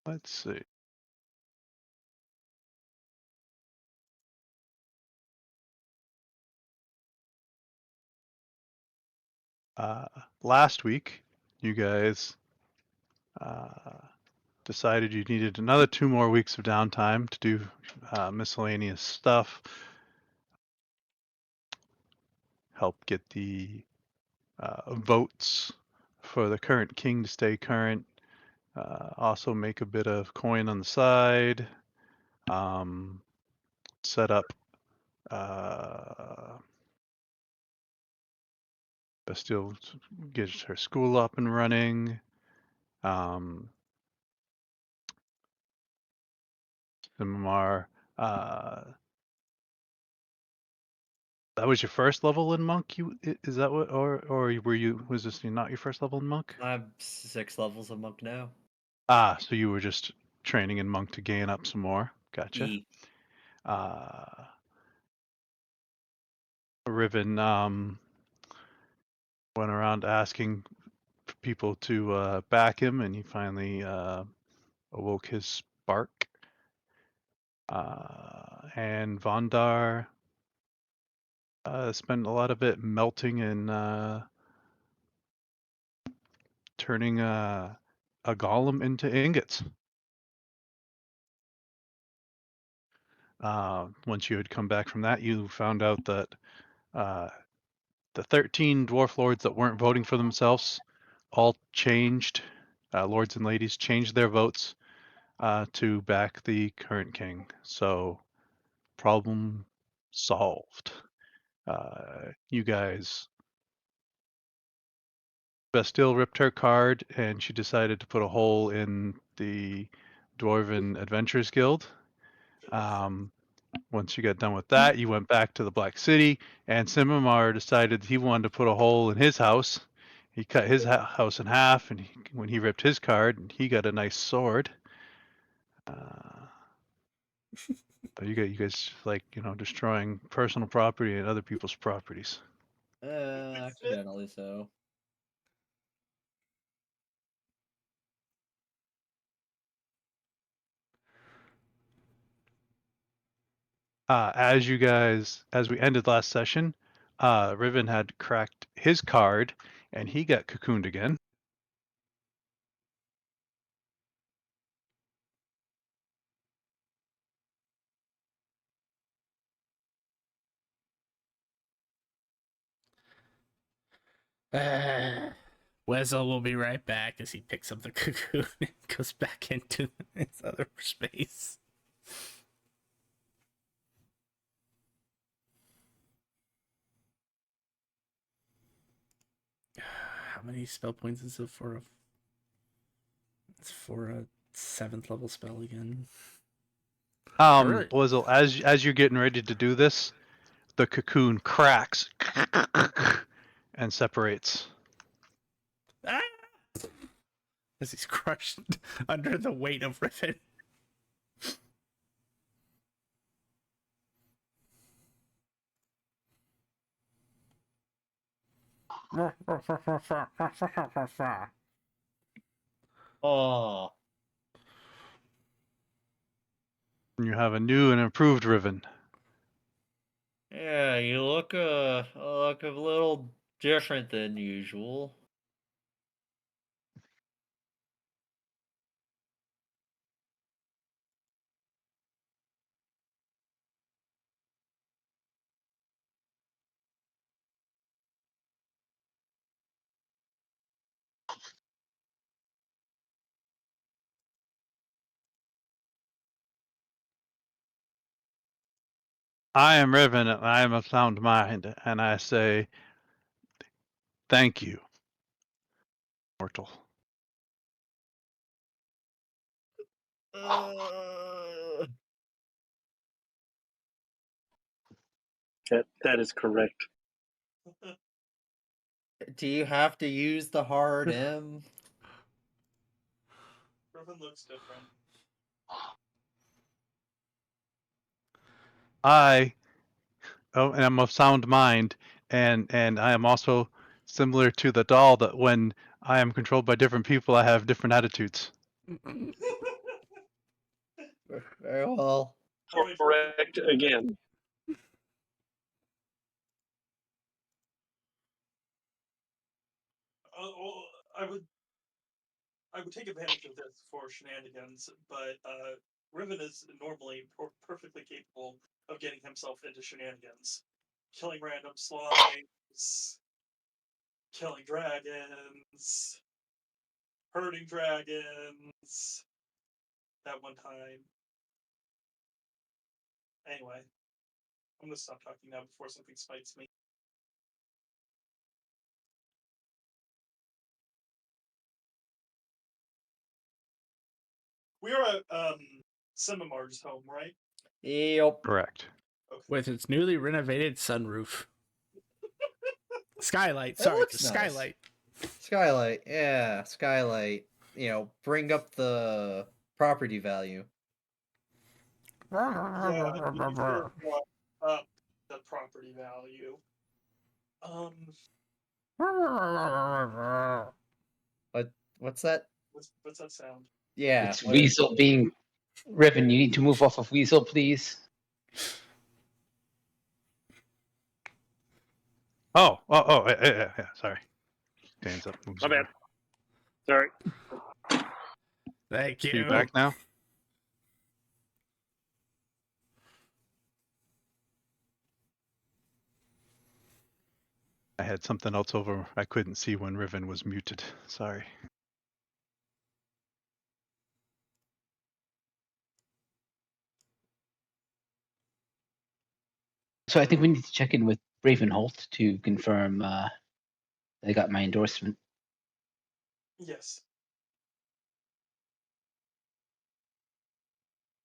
Let's see. Last week, you guys decided you needed another 2 more weeks of downtime to do miscellaneous stuff, help get the votes for the current king to stay current, also make a bit of coin on the side, set up Bastille, get her school up and running. Simamar, that was your first level in monk. Is that what, or were you? Was this not your first level in monk? I'm 6 levels of monk now. Ah, so you were just training in monk to gain up some more. Gotcha. E. Riven went around asking people to back him, and he finally awoke his spark. And Vondar spent a lot of it melting and turning a golem into ingots. Once you had come back from that, you found out that the 13 dwarf lords that weren't voting for themselves all changed, lords and ladies changed their votes to back the current king. So, problem solved. You guys, Bastille ripped her card and she decided to put a hole in the Dwarven Adventurers Guild. Once you got done with that, you went back to the Black City, and Simamar decided he wanted to put a hole in his house. He cut his house in half, and when he ripped his card, he got a nice sword. You guys like destroying personal property and other people's properties. Accidentally so. As we ended last session, Riven had cracked his card, and he got cocooned again. Wezel will be right back as he picks up the cocoon and goes back into his other space. How many spell points is it for? It's for a 7th level spell again. Wezel, as you're getting ready to do this, the cocoon cracks and separates. Ah! As he's crushed under the weight of Riven. Oh. And you have a new and improved Riven. Yeah, you look a little different than usual. I am Riven, and I am of sound mind, and I say, thank you, mortal. That is correct. Do you have to use the hard M? Riven looks different. I am of sound mind, and I am also similar to the doll that when I am controlled by different people, I have different attitudes. Very well. Correct again. Well, I would take advantage of this for shenanigans, but Riven is normally perfectly capable of getting himself into shenanigans, killing random slimes, killing dragons, hurting dragons. That one time. Anyway, I'm gonna stop talking now before something spites me. We are at Cinemar's home, right? Yep. Correct. Okay. With its newly renovated sunroof. Skylight, It sorry, looks it's a nice. skylight. Skylight, yeah, skylight. You know, bring up the property value. Yeah, you sort of brought up the property value. What's that? What's that sound? Yeah. It's what is- Weasel being Riven. You need to move off of Weasel, please. Yeah. Sorry. Stands up. Moves My bad. over. Sorry. Thank Are you you. back now? I had something else over. I couldn't see when Riven was muted. Sorry. So I think we need to check in with Ravenholt to confirm they got my endorsement. Yes.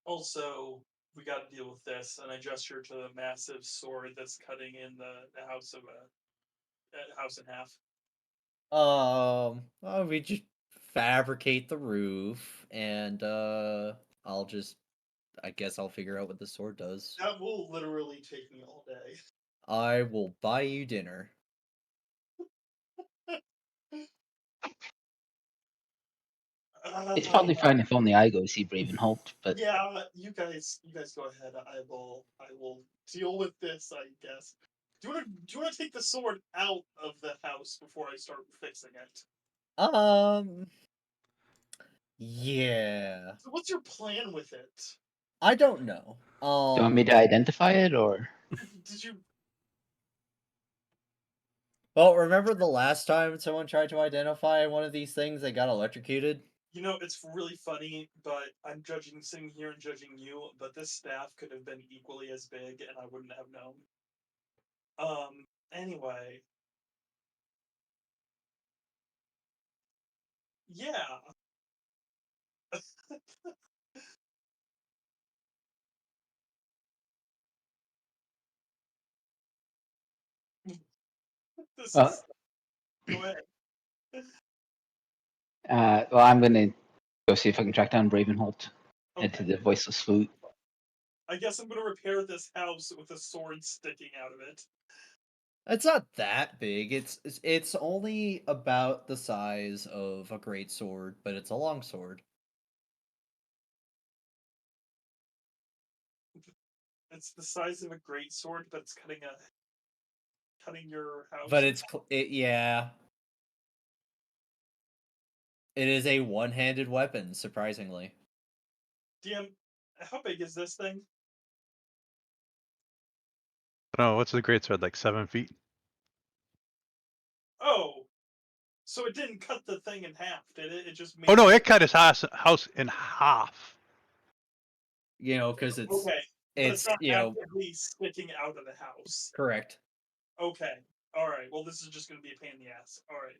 Also, we got to deal with this, and I gesture to the massive sword that's cutting in the house of house in half. Well, we just fabricate the roof, and I guess I'll figure out what the sword does. That will literally take me all day. I will buy you dinner. It's probably fine if only I go see Ravenholt, but Yeah, you guys go ahead. I will deal with this, I guess. Do you want to take the sword out of the house before I start fixing it? Yeah. So what's your plan with it? I don't know. do you want me to identify it or? Did you? Well, remember the last time someone tried to identify one of these things, they got electrocuted? You know, it's really funny, but I'm sitting here and judging you, but this staff could have been equally as big, and I wouldn't have known. Anyway. Yeah. This Well, is. Go ahead. well, I'm gonna go see if I can track down Ravenholt. Head to Okay. the Voiceless Flute. I guess I'm gonna repair this house with a sword sticking out of it. It's not that big. It's only about the size of a great sword, but it's a long sword. It's the size of a great sword, but it's cutting your house. But yeah. It is a one-handed weapon, surprisingly. DM, how big is this thing? No, what's the great sword? Like 7 feet? Oh, so it didn't cut the thing in half, did it? It just made. Oh no, it cut his house in half. You know, because Okay, but it's not you know, actively sticking out of the house. correct. Okay, all right. Well, this is just gonna be a pain in the ass. All right.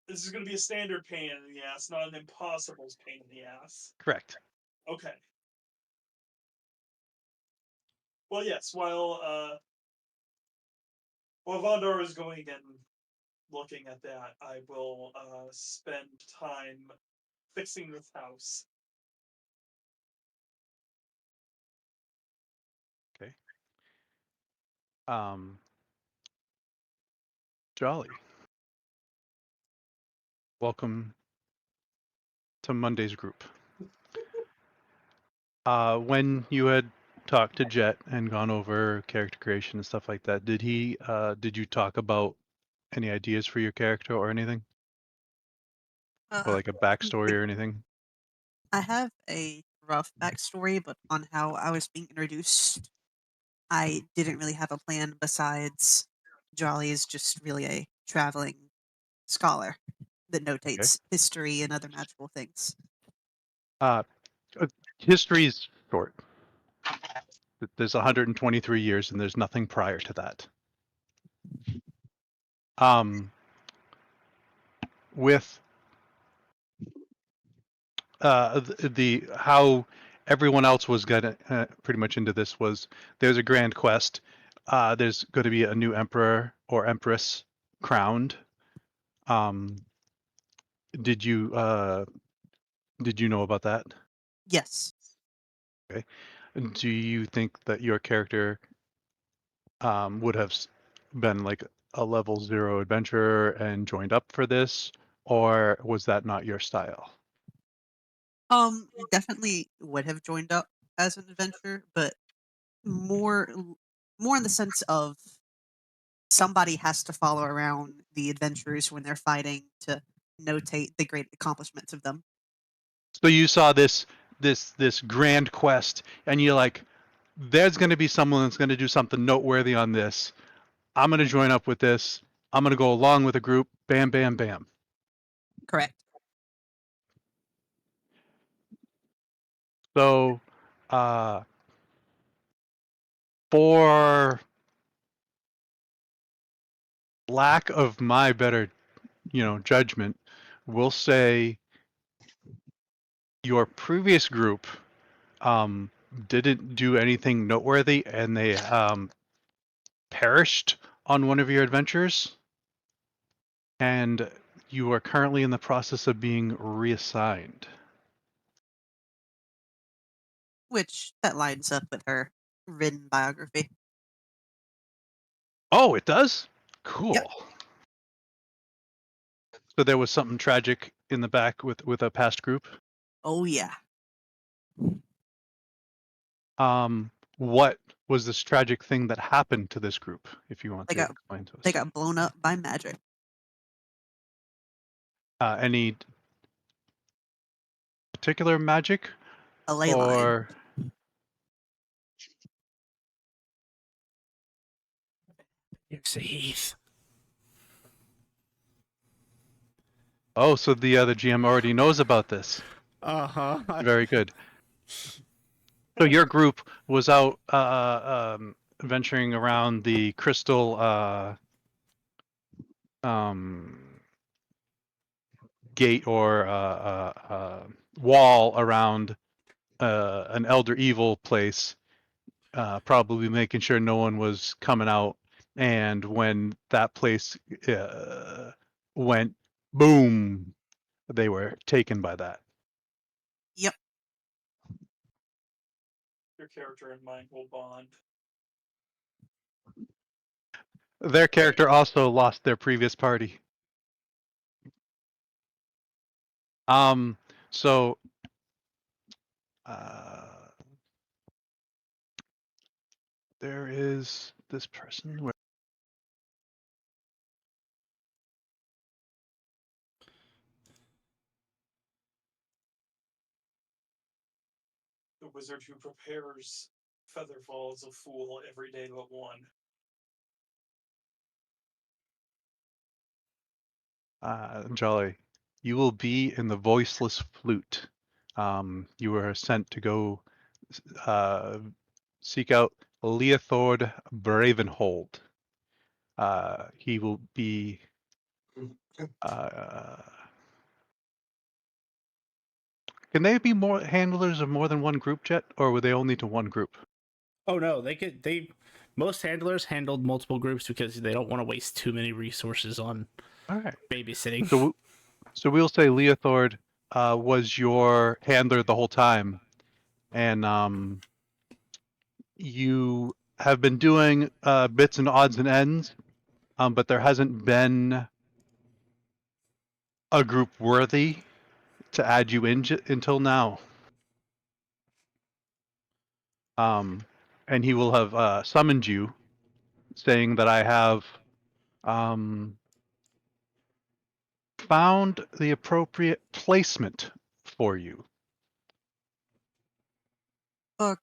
This is gonna be a standard pain in the ass, not an impossible pain in the ass. Correct. Okay. Well, yes. While Vondar is going and looking at that, I will spend time fixing this house. Okay. Jolly. Welcome to Monday's group. When you had talked to Jet and gone over character creation and stuff like that, did you talk about any ideas for your character or anything? Or like a backstory or anything? I have a rough backstory, but on how I was being introduced, I didn't really have a plan besides Jolly is just really a traveling scholar that Okay. notates history and other magical things. Uh, History's short. There's 123 years and there's nothing prior to that. With the how everyone else was gonna pretty much into this was there's a grand quest. There's going to be a new emperor or empress crowned. Um, did you know about that? Yes. Okay. Do you think that your character would have been like a level 0 adventurer and joined up for this, or was that not your style? Definitely would have joined up as an adventurer, but more more in the sense of somebody has to follow around the adventurers when they're fighting to notate the great accomplishments of them. So you saw this grand quest, and you're like, there's going to be someone that's going to do something noteworthy on this. I'm going to join up with this. I'm going to go along with a group. Bam, bam, bam. Correct. So, for lack of my better, judgment, we'll say your previous group didn't do anything noteworthy, and they perished on one of your adventures, and you are currently in the process of being reassigned. Which that lines up with her written biography. Oh, it does? Yep. Cool. So there was something tragic in the back with a past group. Oh yeah. What was this tragic thing that happened to this group, if you want They to got explain to us? they got blown up by magic. Any particular magic, A ley line. or It's a Heath. oh, so the other GM already knows about this. Uh-huh. Very good. So your group was out venturing around the crystal gate or wall around an elder evil place, probably making sure no one was coming out. And when that place went boom, they were taken by that. Yep. Your character and mine will bond. Their character also lost their previous party. So there is this person where The wizard who prepares Featherfall as a fool every day but one. Jolly, you will be in the voiceless flute. You are sent to go seek out Leothord Bravenhold. He will be can they be more handlers of more than one group, Jet, or were they only to one group? Oh no, most handlers handled multiple groups because they don't want to waste too many resources on All right. babysitting. So we'll say Leothord was your handler the whole time, and you have been doing bits and odds and ends, but there hasn't been a group worthy to add you in until now. and he will have summoned you, saying that I have found the appropriate placement for you.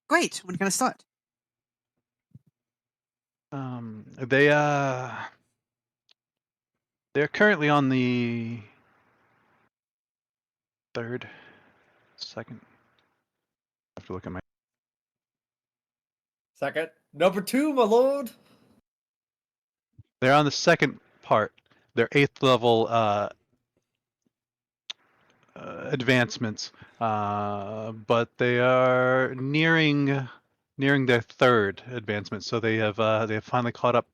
Great. When can I start? They they're currently on the second. I have to look at my. Second. Number 2, my lord. They're on the second part. They're 8th level advancements, but they are nearing their 3rd advancement. So they have finally caught up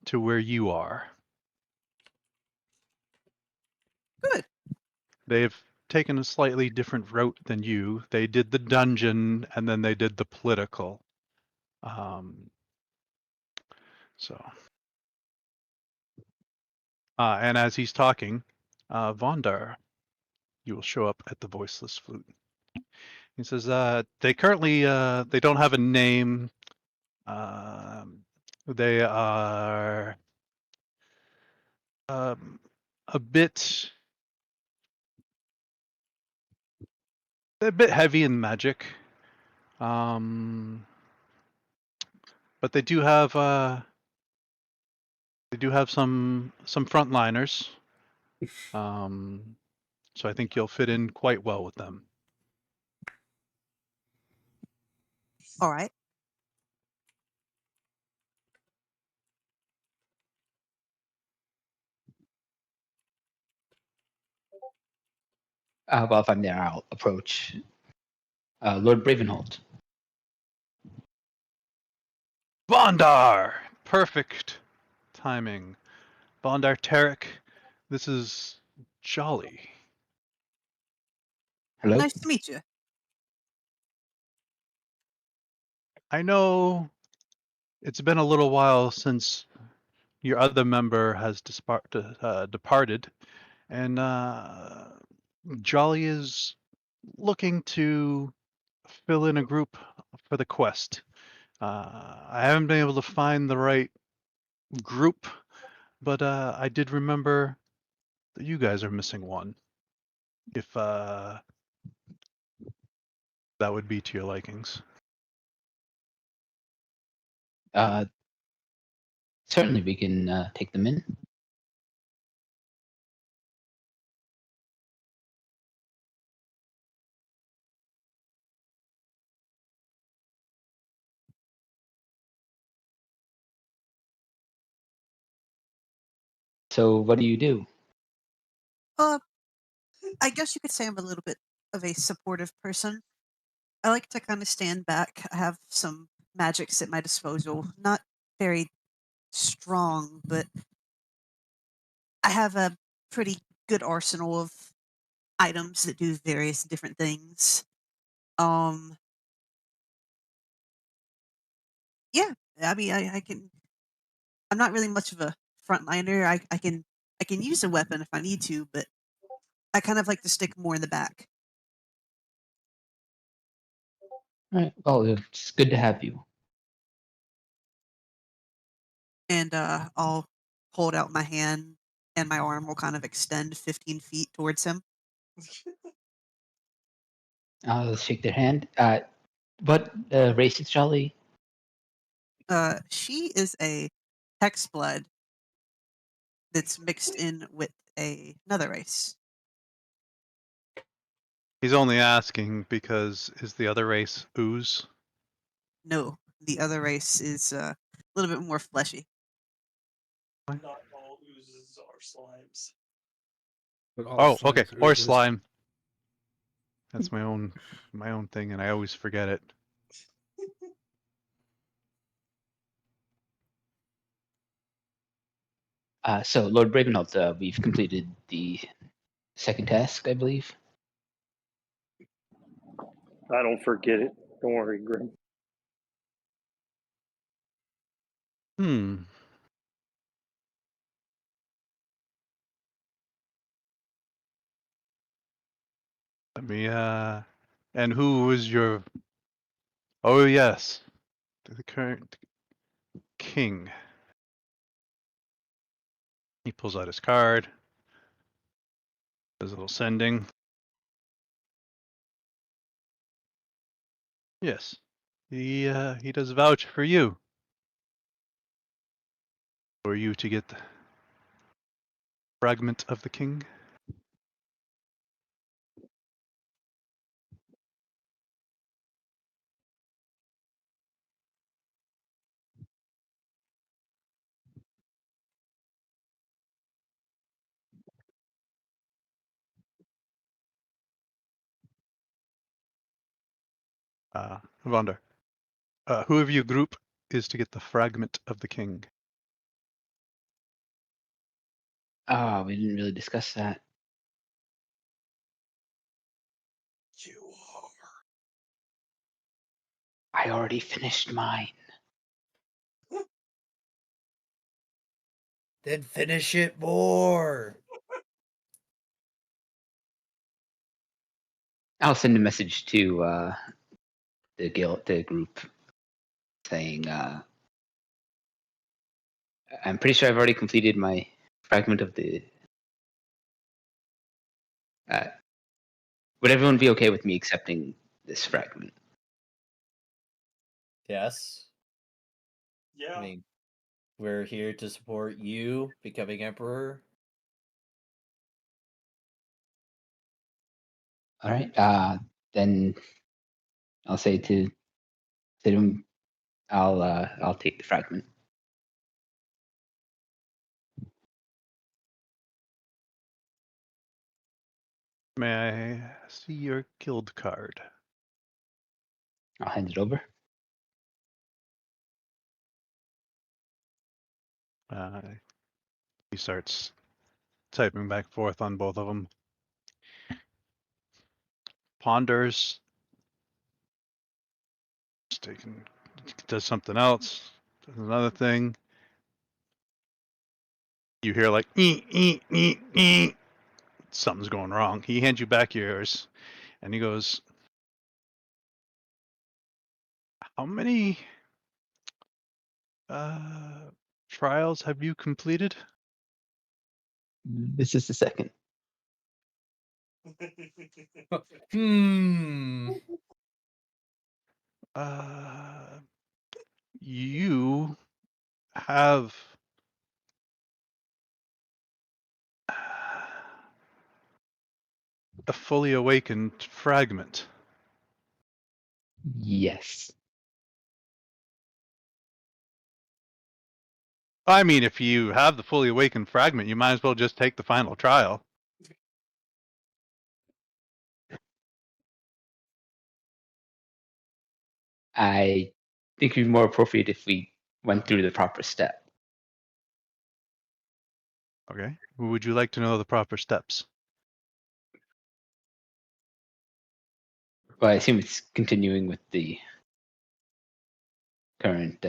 to where you are. Good. They've taken a slightly different route than you. They did the dungeon and then they did the political. So, and as he's talking, Vondar, you will show up at the voiceless flute. He says, they currently, they don't have a name. They are a bit heavy in magic. But they do have some frontliners. So I think you'll fit in quite well with them. All right. Well, if I'm there, I'll approach Lord Bravenholt. Bondar! Perfect timing. Bondar Tarek, this is Jolly. Hello. Nice to meet you. I know it's been a little while since your other member has departed, and Jolly is looking to fill in a group for the quest. I haven't been able to find the right group, but I did remember that you guys are missing one. If that would be to your likings. Certainly, we can take them in. So, what do you do? Uh, I guess you could say I'm a little bit of a supportive person. I like to kind of stand back. I have some magics at my disposal. Not very strong, but I have a pretty good arsenal of items that do various different things. Um, yeah, I mean, I can. I'm not really much of a frontliner. I can use a weapon if I need to, but I kind of like to stick more in the back. All right. Well, it's good to have you. And I'll hold out my hand, and my arm will kind of extend 15 feet towards him. Let's shake their hand. What race is Jolly? She is a hex blood that's mixed in with another race. He's only asking because is the other race ooze? No, the other race is a little bit more fleshy. Not all oozes are slimes. But all Oh, okay. slimes are Or oozes. slime. That's my own thing, and I always forget it. So, Lord Bravenholt, we've completed the second task, I believe. I don't forget it. Don't worry, Grim. Hmm. Let me and who was your Oh, yes. To the current king. He pulls out his card. Does a little sending. Yes. He does vouch for you. For you to get the fragment of the king. Vander. Who of you group is to get the fragment of the king? Oh, we didn't really discuss that. You are. I already finished mine. Then finish it more. I'll send a message to the group, saying I'm pretty sure I've already completed my fragment of the. Would everyone be okay with me accepting this fragment? Yes. Yeah. I mean, we're here to support you becoming emperor. All right. Then I'll say to him, I'll take the fragment. May I see your guild card? I'll hand it over. He starts typing back and forth on both of them. Ponders. Does something else. Does another thing. You hear like something's going wrong. He hands you back yours, and he goes, "How many trials have you completed?" This is the second. Hmm. You have a fully awakened fragment. Yes. I mean, if you have the fully awakened fragment, you might as well just take the final trial. I think it'd be more appropriate if we went through the proper step. Okay. Would you like to know the proper steps? Well, I assume it's continuing with the current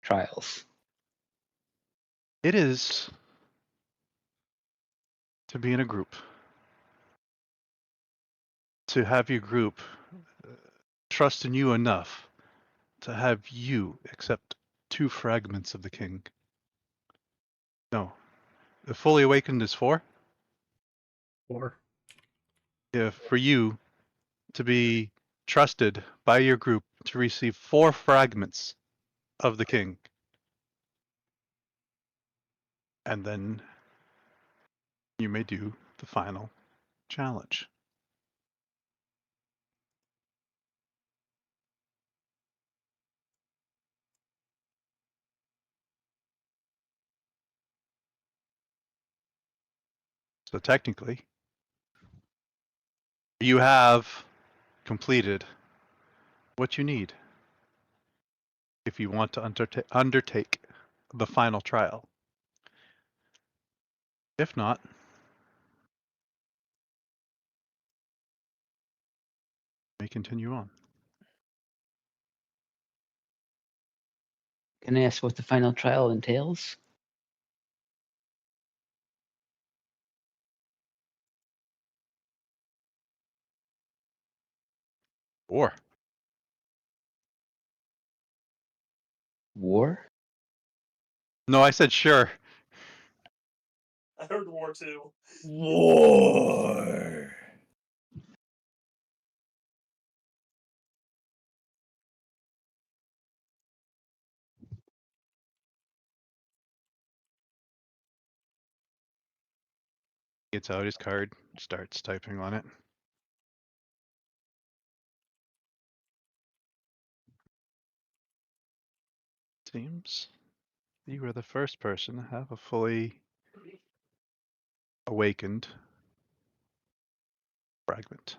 trials. It is to be in a group. To have your group trust in you enough to have you accept 2 fragments of the king. No. The fully awakened is 4? Or Yeah, for you to be trusted by your group to receive 4 fragments of the king. And then you may do the final challenge. So technically, you have completed what you need if you want to undertake the final trial. If not, you may continue on. Can I ask what the final trial entails? Or War? No, I said sure. I heard war too. War. Gets out his card, starts typing on it. Seems you were the first person to have a fully awakened fragment.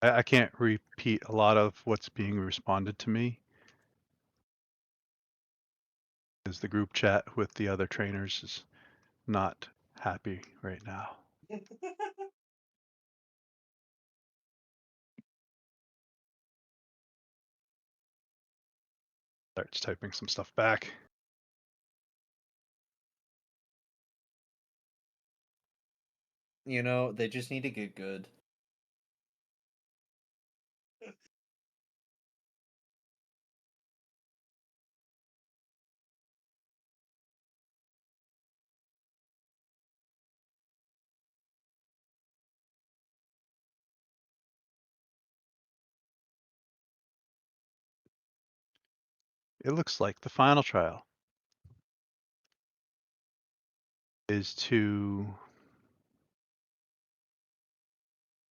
I can't repeat a lot of what's being responded to me. Because the group chat with the other trainers is not happy right now. Starts typing some stuff back. You know, they just need to get good. It looks like the final trial is to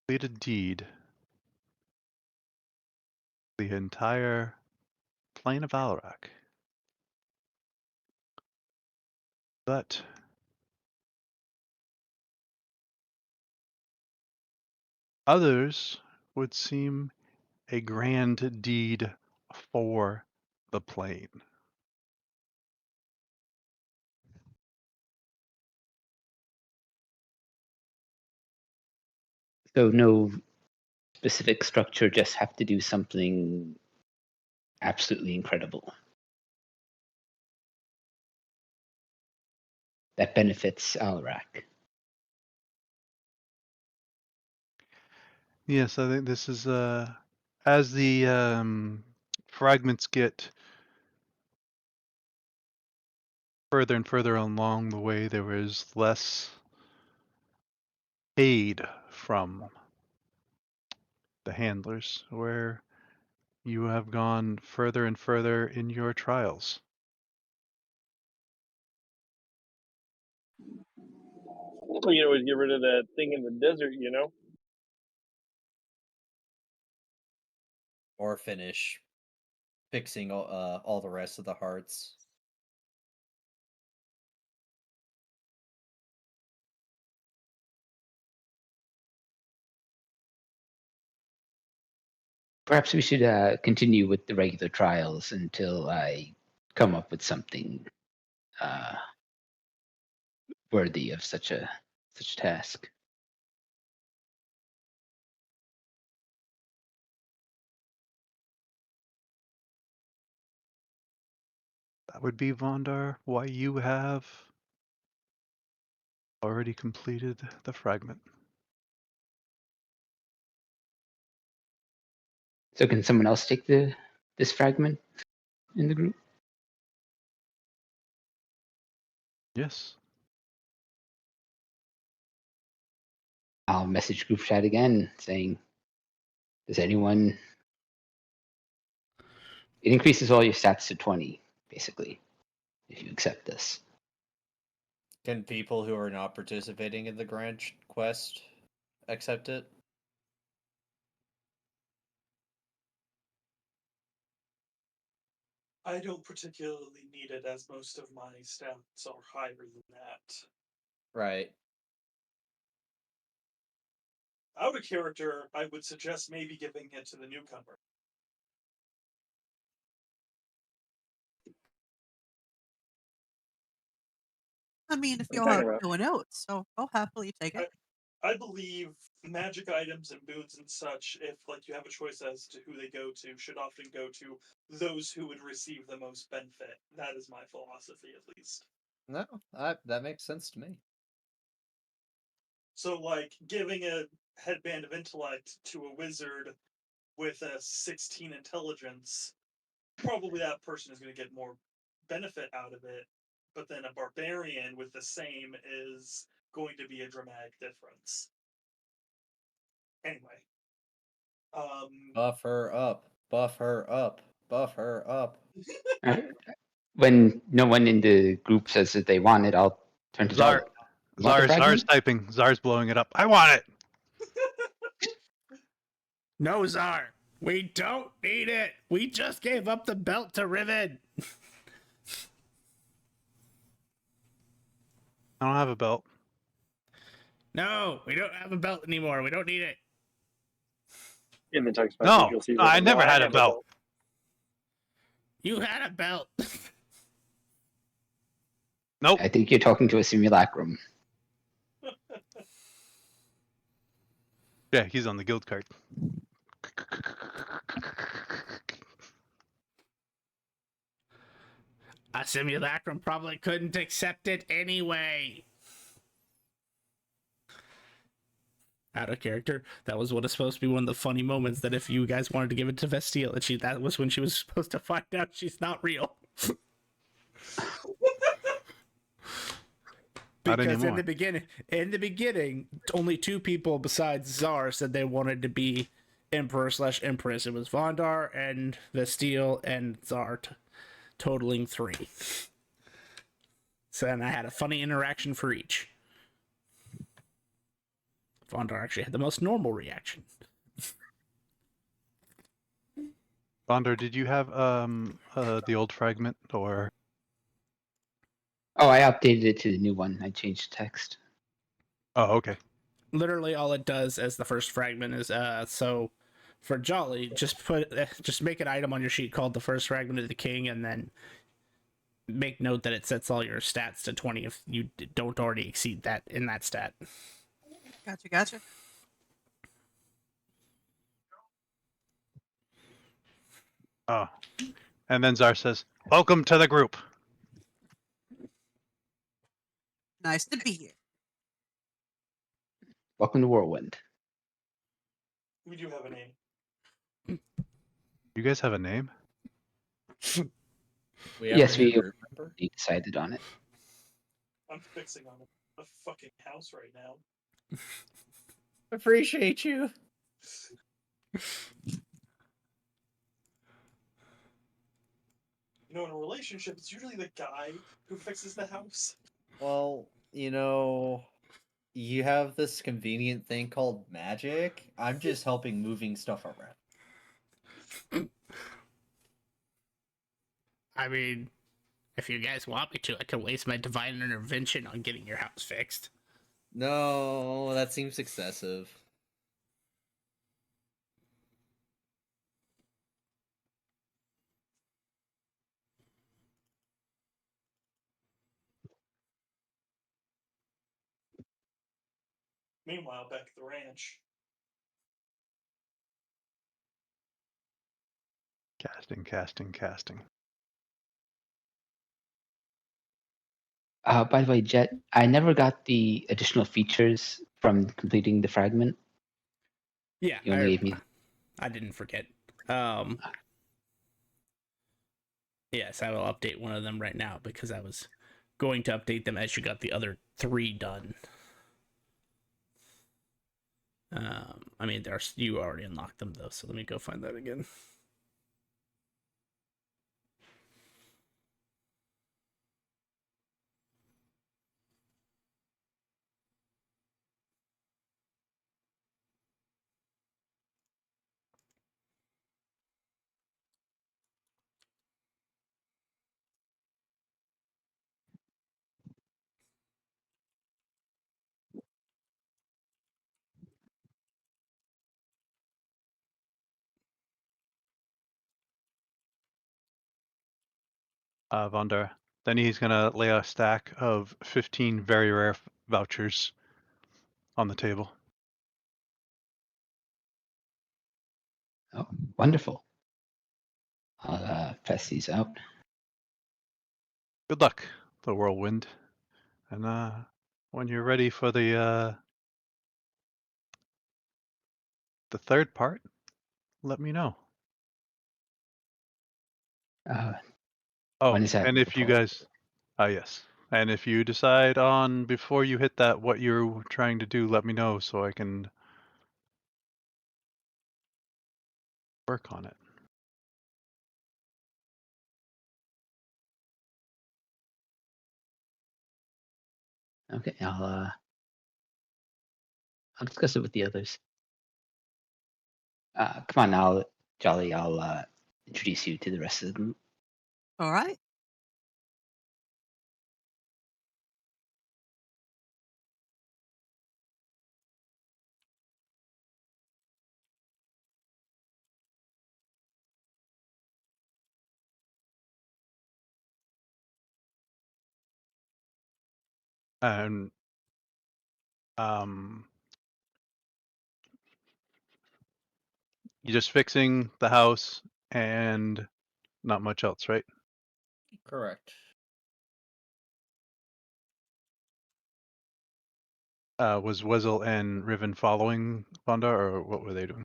complete a deed the entire plain of Alarak. But others would seem a grand deed for the plain. So no specific structure, just have to do something absolutely incredible that benefits Alarak. Yes, I think this is as the fragments get further and further along the way, there is less aid from the handlers, where you have gone further and further in your trials. Well, you always get rid of that thing in the desert, you know? Or finish fixing all the rest of the hearts. Perhaps we should continue with the regular trials until I come up with something uh, worthy of such a task. That would be Vondar, why you have already completed the fragment. So can someone else take this fragment in the group? Yes. I'll message group chat again saying, does anyone... It increases all your stats to 20, basically, if you accept this. Can people who are not participating in the grand quest accept it? I don't particularly need it, as most of my stats are higher than that. Right. Out of character, I would suggest maybe giving it to the newcomer. I mean, if What are you y'all have talking about? no notes, so I'll happily take it. I believe magic items and boons and such, if like you have a choice as to who they go to, should often go to those who would receive the most benefit. That is my philosophy, at least. No, that makes sense to me. So, like, giving a headband of intellect to a wizard with a 16 intelligence, probably that person is going to get more benefit out of it. But then a barbarian with the same is going to be a dramatic difference. Anyway. Buff her up. Buff her up. Buff her up. When no one in the group says that they want it, I'll turn to Czar, Jolly. You want the Czar's fragment? typing. Czar's blowing it up. I want it. No, Czar, we don't need it. We just gave up the belt to Riven. I don't have a belt. No, we don't have a belt anymore. We don't need it. In the text message, No, you'll see. I Riven, never "No, had a am belt." You had a belt. Nope. I think you're talking to a simulacrum. Yeah, he's on the guild card. A simulacrum probably couldn't accept it anyway. Out of character. That was what is supposed to be one of the funny moments. That if you guys wanted to give it to Vestille, and that was when she was supposed to find out she's not real. Not Because anymore. in the beginning, only two people besides Czar said they wanted to be Emperor/Empress. It was Vondar and Vestille and Czar, totaling 3. So then I had a funny interaction for each. Vondar actually had the most normal reaction. Bonder, did you have the old fragment or? Oh, I updated it to the new one. I changed the text. Oh, okay. Literally all it does as the first fragment is so for Jolly, just make an item on your sheet called the first fragment of the king, and then make note that it sets all your stats to 20 if you don't already exceed that in that stat. Gotcha. Oh, and then Czar says, "Welcome to the group." Nice to be here. Welcome to Whirlwind. We do have a name. You guys have a name? Yes, we remember. decided on it. I'm fixing on a fucking house right now. Appreciate you. You know, in a relationship, it's usually the guy who fixes the house. Well, you have this convenient thing called magic. I'm just helping moving stuff around. I mean, if you guys want me to, I can waste my divine intervention on getting your house fixed. No, that seems excessive. Meanwhile, back at the ranch, Casting. By the way, Jet, I never got the additional features from completing the fragment. Yeah, You only gave me. I didn't forget. Yes, I will update one of them right now because I was going to update them as you got the other 3 done. I mean, you already unlocked them though, so let me go find that again. Vonder. Then he's gonna lay a stack of 15 very rare vouchers on the table. Oh, wonderful. I'll pass these out. Good luck, the whirlwind. And when you're ready for the third part, let me know. Oh, When is that and if you proposed? guys, yes. And if you decide on before you hit that what you're trying to do, let me know so I can work on it. Okay, I'll discuss it with the others. Come on, Jolly, I'll introduce you to the rest of the group. All right. And um, you're just fixing the house and not much else, right? Correct. Was Wezel and Riven following Vonda, or what were they doing?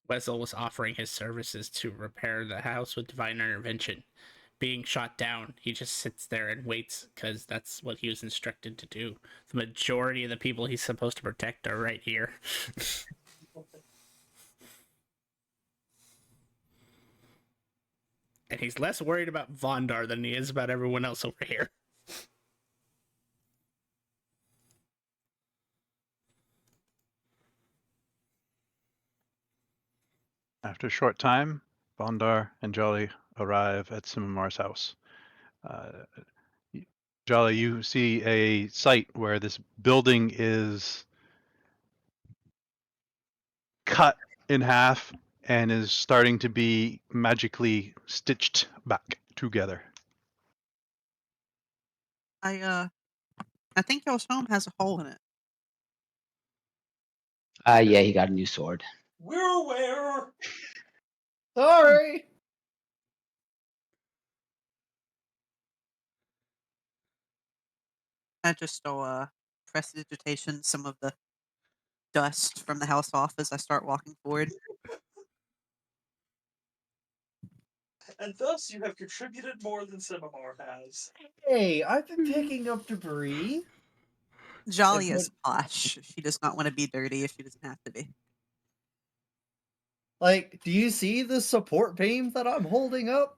Wessel was offering his services to repair the house with divine intervention. Being shot down, he just sits there and waits because that's what he was instructed to do. The majority of the people he's supposed to protect are right here. And he's less worried about Vondar than he is about everyone else over here. After a short time, Bondar and Jolly arrive at Simamar's house. Jolly, you see a site where this building is cut in half and is starting to be magically stitched back together. I think your home has a hole in it. Yeah, he got a new sword. We're aware. Sorry. I just prestidigitation some of the dust from the house off as I start walking forward. And thus you have contributed more than Simamar has. Hey, I've been picking up debris. Jolly If is posh. She does not want to be dirty if she doesn't have to be. Like, do you see the support beam that I'm holding up?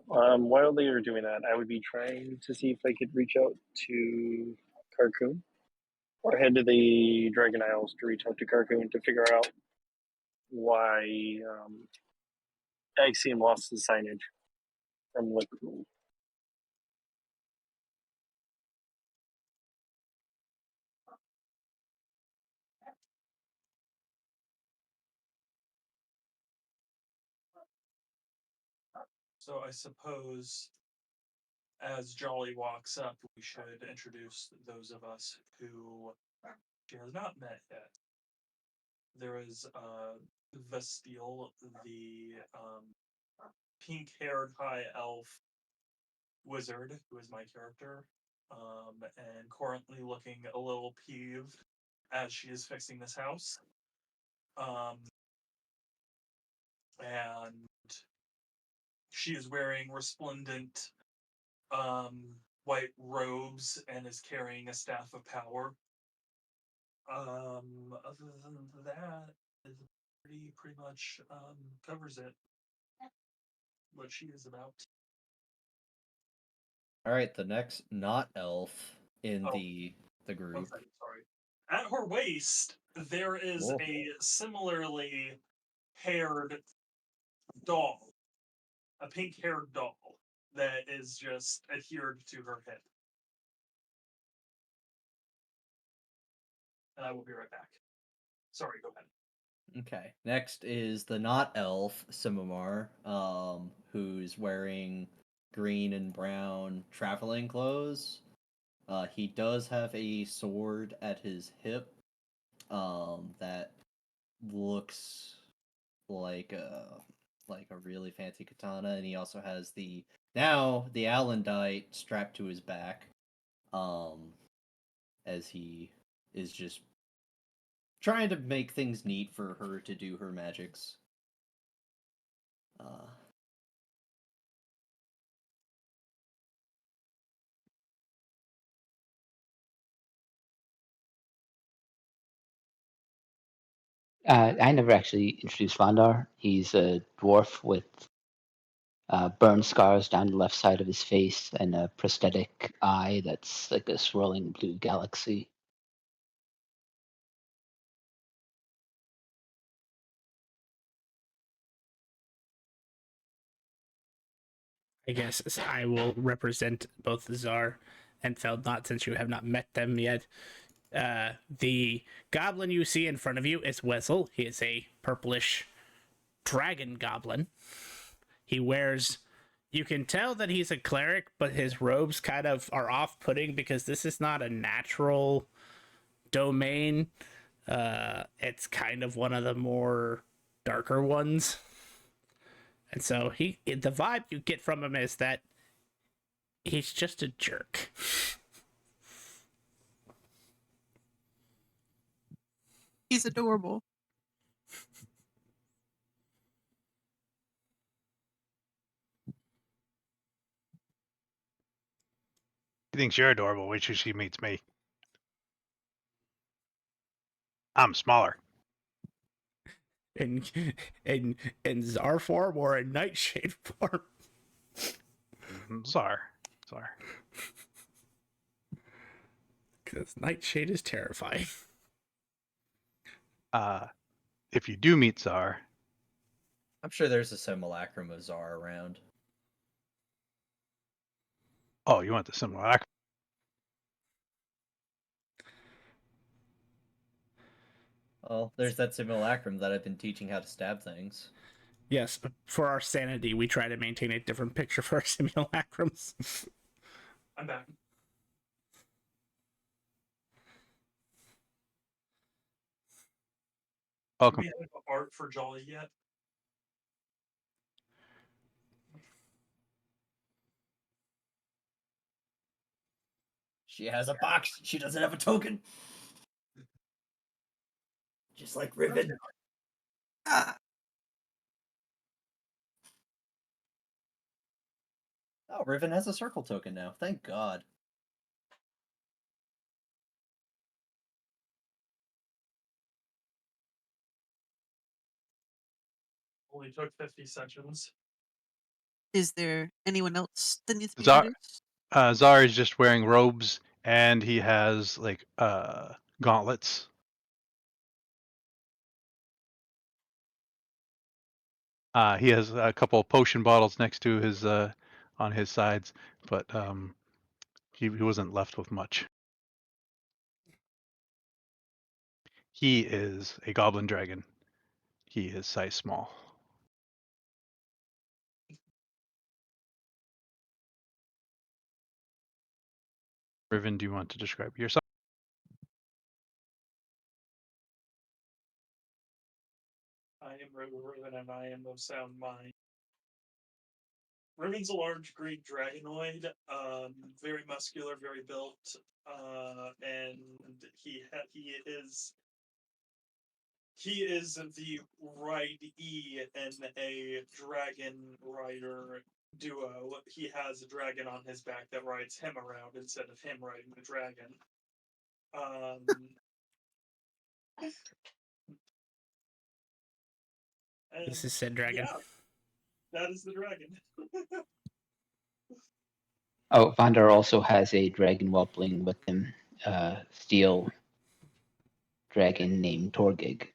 While they are doing that, I would be trying to see if I could reach out to Carcoon or head to the Dragon Isles to reach out to Carcoon to figure out why Axiom lost the signage from Liverpool. So I suppose as Jolly walks up, we should introduce those of us who she has not met yet. There is Vestiel, the pink-haired high elf wizard, who is my character, and currently looking a little peeved as she is fixing this house. And she is wearing resplendent white robes and is carrying a staff of power. Other than that, it pretty much covers it. What she is about. All right, the next not elf in Oh, the one group. second, sorry. At her waist, there is Whoa. a similarly haired doll, a pink-haired doll that is just adhered to her hip. And I will be right back. Sorry, go ahead. Okay. Next is the not elf Simamar, who's wearing green and brown traveling clothes. He does have a sword at his hip, that looks like a really fancy katana, and he also has the Alendite strapped to his back, as he is just trying to make things neat for her to do her magics. Uh, I never actually introduced Vandar. He's a dwarf with burn scars down the left side of his face and a prosthetic eye that's like a swirling blue galaxy. I guess I will represent both Czar and Feldnot since you have not met them yet. The goblin you see in front of you is Wessel. He is a purplish dragon goblin. He wears. You can tell that he's a cleric, but his robes kind of are off putting because this is not a natural domain. It's kind of one of the more darker ones. And so the vibe you get from him is that he's just a jerk. He's adorable. She thinks you're adorable. Wait till she meets me. I'm smaller. in in Czar form or in Nightshade form. Czar. Because Nightshade is terrifying. If you do meet Czar, I'm sure there's a simulacrum of Zar around. oh, you want the simulacrum? Well, there's that simulacrum that I've been teaching how to stab things. Yes, for our sanity, we try to maintain a different picture for our simulacrums. I'm back. Do Welcome. we have art for Jolly yet? She has a box. She doesn't have a token. Just like Riven. Ah. Oh, Riven has a circle token now. Thank God. Only took 50 sessions. Is there anyone else that needs to be Czar, introduced? Czar is just wearing robes and he has like gauntlets. He has a couple of potion bottles next to his on his sides, but he wasn't left with much. He is a goblin dragon. He is size small. Riven, do you want to describe yourself? I am Riven and I am of sound mind. Riven's a large Greek dragonoid, very muscular, very built, and he is the ride E in a dragon rider duo. He has a dragon on his back that rides him around instead of him riding the dragon. This is said dragon. Yeah, that is the dragon. Oh, Vandar also has a dragon whelpling with him, steel dragon named Torgig.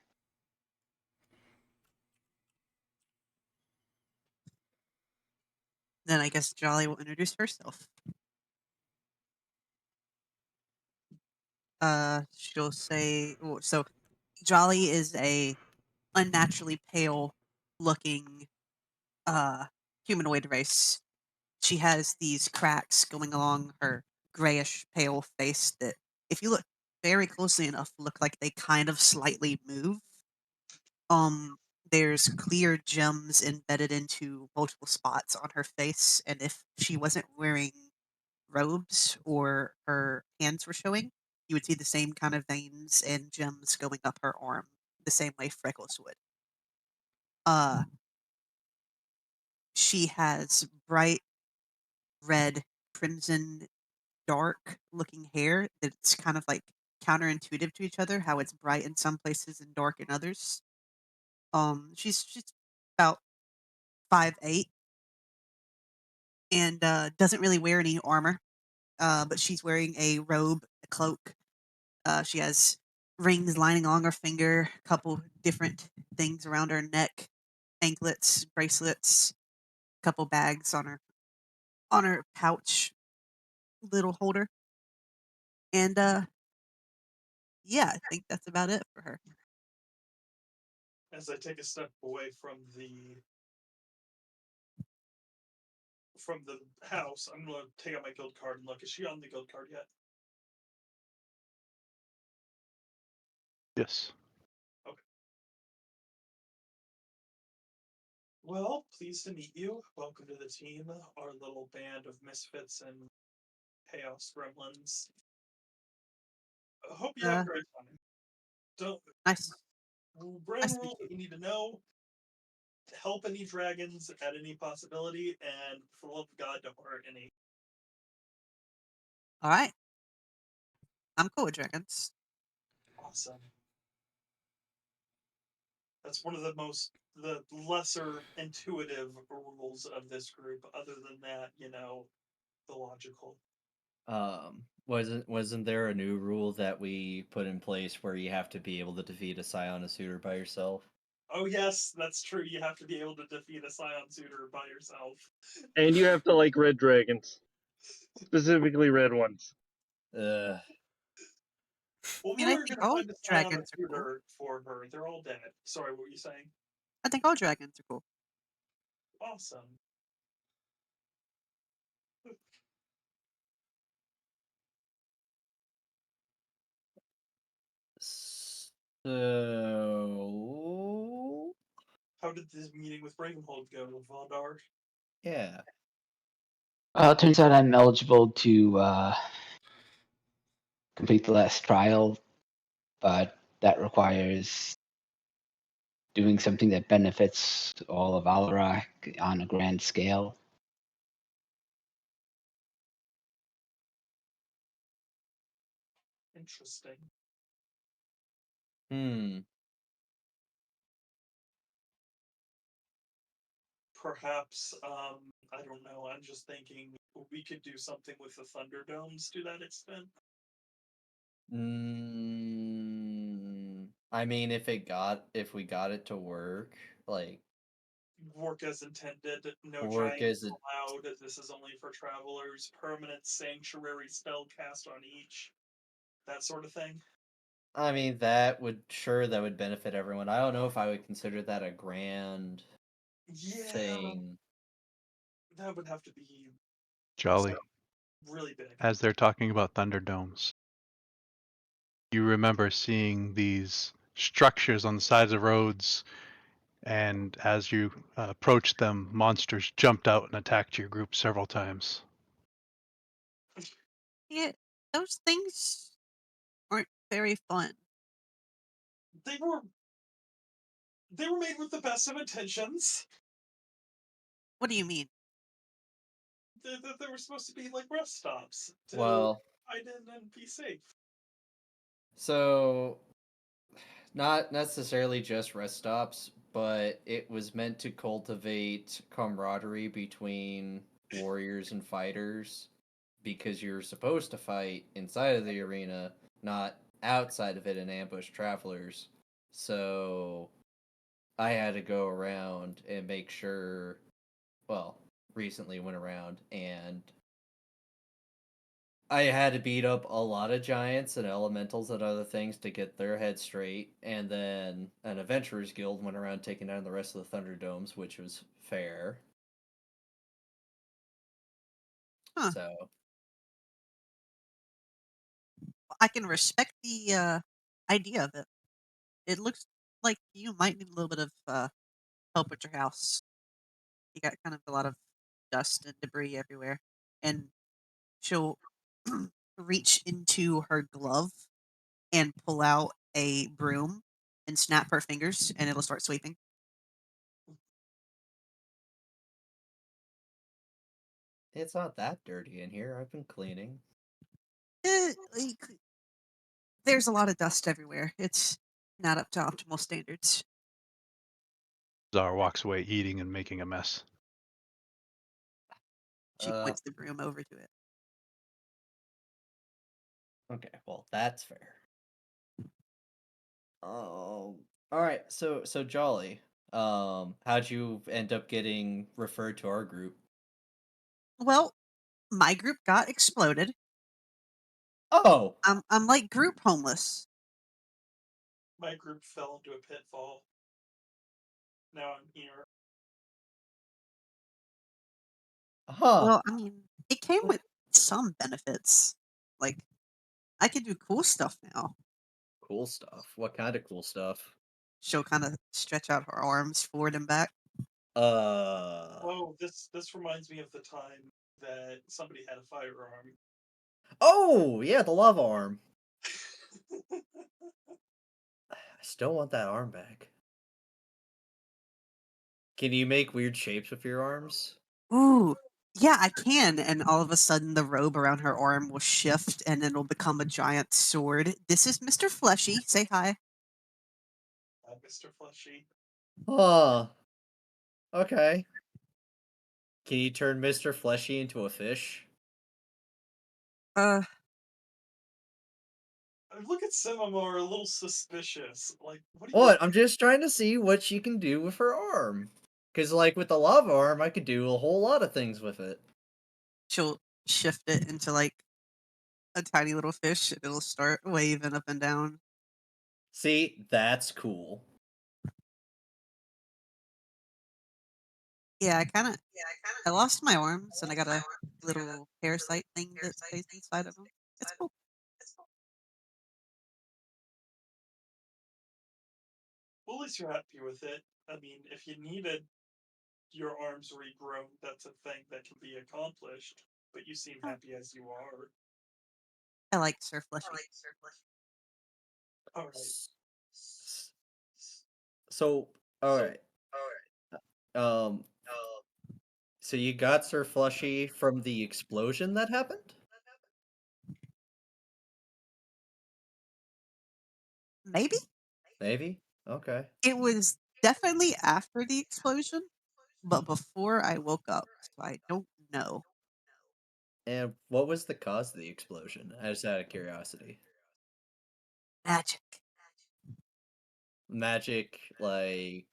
Then I guess Jolly will introduce herself. She'll say, so Jolly is a unnaturally pale looking humanoid race. She has these cracks going along her grayish pale face that, if you look very closely enough, look like they kind of slightly move. Um, there's clear gems embedded into multiple spots on her face, and if she wasn't wearing robes or her hands were showing, you would see the same kind of veins and gems going up her arm, the same way Freckles would. Uh, she has bright red, crimson, dark looking hair that's kind of like counterintuitive to each other, how it's bright in some places and dark in others. She's about 5'8" and doesn't really wear any armor. But she's wearing a robe, a cloak. She has rings lining along her finger, a couple different things around her neck, anklets, bracelets, a couple bags on her pouch little holder. And yeah, I think that's about it for her. As I take a step away from the house, I'm gonna take out my guild card and look. Is she on the guild card yet? Yes. Okay. Well, pleased to meet you. Welcome to the team, our little band of misfits and chaos gremlins. I hope you have a great time. Don't Nice. brand Nice to meet rules that you need to know. Help any dragons at any possibility, and for the love of God, don't hurt any. All right. I'm cool with dragons. Awesome. That's one of the lesser intuitive rules of this group. Other than that, the logical. Wasn't there a new rule that we put in place where you have to be able to defeat a Scion Suitor by yourself? Oh yes, that's true. You have to be able to defeat a Scion Suitor by yourself. And you have to like red dragons, specifically red ones. Uh, Well, I mean, I we're think gonna all find a Scion dragons are cool. Suitor for her. They're all dead. Sorry, what were you saying? I think all dragons are cool. Awesome. so How did this meeting with Ravenhold go, Valdar? yeah. Well, it turns out I'm eligible to complete the last trial, but that requires doing something that benefits all of Alarak on a grand scale. Interesting. Perhaps, I don't know. I'm just thinking we could do something with the Thunderdomes to that extent. I mean, if we got it to work, like Work as intended. No work giants as it. allowed. This is only for travelers. Permanent sanctuary spell cast on each. That sort of thing. I mean, that would benefit everyone. I don't know if I would consider that a grand Yeah, thing. that would have to be Jolly. really big. As they're talking about Thunderdomes, you remember seeing these structures on the sides of roads, and as you approached them, monsters jumped out and attacked your group several times. Yeah, those things aren't very fun. They were made with the best of intentions. What do you mean? They were supposed to be like rest stops to Well, hide in and be safe. so not necessarily just rest stops, but it was meant to cultivate camaraderie between warriors and fighters because you're supposed to fight inside of the arena, not outside of it and ambush travelers. So I had to go around and make sure, well, recently went around and I had to beat up a lot of giants and elementals and other things to get their head straight, and then an adventurers guild went around taking down the rest of the Thunderdomes, which was fair. Huh. So I can respect the idea of it. It looks like you might need a little bit of help with your house. You got kind of a lot of dust and debris everywhere, and she'll reach into her glove and pull out a broom and snap her fingers, and it'll start sweeping. it's not that dirty in here. I've been cleaning. Like, there's a lot of dust everywhere. It's not up to optimal standards. Zara walks away eating and making a mess. She points the broom over to it. Okay, well that's fair. Oh, all right. So Jolly, how'd you end up getting referred to our group? Well, my group got exploded. Oh, I'm like group homeless. My group fell into a pitfall. Now I'm here. huh. Well, I mean, it came with some benefits. Like, I can do cool stuff now. Cool stuff. What kind of cool stuff? She'll kind of stretch out her arms forward and back. Oh, this reminds me of the time that somebody had a firearm. Oh, yeah, the love arm. I still want that arm back. Can you make weird shapes with your arms? Ooh, yeah, I can. And all of a sudden, the robe around her arm will shift and it'll become a giant sword. This is Mr. Fleshy. Say hi. Mr. Fleshy. Huh. Okay. Can you turn Mr. Fleshy into a fish? Uh, Look at Simamar a little suspicious. Like, what do you? What? I'm just trying to see what she can do with her arm. Because, like, with the lava arm, I could do a whole lot of things with it. she'll shift it into like a tiny little fish and it'll start waving up and down. See, that's cool. Yeah, I lost my arms and I got a little parasite thing that stays inside of them. It's cool. Well, at least you're happy with it. I mean, if you needed your arms regrown, that's a thing that can be accomplished. But you seem Oh, happy as you are. I like Sir Fleshy. All right. S- So, alright. Um, so you got Sir Flushy from the explosion that happened? Maybe Maybe? Okay. it was definitely after the explosion, but before I woke up, so I don't know. And what was the cause of the explosion? I just out of curiosity. Magic. Magic, like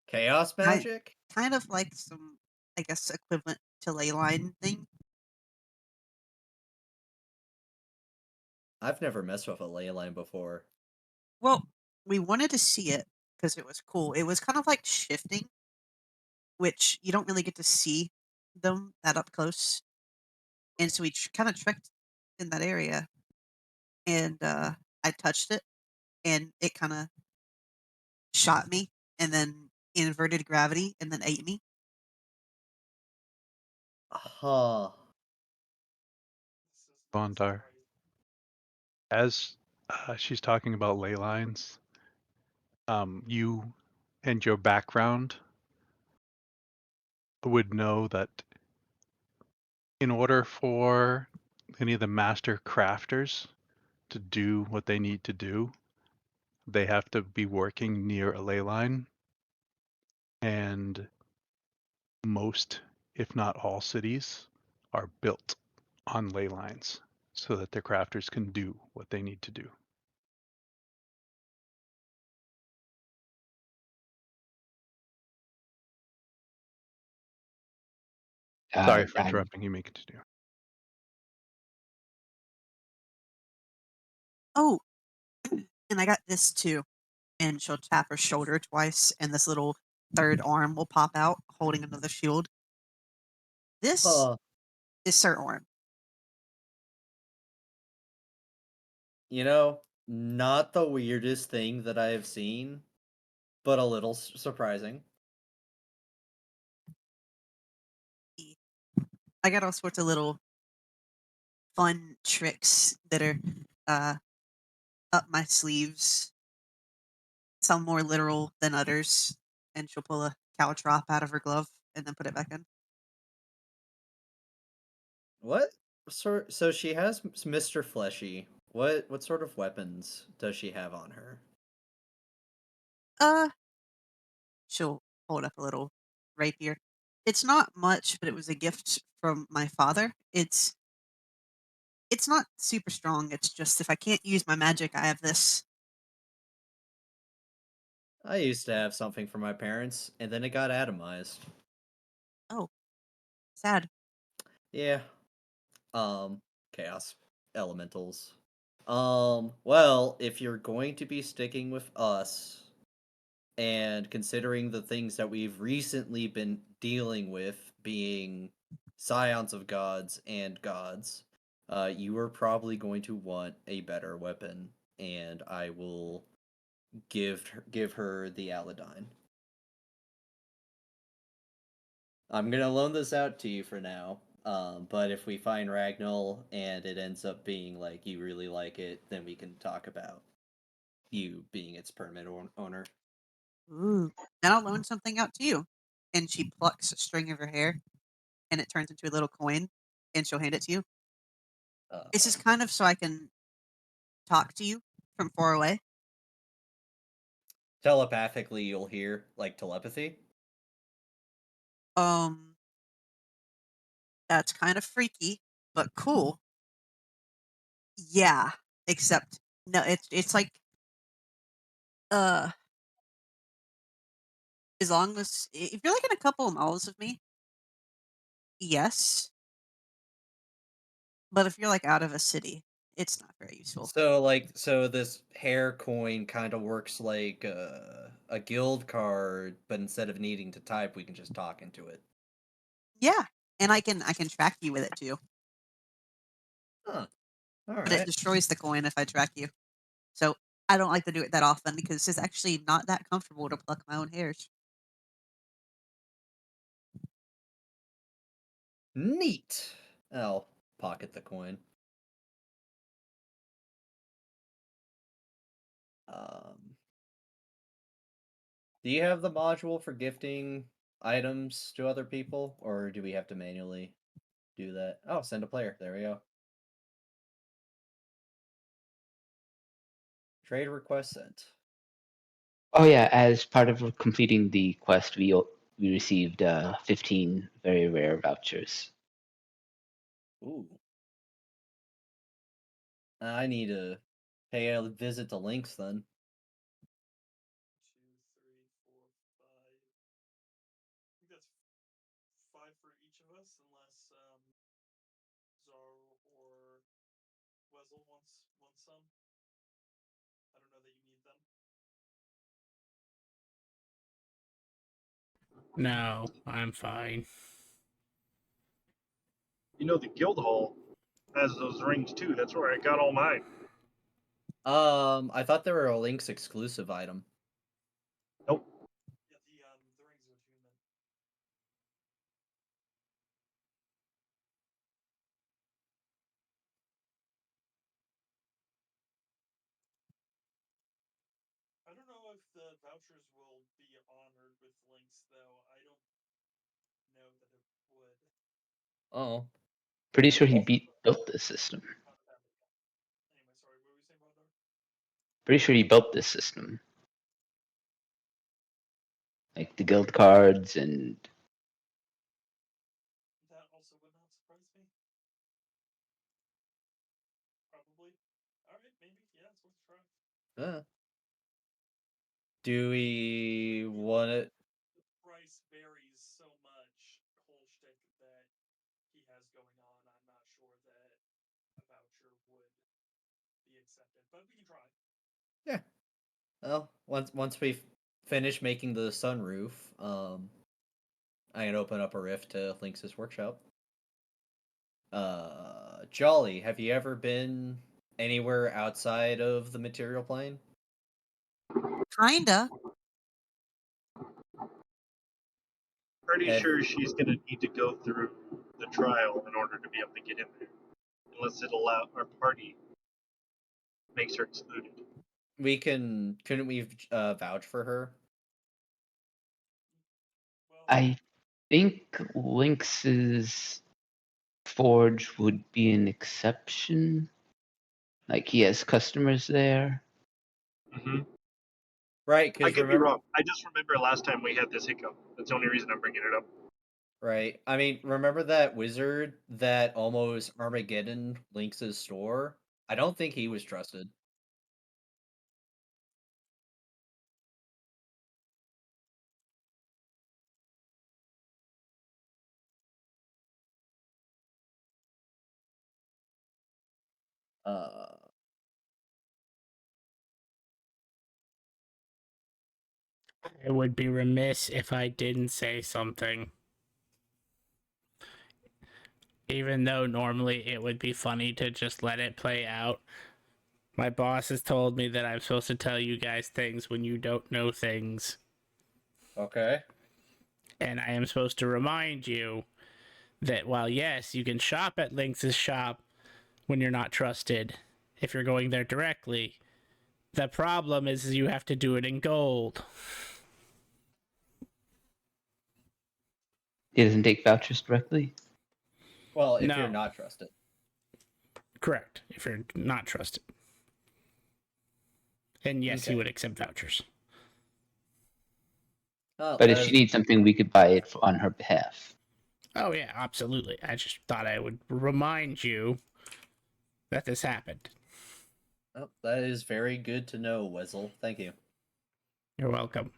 chaos Kind, magic? kind of like some, I guess, equivalent to ley line thing. I've never messed with a ley line before. Well, we wanted to see it because it was cool. It was kind of like shifting, which you don't really get to see them that up close. And so we kind of trekked in that area, and I touched it, and it kind of shot me, and then inverted gravity, and then ate me. Huh. This is Bondar. surprising. As she's talking about ley lines, you and your background would know that in order for any of the master crafters to do what they need to do, they have to be working near a ley line. And most, if not all, cities are built on ley lines so that their crafters can do what they need to do. Sorry for I'm interrupting. You may continue. Oh, and I got this too. And she'll tap her shoulder twice, and this little third arm will pop out, holding another shield. This Huh. is Sir Orm. You know, not the weirdest thing that I have seen, but a little surprising. I got all sorts of little fun tricks that are uh, up my sleeves. Some more literal than others. And she'll pull a caltrop out of her glove and then put it back in. What sort? So she has Mr. Fleshy. What sort of weapons does she have on her? Uh, she'll hold up a little rapier. It's not much, but it was a gift from my father. It's not super strong. It's just if I can't use my magic, I have this. I used to have something for my parents, and then it got atomized. Oh, sad. Yeah. Um, chaos elementals. Well, if you're going to be sticking with us, and considering the things that we've recently been dealing with being scions of gods and gods, you are probably going to want a better weapon, and I will give her the Aladdin. I'm gonna loan this out to you for now. But if we find Ragnall and it ends up being like you really like it, then we can talk about you being its permanent owner. Ooh. Then I'll loan something out to you. And she plucks a string of her hair, and it turns into a little coin, and she'll hand it to you. This is Uh, kind of so I can talk to you from far away. Telepathically, you'll hear like telepathy. Um, that's kind of freaky, but cool. Yeah, except no, it's like uh, as long as if you're like in a couple of miles of me, yes. But if you're like out of a city, it's not very useful. So this hair coin kind of works like a guild card, but instead of needing to type, we can just talk into it. Yeah, and I can track you with it too. Huh. All But it right. destroys the coin if I track you. So I don't like to do it that often because it's actually not that comfortable to pluck my own hairs. Neat. I'll pocket the coin. Um, do you have the module for gifting items to other people, or do we have to manually do that? Oh, send a player. There we go. Trade request sent. Oh yeah, as part of completing the quest, we received 15 very rare vouchers. Ooh. I need to pay a visit to Lynx then. 2, 3, 4, 5. I think that's 5 for each of us, unless Zar or Wessel wants some. I don't know that you need them. No, I'm fine. You know, the guild hall has those rings too. That's where I got all mine. I thought they were a Lynx exclusive item. Nope. Yeah, the rings are human. I don't know if the vouchers will be honored with links, though. I don't know that it would. Oh. Pretty sure he built this system. Anyway, sorry, what were you saying, Bondar? Pretty sure he built this system. Like the guild cards and That also would not surprise me. Probably. Alright, maybe. Yeah, it's worth a try. Do we want it? The price varies so much, whole shtick that he has going on. I'm not sure that a voucher would be accepted, but we can try. Yeah. Well, once we finish making the sunroof, I'm gonna open up a rift to Lynx's workshop. Jolly, have you ever been anywhere outside of the material plane? Kinda. Pretty Have- sure she's going to need to go through the trial in order to be able to get in there, unless it allow our party makes her excluded. couldn't we vouch for her? Well, I think Lynx's forge would be an exception. Like he has customers there. Mm-hmm. Right, I because could be remember, wrong. I just remember last time we had this hiccup. That's the only reason I'm bringing it up. right? I mean, remember that wizard that almost Armageddon Lynx's store? I don't think he was trusted. Uh, I would be remiss if I didn't say something. Even though normally it would be funny to just let it play out. My boss has told me that I'm supposed to tell you guys things when you don't know things. okay. And I am supposed to remind you that while yes, you can shop at Lynx's shop when you're not trusted, if you're going there directly, the problem is you have to do it in gold. He doesn't take vouchers directly. Well, if you're No. not trusted. Correct, if you're not trusted. And yes, he Okay. would accept vouchers. Oh, But if she needs something, we could buy it on her behalf. Oh, yeah, absolutely. I just thought I would remind you that this happened. oh, that is very good to know, Wezel. Thank you. You're welcome.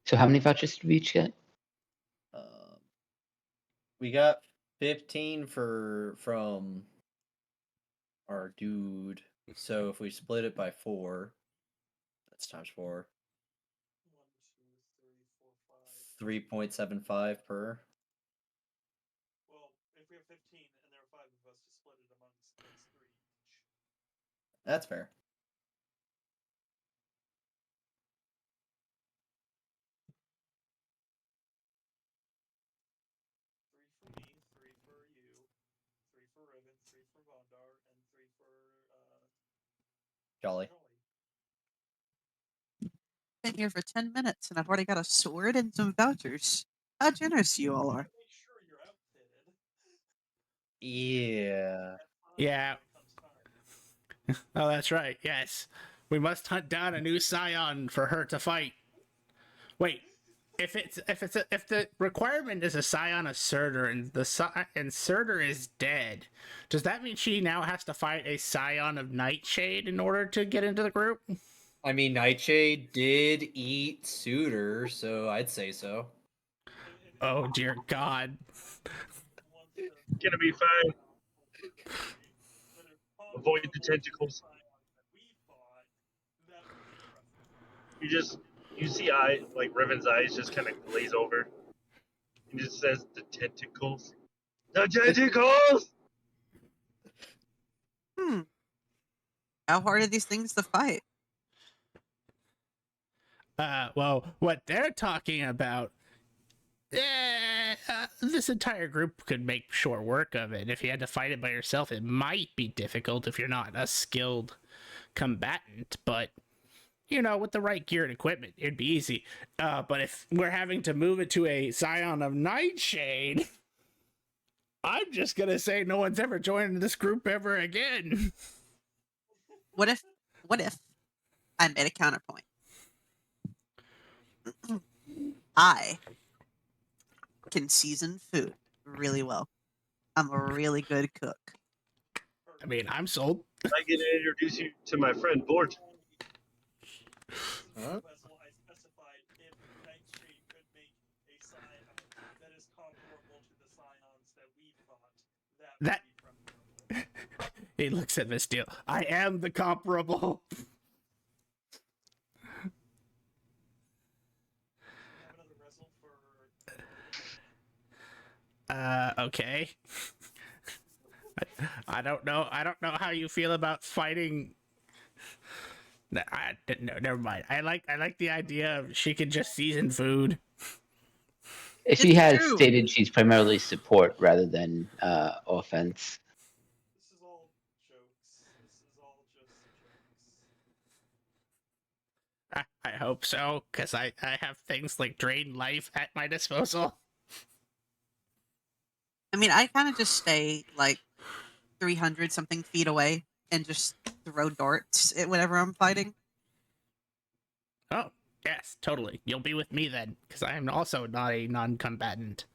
So how many vouchers did we each get? We got 15 from our dude. So if we split it by 4, that's times 4. 3.75 per. Well, if we have 15 and there are 5 of us to split it amongst, that's 3 each. That's fair. Three for me, 3 for you, 3 for Riven, 3 for Vondar, and 3 for Jolly. Been here for 10 minutes and I've already got a sword and some vouchers. How generous you all are. Make sure you're outfitted. Yeah. Yeah. When it comes time. Oh, that's right. Yes. We must hunt down a new scion for her to fight. Wait, if the requirement is a scion of Surtur and Surtur is dead, does that mean she now has to fight a scion of Nightshade in order to get into the group? I mean, Nightshade did eat Suitor, so I'd say so. Oh dear God. Gonna be fine. Avoid the tentacles. You see like Riven's eyes just kind of glaze over. He just says the tentacles. The tentacles! How hard are these things to fight? Well, what they're talking about, this entire group could make short work of it. If you had to fight it by yourself, it might be difficult if you're not a skilled combatant, but you know, with the right gear and equipment, it'd be easy. But if we're having to move it to a Scion of Nightshade, I'm just gonna say no one's ever joined this group ever again. What if I made a counterpoint? I can season food really well. I'm a really good cook. I mean, I'm sold. I get to introduce you to my friend Bort. Huh? I specified if Nightshade could make a scion that is comparable to the scions that we fought. That he looks at Miss Deal. I am the comparable. Have another wrestle for Okay. I don't know. I don't know how you feel about fighting. No, never mind. I like the idea of she can just season food. She It's has true. stated she's primarily support rather than offense. this is all jokes. This is all just jokes. I hope so, because I have things like drain life at my disposal. I mean, I kind of just stay like 300 something feet away and just throw darts at whatever I'm fighting. Oh, yes, totally. You'll be with me then, because I am also not a non-combatant.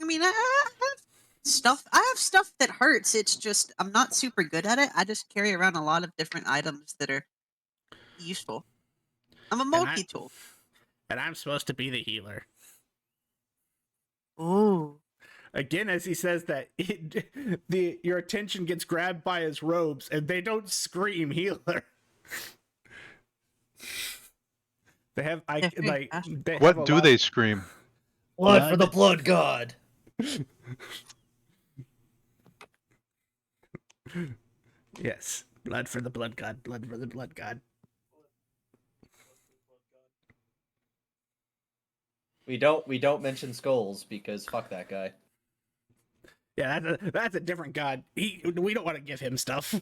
I mean, I have stuff. I have stuff that hurts. It's just I'm not super good at it. I just carry around a lot of different items that are useful. I'm a multi-tool. And I'm supposed to be the healer. Ooh. Again, as he says that, your attention gets grabbed by his robes, and they don't scream healer. They have They're very like passionate. they have What a do lot- they scream? Blood for the Blood. blood god. Yes, blood for the blood god. Blood for the blood god. We don't mention skulls because fuck that guy. Yeah, that's a different god. We don't want to give him stuff.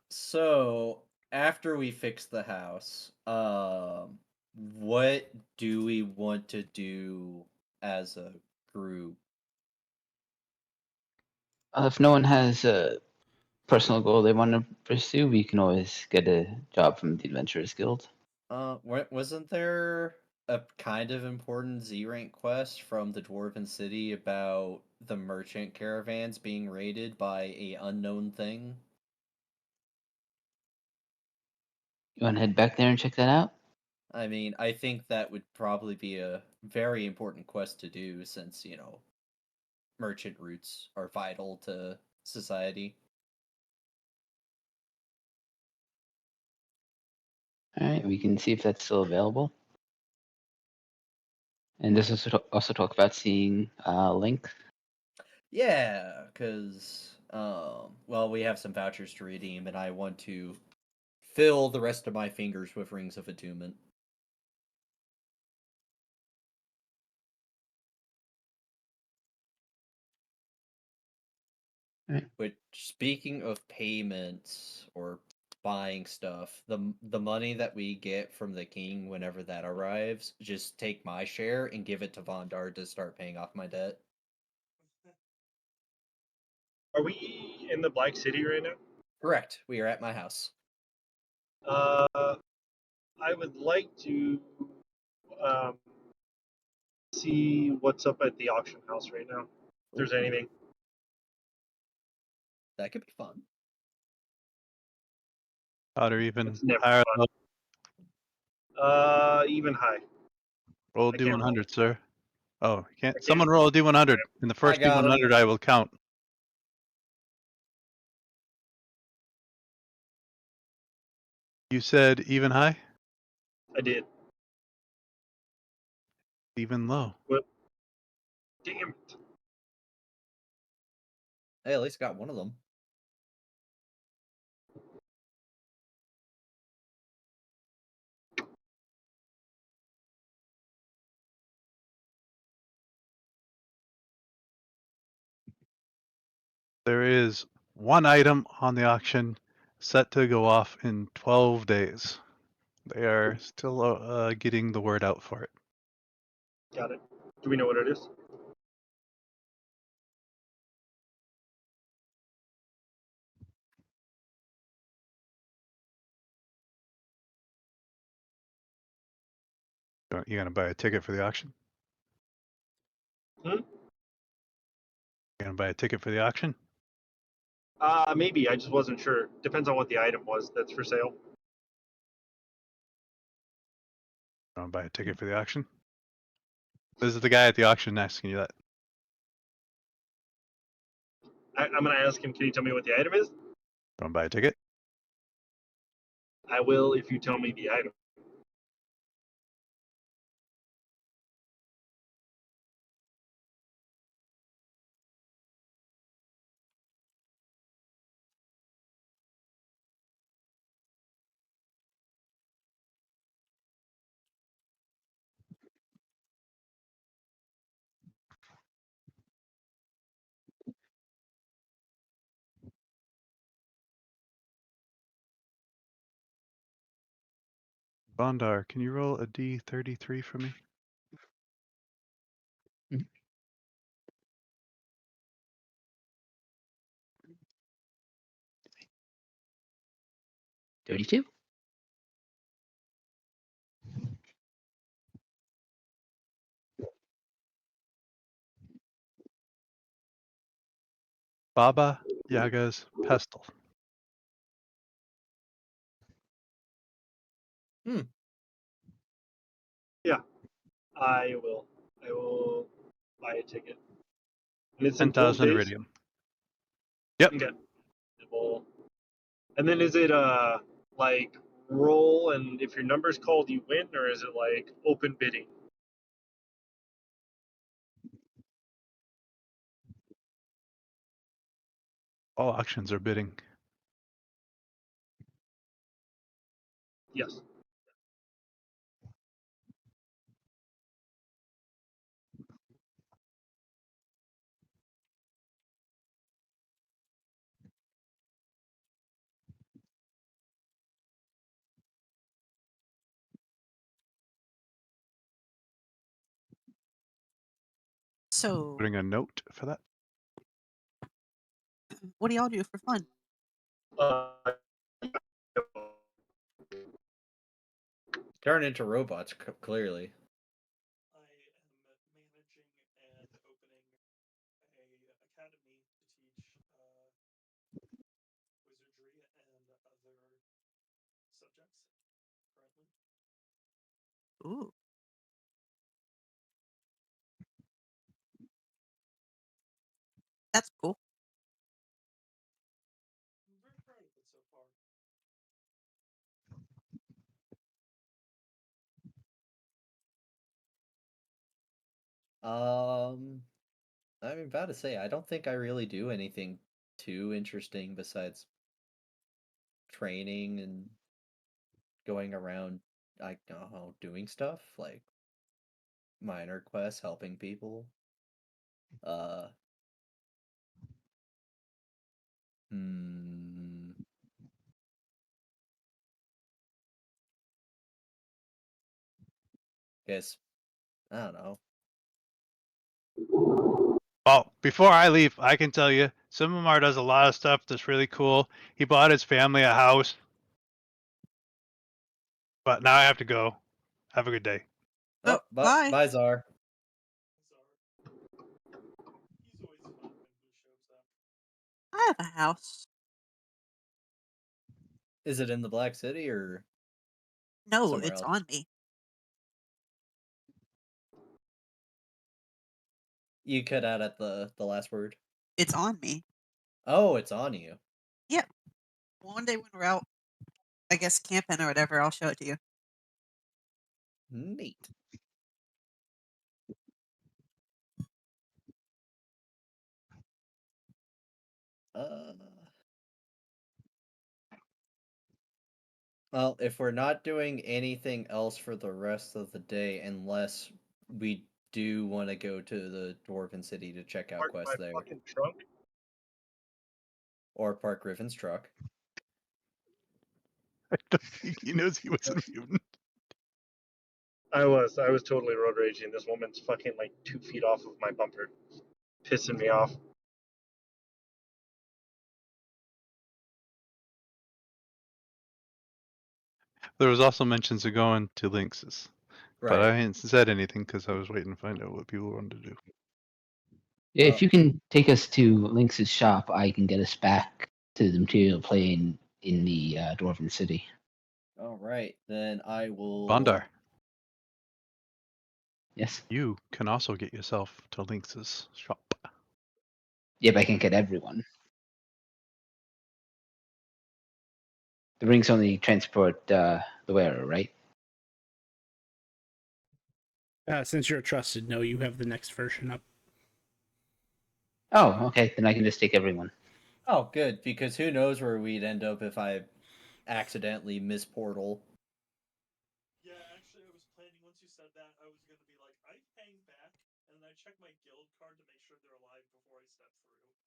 So after we fix the house, what do we want to do as a group? If no one has a personal goal they want to pursue, we can always get a job from the Adventurers Guild. Wasn't there a kind of important Z rank quest from the Dwarven City about the merchant caravans being raided by a unknown thing? You want to head back there and check that out? I mean, I think that would probably be a very important quest to do since, merchant routes are vital to society. All right, we can see if that's still available. And this also talk about seeing Link. Yeah, because, well, we have some vouchers to redeem, and I want to fill the rest of my fingers with rings of attunement. Right. Which, speaking of payments or buying stuff, the money that we get from the king whenever that arrives, just take my share and give it to Vondar to start paying off my debt. Are we in the Black City right now? Correct. We are at my house. I would like to um, see what's up at the auction house right now. If there's anything. That could be fun. Odd or even It's never higher? fun. Even high. Roll I a can't roll. D100, sir. Oh, you can't. can't Someone roll. roll a D100. In the first got him. D100, I will count. You said even high? I did. Even low. What? Damn it. Hey, at least got one of them. There is one item on the auction set to go off in 12 days. They are still getting the word out for it. Got it. Do we know what it is? You gonna buy a ticket for the auction? Hmm? You gonna buy a ticket for the auction? Maybe. I just wasn't sure. Depends on what the item was that's for sale. Want to buy a ticket for the auction? This is the guy at the auction asking you that. I'm going to ask him, can you tell me what the item is? Want to buy a ticket? I will if you tell me the item. Bondar, can you roll a D33 for me? 32. Baba Yaga's pestle. I will buy a ticket. And it's in 10,000 days? iridium. Yep. Okay. Well, and then is it like roll and if your number's called you win, or is it like open bidding? All auctions are bidding. Yes. So, Putting a note for that. what do y'all do for fun? Uh, Turn into robots, clearly. I am managing and opening a academy to teach wizardry and other subjects currently. Ooh. That's cool. I'm very proud of it so far. I'm about to say I don't think I really do anything too interesting besides training and going around, I don't know, doing stuff like minor quests, helping people. Uh, hmm. Guess I don't know. Oh, before I leave, I can tell you, Simamar does a lot of stuff that's really cool. He bought his family a house. But now I have to go. Have a good day. Oh, bye. Bye, Czar. He's always fun when he shows up. I have a house. Is it in the Black City or No, somewhere it's else? on me. You cut out at the last word. It's on me. Oh, it's on you. Yeah. One day when we're out, I guess camping or whatever, I'll show it to you. Neat. Well, if we're not doing anything else for the rest of the day, unless we do want to go to the Dwarven City to check out park quests my there, fucking trunk. or park Griffin's truck. I don't think he knows he was a mutant. I was totally road raging. This woman's fucking like 2 feet off of my bumper, pissing me off. There was also mentions of going to Lynx's. But I Right. hadn't said anything because I was waiting to find out what people wanted to do. Yeah, Well- if you can take us to Lynx's shop, I can get us back to the material plane in the Dwarven City. All right, then I will. Bondar. Yes. You can also get yourself to Lynx's shop. Yeah, but I can't get everyone. The rings only transport the wearer, right? Since you're trusted, no, you have the next version up. Oh, okay. Then I can just take everyone. Oh, good, because who knows where we'd end up if I accidentally miss portal. Yeah, actually, I was planning once you said that, I was gonna be like, I hang back and then I check my guild card to make sure they're alive before I step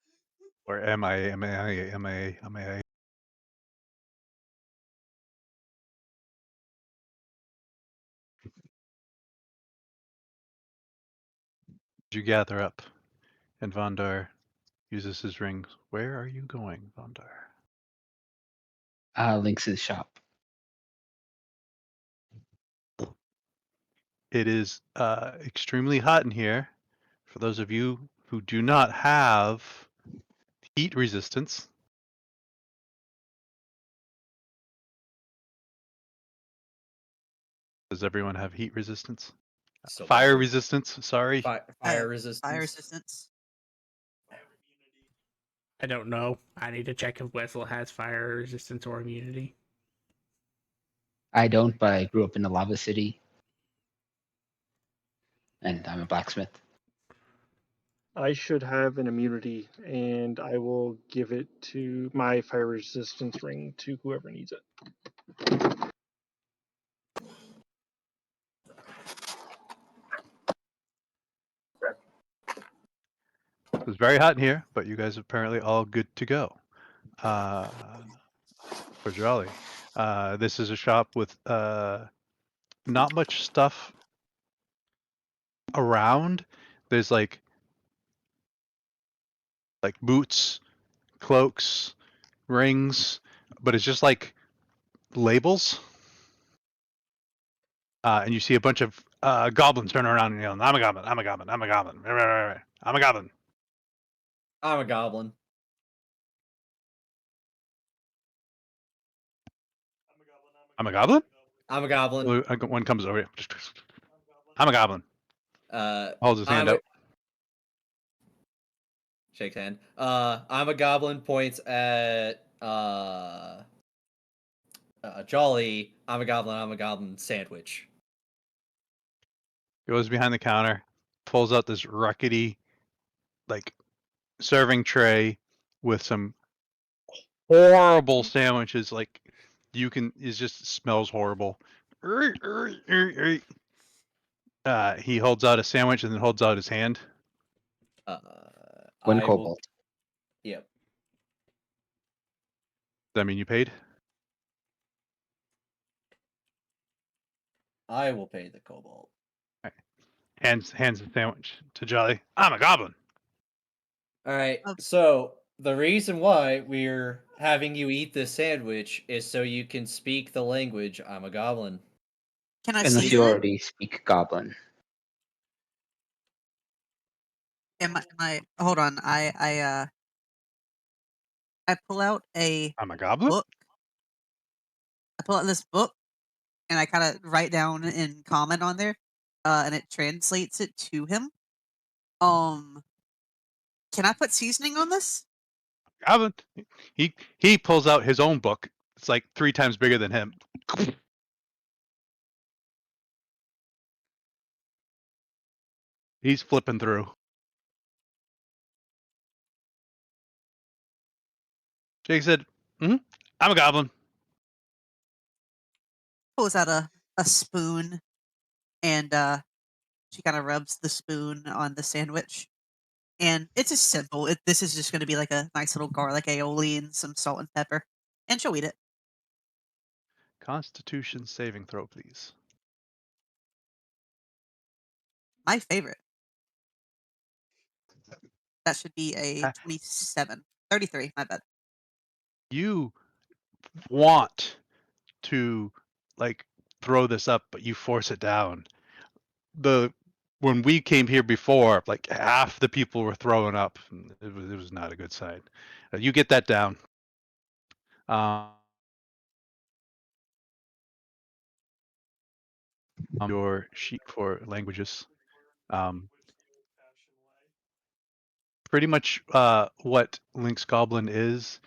through. Or am I? You gather up, and Vondar uses his rings. Where are you going, Vondar? Lynx's shop. It is extremely hot in here. For those of you who do not have heat resistance, does everyone have heat resistance? So Fire better. resistance, sorry. Fire Fire resistance. resistance. Fire immunity. I don't know. I need to check if Wessel has fire resistance or immunity. I don't, but I grew up in the lava city, and I'm a blacksmith. I should have an immunity, and I will give it to my fire resistance ring to whoever needs it. It's very hot in here, but you guys are apparently all good to go. For Jolly, this is a shop with not much stuff around. There's like boots, cloaks, rings, but it's just like labels. And you see a bunch of goblins turning around and yelling, "I'm a goblin! I'm a goblin! I'm a goblin! I'm a goblin!" I'm a goblin. I'm a goblin. I'm a goblin. I'm a goblin. One comes over. I'm a goblin. Holds his hand I'm a, out. shakes hand. I'm a goblin. Points at Jolly. I'm a goblin. I'm a goblin. Sandwich. Goes behind the counter, pulls out this rickety, like, serving tray with some horrible sandwiches. Like, it just smells horrible. He holds out a sandwich and then holds out his hand. One I will. cobalt. Yep. Does that mean you paid? I will pay the cobalt. Hands the sandwich to Jolly. I'm a goblin. All right. Oh. So the reason why we're having you eat this sandwich is so you can speak the language. I'm a goblin. Can I Unless season you it? already speak Goblin. Am I? Hold on. I pull out a I'm a goblin. book. I pull out this book, and I kind of write down and comment on there, and it translates it to him. Can I put seasoning on this? Goblin. He pulls out his own book. It's like 3 times bigger than him. He's flipping through. Jake said, I'm a goblin. Pulls out a spoon, and she kind of rubs the spoon on the sandwich. And it's just simple. This is just going to be like a nice little garlic aioli and some salt and pepper, and she'll eat it. Constitution saving throw, please. My favorite. That should be a Ha- 27. 33, my bad. You want to like throw this up, but you force it down. When we came here before, like half the people were throwing up. It was not a good sign. You get that down. Your sheet for languages. Pretty much what Link's Goblin is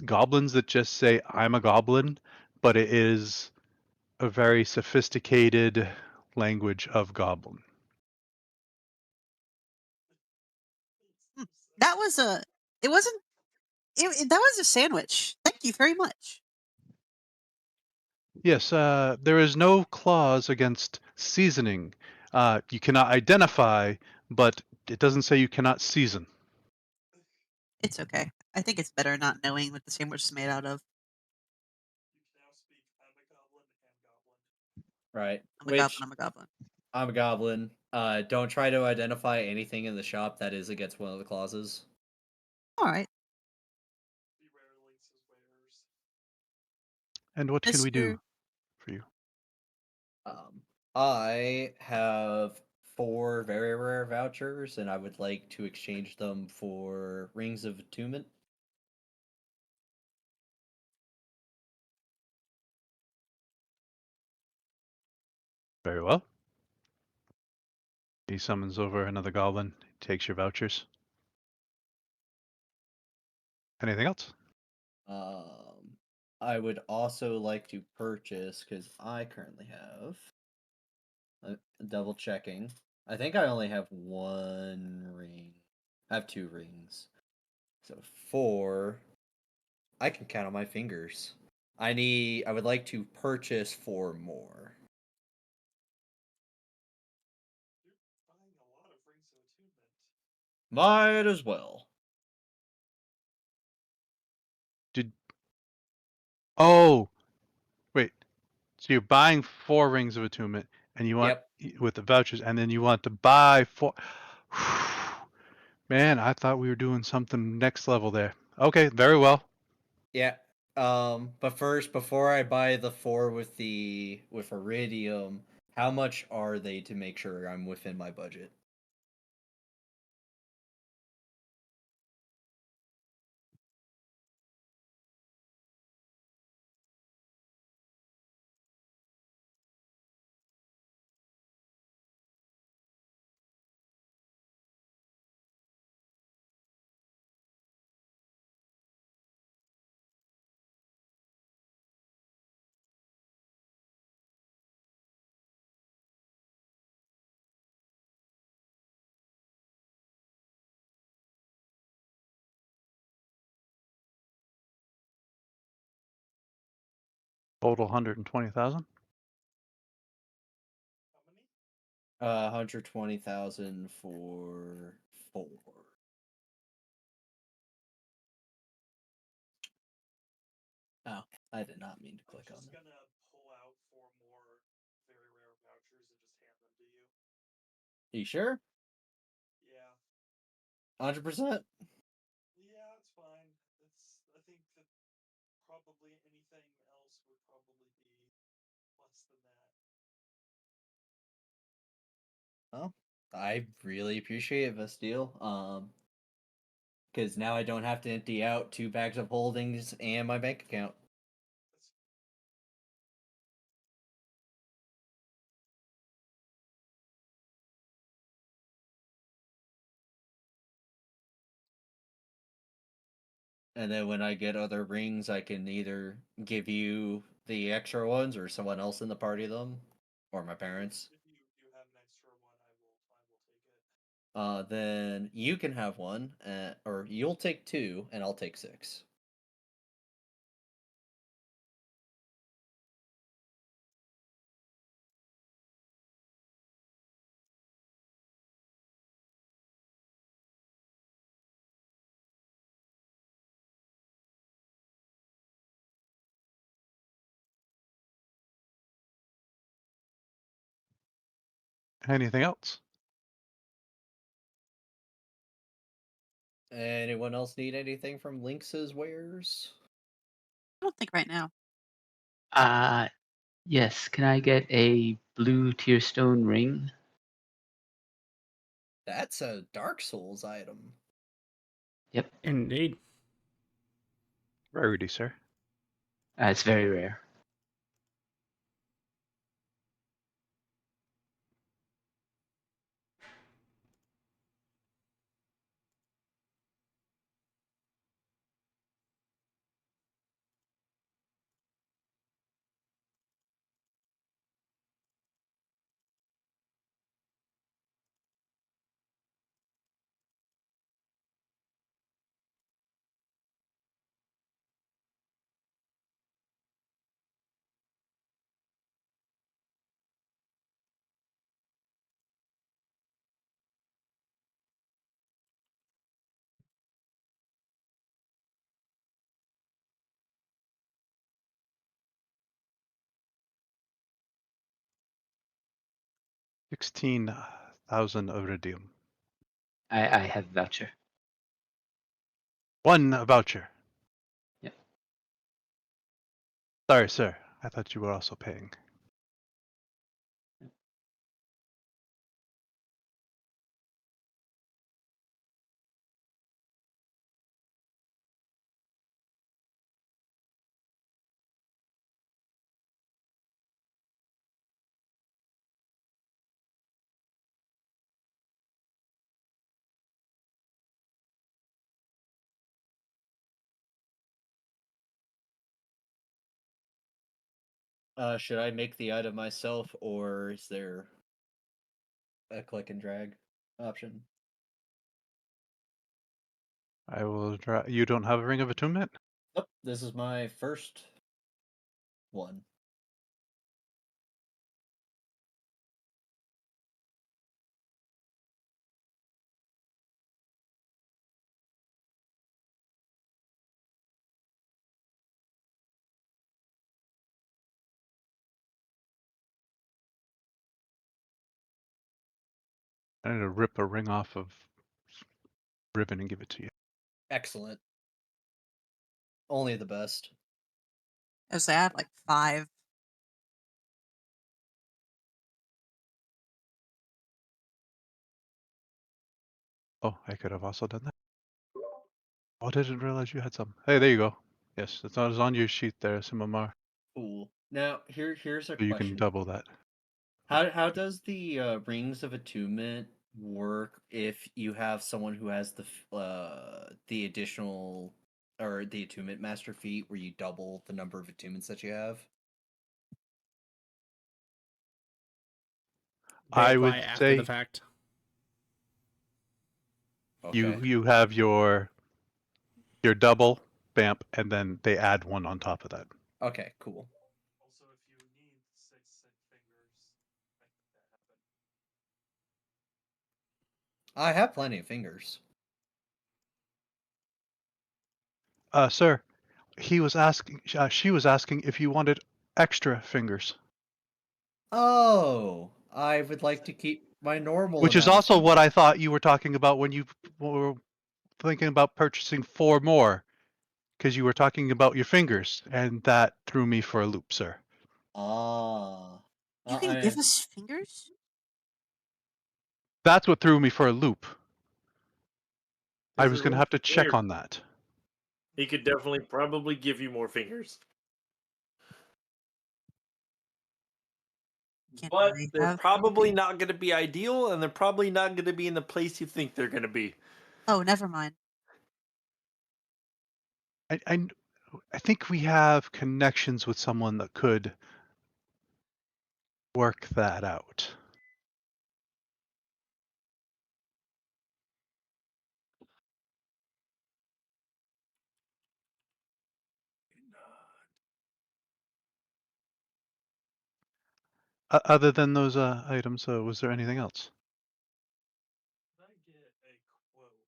goblins that just say, I'm a goblin, but it is a very sophisticated language of goblin. That was a. It wasn't. That was a sandwich. Thank you very much. Yes, there is no clause against seasoning. You cannot identify, but it doesn't say you cannot season. It's okay. I think it's better not knowing what the sandwich is made out of. Right. I'm a Which goblin. I'm a goblin. I'm a goblin. Don't try to identify anything in the shop that is against one of the clauses. All right, And what can we do Mr. for you? I have 4 very rare vouchers, and I would like to exchange them for rings of attunement. Very well. He summons over another goblin, takes your vouchers. Anything else? I would also like to purchase, because I currently have. Double checking. I think I only have 1 ring. I have 2 rings. So 4. I can count on my fingers. I would like to purchase 4 more. Might as well. Oh, wait. So you're buying 4 rings of attunement, and you want with the vouchers, and then you want to buy 4. Man, I thought we were doing something next level there. Okay, very well. Yeah. But first, before I buy the 4 with Iridium, how much are they to make sure I'm within my budget? Total 120,000. 120,000 for 4. Oh, I did not mean to click on that. I'm just gonna pull out 4 more very rare vouchers and just hand them to you. Are you sure? Yeah. 100%? Yeah, it's fine. I think that probably anything else would probably be less than that. Oh, I really appreciate it, Vesteel. Because now I don't have to empty out 2 bags of holdings and my bank account. And then when I get other rings, I can either give you the extra ones or someone else in the party them, or my parents. If you have an extra one, I will take it. Then you can have one, or you'll take 2, and I'll take 6. Anything else? Anyone else need anything from Lynx's wares? I don't think right now. Yes. Can I get a blue tearstone ring? That's a Dark Souls item. Yep. Indeed. Rarity, sir. It's very rare. 16,000 iridium. I have a voucher. 1 voucher. Yep. Sorry, sir. I thought you were also paying. Should I make the item myself, or is there a click and drag option? I will draw. You don't have a ring of attunement? Nope, this is my first one. I need to rip a ring off of ribbon and give it to you. Excellent. Only the best. I was I have like 5. Oh, I could have also done that. Oh, I didn't realize you had some. Hey, there you go. Yes, it's on your sheet there, Simamar. Cool. Now here's a So you can question. double that. How does the rings of attunement work if you have someone who has the additional or the attunement master feat where you double the number of attunements that you have? They I apply would after the say fact. Okay. you have your double vamp, and then they add one on top of that. Okay, cool. Also, if you need 6 fingers, make that happen. I have plenty of fingers. Sir, he was asking. She was asking if you wanted extra fingers, Oh, I would like to keep my normal which is amount of also what fingers. I thought you were talking about when you were thinking about purchasing 4 more, because you were talking about your fingers, and that threw me for a loop, sir. Ah. You can give us fingers? That's what threw me for a loop. I This was is going to really have to check weird. on that. He could definitely probably give you more fingers. Can But I they're have probably fingers? not going to be ideal, and they're probably not going to be in the place you think they're going to be. Oh, never mind. I think we have connections with someone that could work that out. Other than those items, was there anything else? Could I get a quote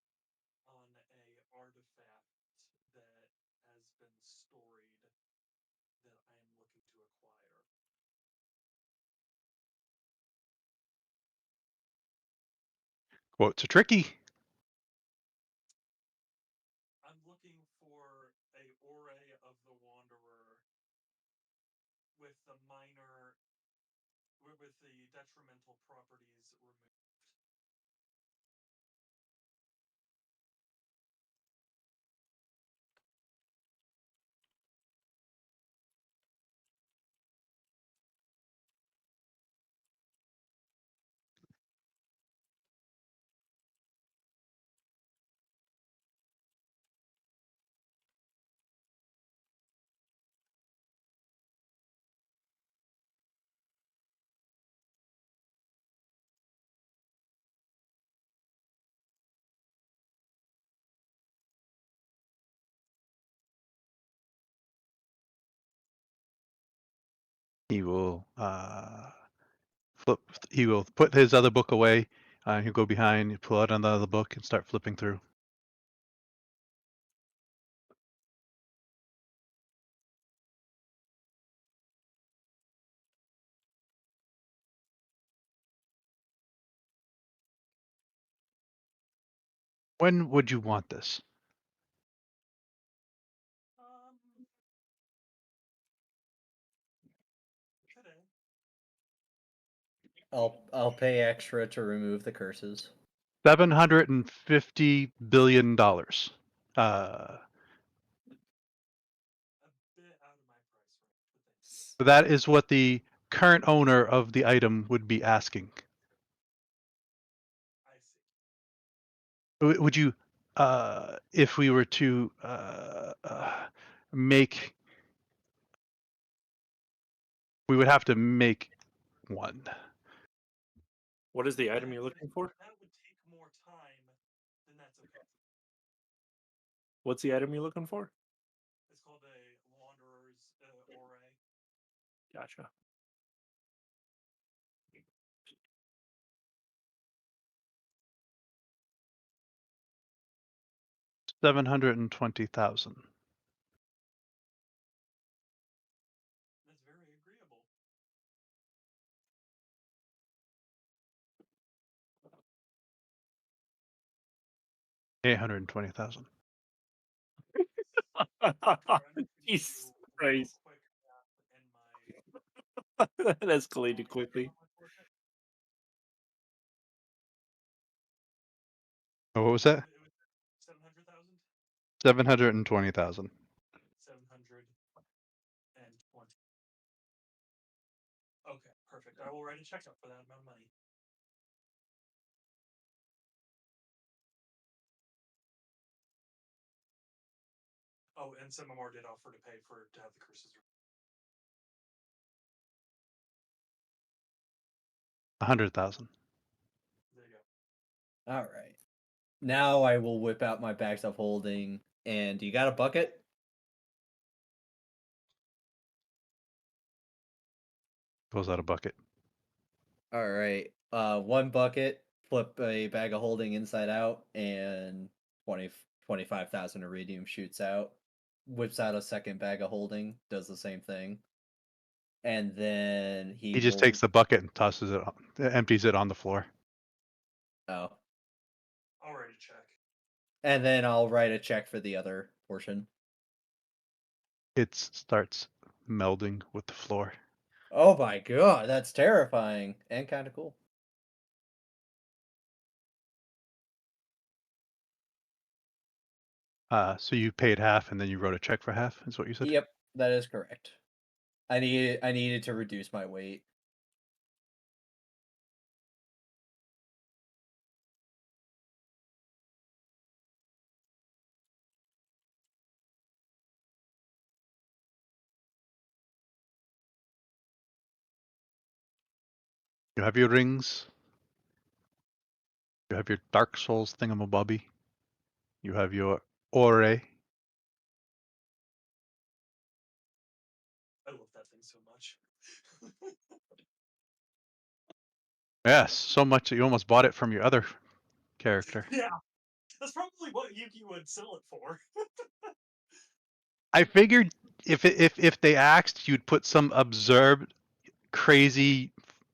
on a artifact that has been storied that I am looking to acquire? Quotes are tricky. I'm looking for a Ore of the Wanderer with the minor with the detrimental properties removed. He will flip. He will put his other book away. He'll go behind, pull out another book, and start flipping through. When would you want this? Today. I'll pay extra to remove the curses. $750 billion. A bit out of my price range, but thanks. That is what the current owner of the item would be asking. I see. Would you, if we were to make, we would have to make one. What is the item you're looking for? That would take more time, then that's okay. What's the item you're looking for? It's called a Wanderer's Ore. Gotcha. $720,000. That's very agreeable. $820,000. Jesus Christ. Quick in That escalated quickly. Oh, what was that? It was 700,000. 720,000. 720. Okay, perfect. I will write a check up for that amount of money. Oh, and Simamar did offer to pay to have the curses. 100,000. There you go. All right. Now I will whip out my bags of holding. And you got a bucket? Pulls out a bucket. All right. One bucket, flip a bag of holding inside out, and 25,000 iridium shoots out. Whips out a second bag of holding, does the same thing. And then He just takes the bucket and tosses it, empties it on the floor. Oh. I'll write a check. And then I'll write a check for the other portion. It starts melding with the floor. Oh my god, that's terrifying and kind of cool. So you paid half and then you wrote a check for half, is what you said? Yep, that is correct. I needed to reduce my weight. You have your rings. You have your Dark Souls thingamabobby. You have your ore. I love that thing so much. Yes, so much that you almost bought it from your other character. Yeah, that's probably what Yuki would sell it for. I figured if they asked, you'd put some absurd, crazy,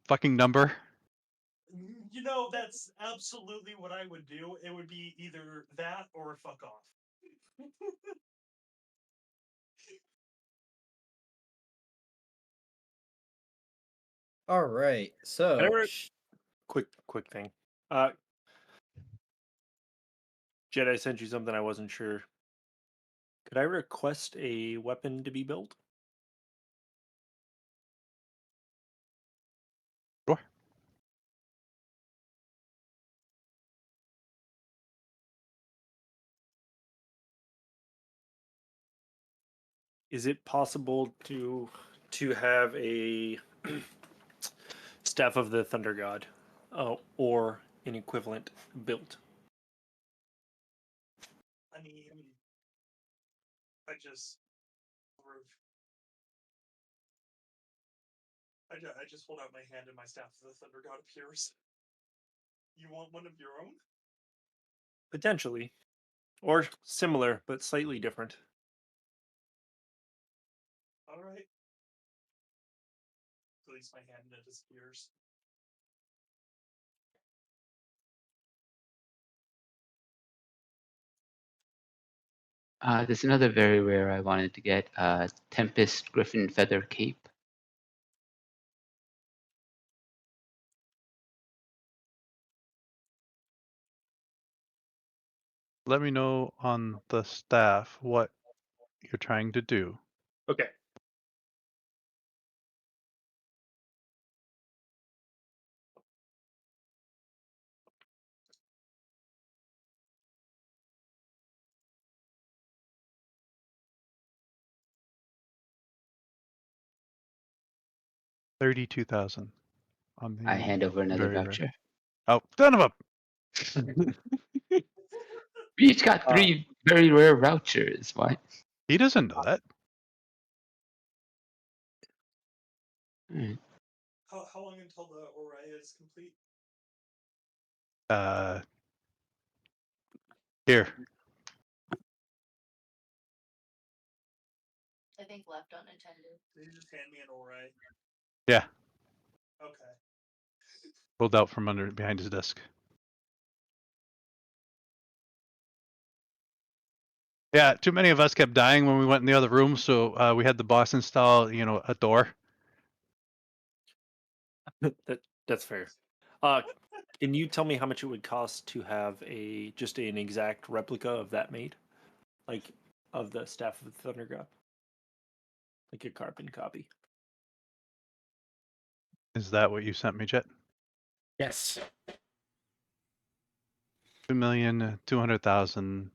fucking number. You know, that's absolutely what I would do. It would be either that or fuck off. All right, so Whatever. Quick thing. Jed, I sent you something I wasn't sure. Could I request a weapon to be built? Sure. Is it possible to have a Staff of the Thunder God, or an equivalent built? I mean, I just sort of. I just hold out my hand and my staff of the Thunder God appears. You want one of your own? Potentially, or similar but slightly different. All right. Release my hand and it disappears. There's another very rare I wanted to get. Tempest Griffin Feather Cape. Let me know on the staff what you're trying to do. Okay. $32,000 on the I hand over another very rare. voucher. Oh, son of a! We each got 3 very rare vouchers. What? He doesn't know that. Alright. How long until the Oraya is complete? Here. I think left unattended. Did you just hand me an Oraya? Yeah, Okay. pulled out from behind his desk. Yeah, too many of us kept dying when we went in the other room, so we had the boss install, a door. That's fair. Can you tell me how much it would cost to have just an exact replica of that made, like of the Staff of the Thunder God, like a carbon copy? Is that what you sent me, Jet? Yes. 2,200,000.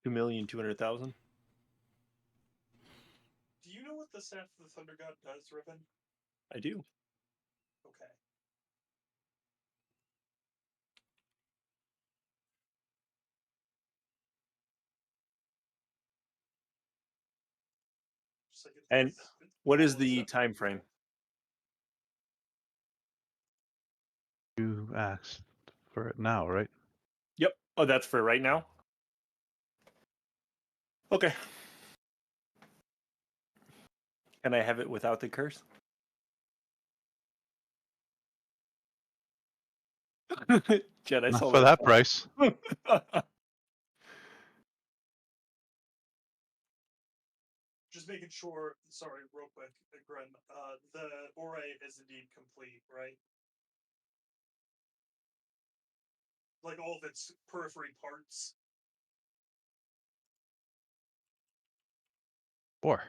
2,200,000. Do you know what the Staff of the Thunder God does, Riven? I do. Okay. Just like And what is the time frame? You asked for it now, right? Yep. Oh, that's for right now? Okay. Can I have it without the curse? Jed, I Not saw for that price. Just making sure. Sorry, real quick, Gren. The Oraya is indeed complete, right? Like all of its periphery parts. 4. Okay.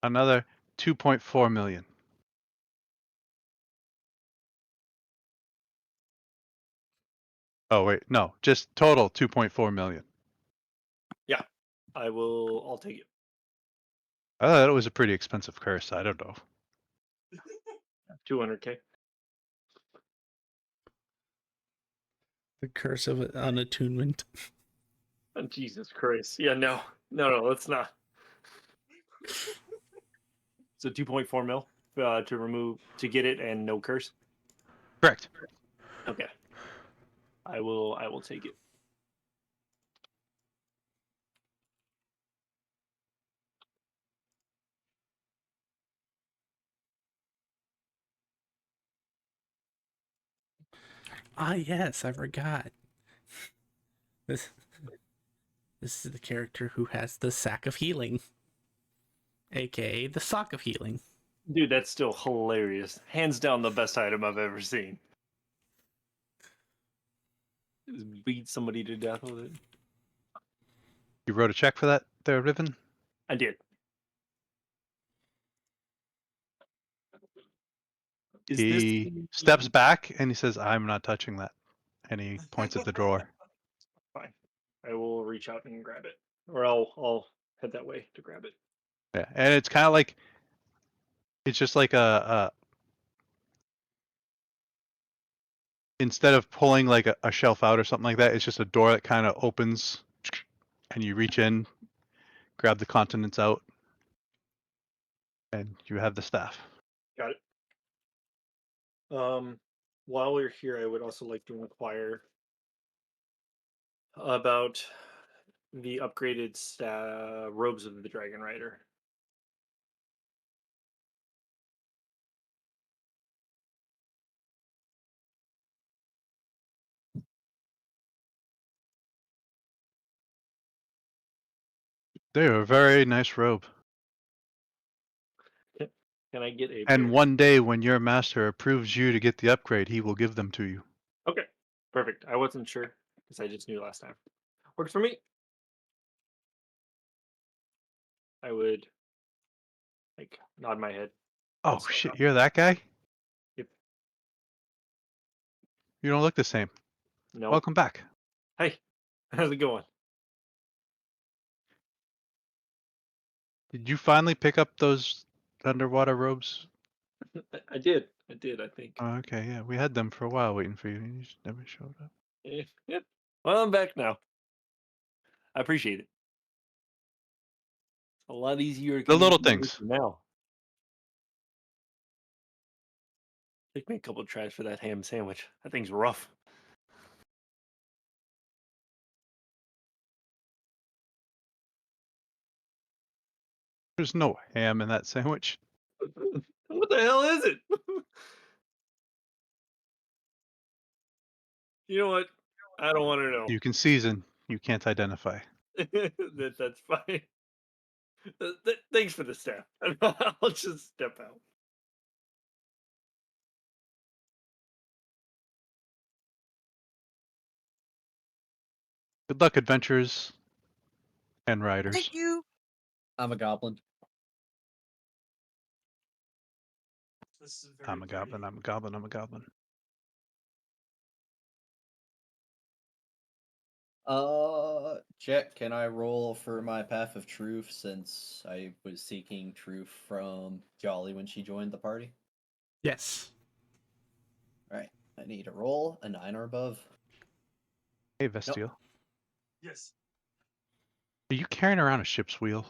Another 2.4 million. Oh wait, no, just total 2.4 million. Yeah, I'll take it. I thought it was a pretty expensive curse. I don't know. 200K. The curse of unattunement. Oh, Jesus Christ. Yeah, no, let's not. So 2.4 mil to get it and no curse. Correct. Okay. I will take it. Ah, yes, I forgot. This is the character who has the sack of healing, aka the sock of healing. Dude, that's still hilarious. Hands down the best item I've ever seen. Just beat somebody to death with it. You wrote a check for that there, Riven? I did. He steps back and he says, "I'm not touching that." And he points at the drawer. Fine. I will reach out and grab it. Or I'll head that way to grab it. Yeah, and it's kind of like, it's just like instead of pulling like a shelf out or something like that, it's just a door that kind of opens and you reach in, grab the continents out, and you have the staff. Got it. While we're here, I would also like to inquire about the upgraded robes of the Dragon Rider. They're a very nice robe. Can I get a And pair? one day when your master approves you to get the upgrade, he will give them to you. Okay, perfect. I wasn't sure because I just knew last time. Works for me. I would like nod my head. Oh So, shit, you're that guy? Yep. You don't look the same. No. Welcome back. Hey, how's it going? Did you finally pick up those underwater robes? I did. I did. I think. Oh, okay, yeah. We had them for a while waiting for you. You just never showed up. Yep. Well, I'm back now. I appreciate it. A lot easier to The little communicate things. now. Take me a couple of tries for that ham sandwich. That thing's rough. There's no ham in that sandwich. What the hell is it? You know what? I don't want to know. You can season. You can't identify. That's fine. Thanks for the staff. I'll just step out. Good luck, adventurers and riders. Thank you. I'm a goblin. This is very I'm a goblin. pretty. I'm a goblin. I'm a goblin. Chet, can I roll for my Path of Truth since I was seeking truth from Jolly when she joined the party? Yes. Alright, I need to roll a 9 or above. Hey, Vestiel. Yes. Are you carrying around a ship's wheel?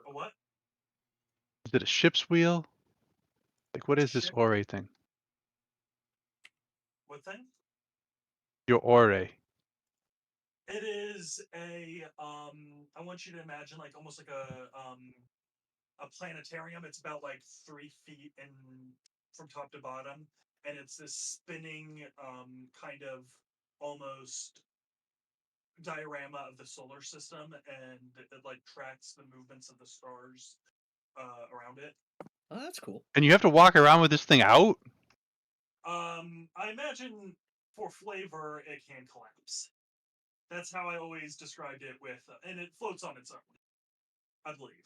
A what? Is it a ship's wheel? Like, what is this Ship? ore thing? What thing? Your ore. It is a I want you to imagine like almost like a planetarium. It's about like 3 feet in from top to bottom, and it's this spinning kind of almost diorama of the solar system, and it like tracks the movements of the stars around it. Oh, that's cool. And you have to walk around with this thing out? I imagine for flavor it can collapse. That's how I always described it with, and it floats on its own, I believe.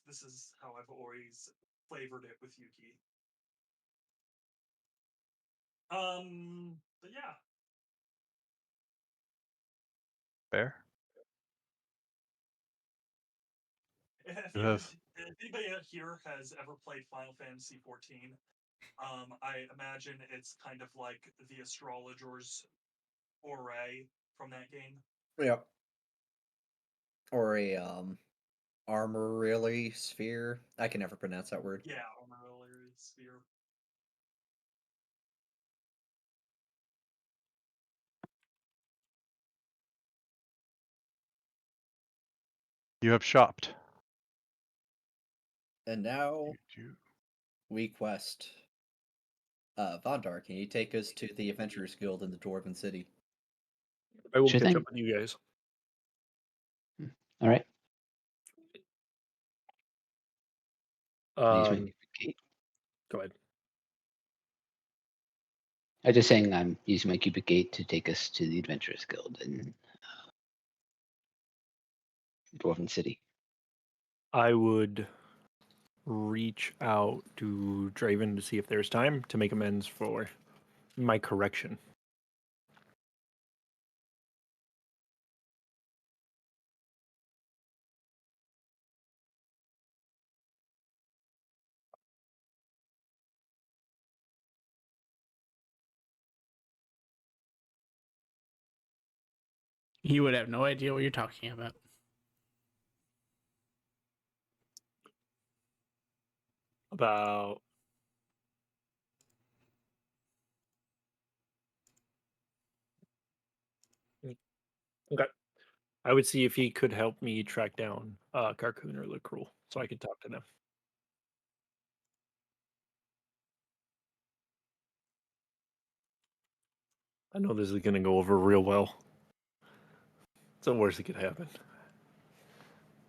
This is how I've always flavored it with Yuki. But yeah, Fair. if You you have. if anybody out here has ever played Final Fantasy 14, I imagine it's kind of like the astrologer's array from that game. Yep. Or a armorily sphere. I can never pronounce that word. Yeah, Armorilla Sphere. You have shopped. And now You- we quest. Vondar, can you take us to the Adventurers Guild in the Dwarven City? I will Sure catch thing. up with you guys. All right. Please Um, make Gate. go ahead. I'm just saying I'm using my cubic gate to take us to the Adventurers Guild in Dwarven City. I would reach out to Draven to see if there's time to make amends for my correction. He would have no idea what you're talking about. About okay. I would see if he could help me track down Carcoon or Lacruel so I could talk to them. I know this is going to go over real well. It's the worst that could happen.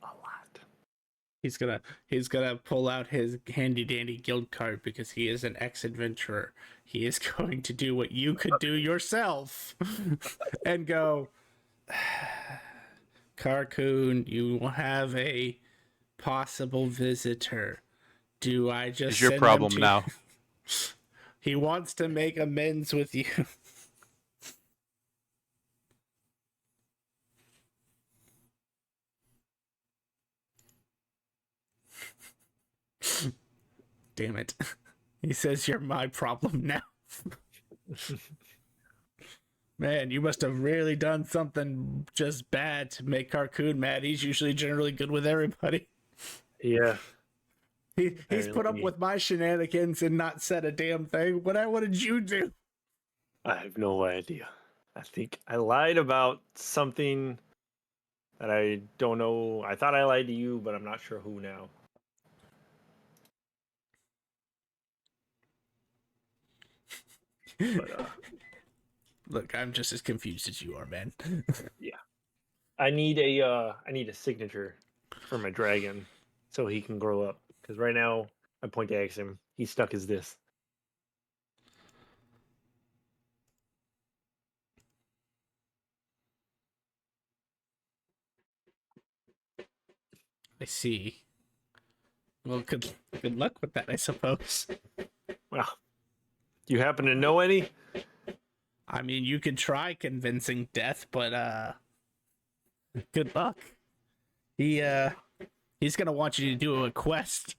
A lot. He's gonna pull out his handy dandy guild card because he is an ex-adventurer. He is going to do what you could do yourself and go, Carcoon, you have a possible visitor. Do I just Is your send problem them to now? He wants to make amends with you. Damn it. He says you're my problem now. Man, you must have really done something just bad to make Carcoon mad. He's usually generally good with everybody. Yeah. He's put up with my shenanigans and not said a damn thing. What did you do? I have no idea. I think I lied about something that I don't know. I thought I lied to you, but I'm not sure who now. But, Look, I'm just as confused as you are, man. yeah. I need a signature for my dragon so he can grow up. Because right now, I point to ask him. He's stuck as this. I see. Well, good luck with that, I suppose. Well, do you happen to know any? I mean, you could try convincing Death, but good luck. He's gonna want you to do a quest.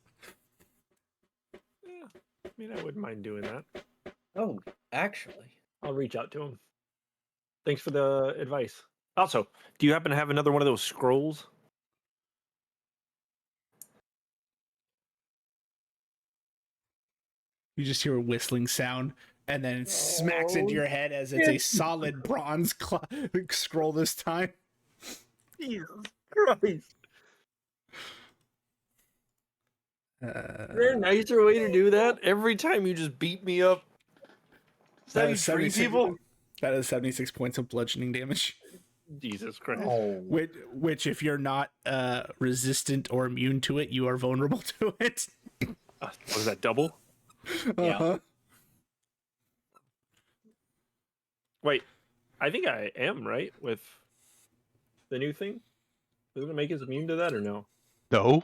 Yeah, I mean, I wouldn't mind doing that. Oh, actually. I'll reach out to him. Thanks for the advice. Also, do you happen to have another one of those scrolls? You just hear a whistling sound, and then it smacks into your head as it's a solid bronze scroll this time. Jesus Christ. Is there a nicer way to do that? Every time you just beat me up. Is that is three 76 people? That is 76 points of bludgeoning damage. Jesus Christ. Oh. Which if you're not resistant or immune to it, you are vulnerable to it. Was that double? Yeah. Uh-huh. Wait, I think I am, right? With the new thing? Doesn't it make us immune to that or no? No,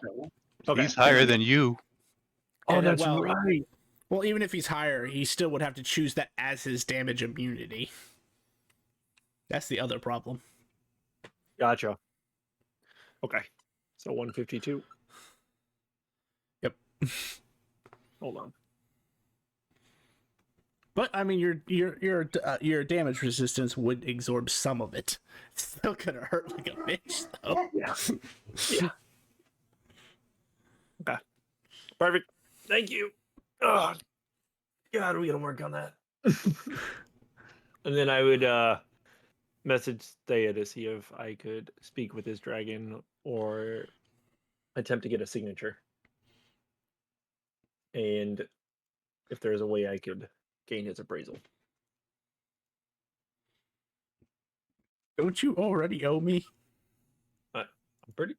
Okay. he's higher than you. Oh, And, that's well, right. Well, even if he's higher, he still would have to choose that as his damage immunity. That's the other problem. Gotcha. Okay. So 152. Yep. Hold on. But I mean, your damage resistance would absorb some of it. It's still gonna hurt like a bitch, though. Yeah. Yeah. Okay. Perfect. Thank you. Oh, God, we gotta work on that. And then I would message Thea to see if I could speak with his dragon or attempt to get a signature. And if there's a way I could gain his appraisal. Don't you already owe me? I'm pretty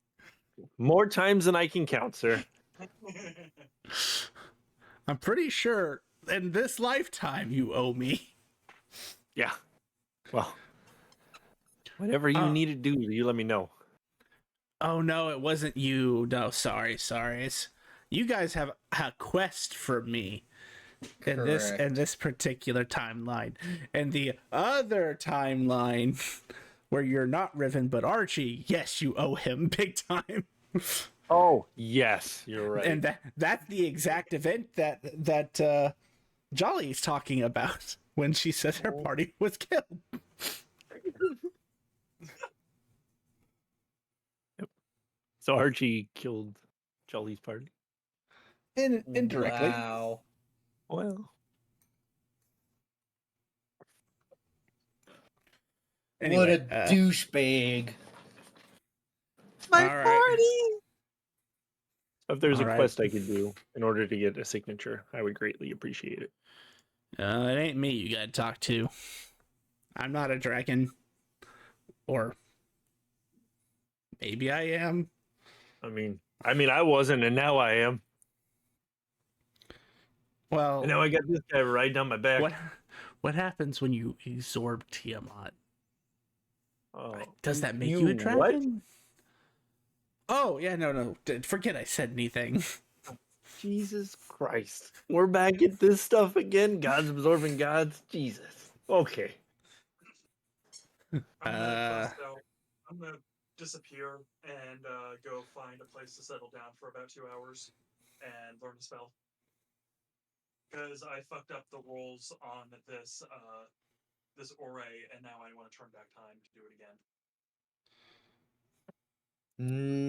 more times than I can count, sir. I'm pretty sure in this lifetime you owe me. Yeah. Well, whatever you need to do, you let me know. Oh no, it wasn't you. No, sorry. You guys have a quest for me in this particular timeline. And the other timeline where you're not Riven but Archie, yes, you owe him big time. Oh, yes, you're right. And that's the exact event that Jolly's talking about when she said her party was killed. So Archie killed Jolly's party? Indirectly. Wow. Well. Anyway, What a douchebag. My All right. party! If there's All a right. quest I could do in order to get a signature, I would greatly appreciate it. It ain't me you gotta talk to. I'm not a dragon. Or Maybe I am. I mean, I wasn't, and now I am. Well, And now I got this guy right down my back. what happens when you absorb Tiamat? Oh, Does that make you you a what? dragon? Oh yeah, no. Forget I said anything. Jesus Christ. We're back at this stuff again. Gods absorbing gods. Jesus. Okay. I'm gonna Uh, bust out. I'm gonna disappear and go find a place to settle down for about 2 hours and learn a spell. Because I fucked up the rolls on this this Ore, and now I want to turn back time to do it again.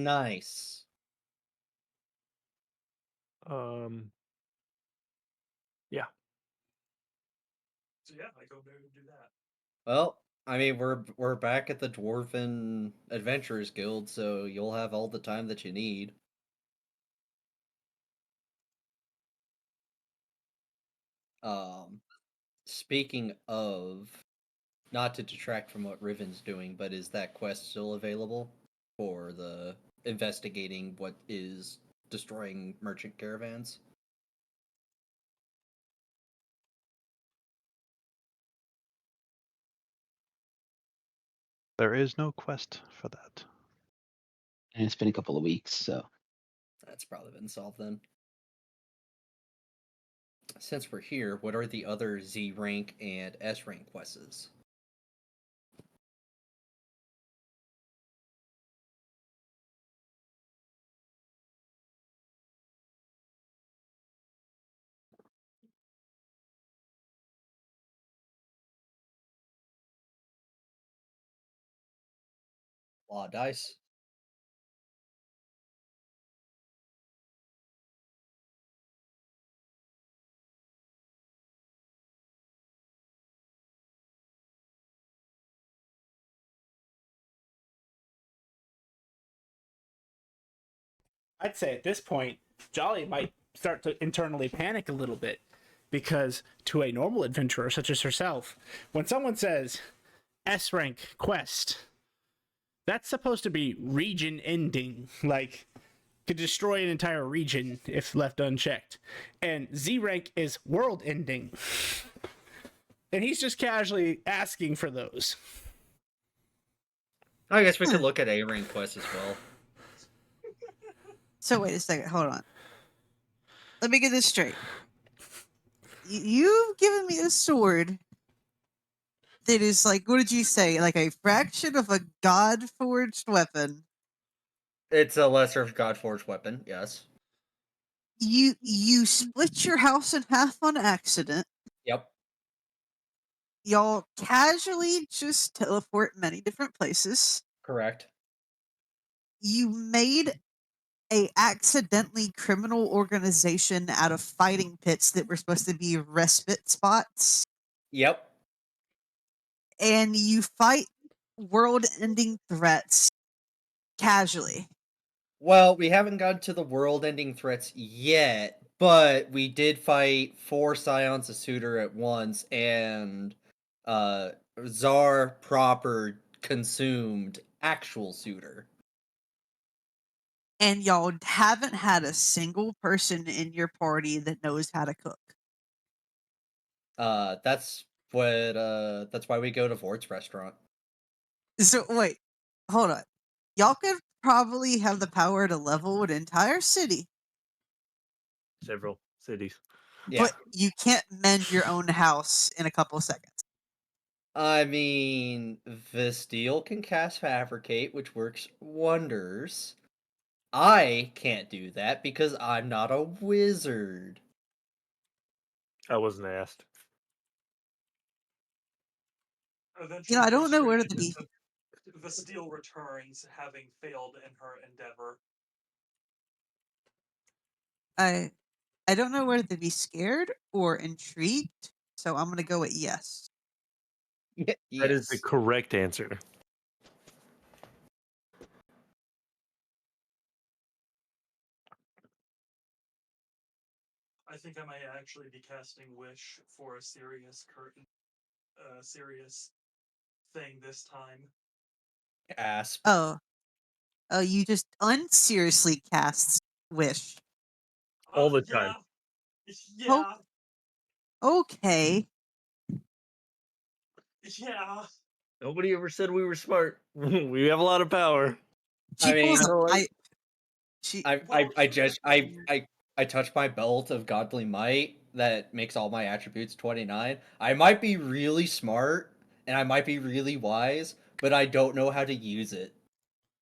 Nice. Yeah. So yeah, I go do that. Well, I mean, we're back at the Dwarven Adventurers Guild, so you'll have all the time that you need. Speaking of, not to detract from what Riven's doing, but is that quest still available for the investigating what is destroying merchant caravans? There is no quest for that. And it's been a couple of weeks, so That's probably been solved then. Since we're here, what are the other Z rank and S rank quests? Law dice. I'd say at this point, Jolly might start to internally panic a little bit because to a normal adventurer such as herself, when someone says S rank quest, that's supposed to be region ending, like could destroy an entire region if left unchecked. And Z rank is world ending. And he's just casually asking for those. I guess we could look at A rank quests as well. So wait a second, hold on. Let me get this straight. You've given me a sword that is like, what did you say? Like a fraction of a god forged weapon. It's a lesser Godforged weapon, yes. You split your house in half on accident. Yep. Y'all casually just teleport many different places. Correct. You made a accidentally criminal organization out of fighting pits that were supposed to be respite spots. Yep. And you fight world-ending threats casually. Well, we haven't gotten to the world-ending threats yet, but we did fight 4 Scions of Suitor at once, and Czar proper consumed actual Suitor. And y'all haven't had a single person in your party that knows how to cook. That's why we go to Vort's restaurant. So wait, hold on. Y'all could probably have the power to level an entire city, Several cities. Yeah. but you can't mend your own house in a couple of seconds. I mean, Vestiel can cast Fabricate, which works wonders. I can't do that because I'm not a wizard. I wasn't asked. Eventually, I don't know where to frustrated, be. Vestille returns, having failed in her endeavor. I don't know whether to be scared or intrigued, so I'm gonna go with yes. Yes. That is the correct answer. I think I might actually be casting Wish for a serious serious thing this time. Asp. Oh, Oh, you just unseriously cast Wish. All the time. Yeah. Okay. Yeah. Nobody ever said we were smart. We have a lot of power. She I pulls mean, a know what? pipe. She I touch my belt of godly might that makes all my attributes 29. I might be really smart and I might be really wise, but I don't know how to use it.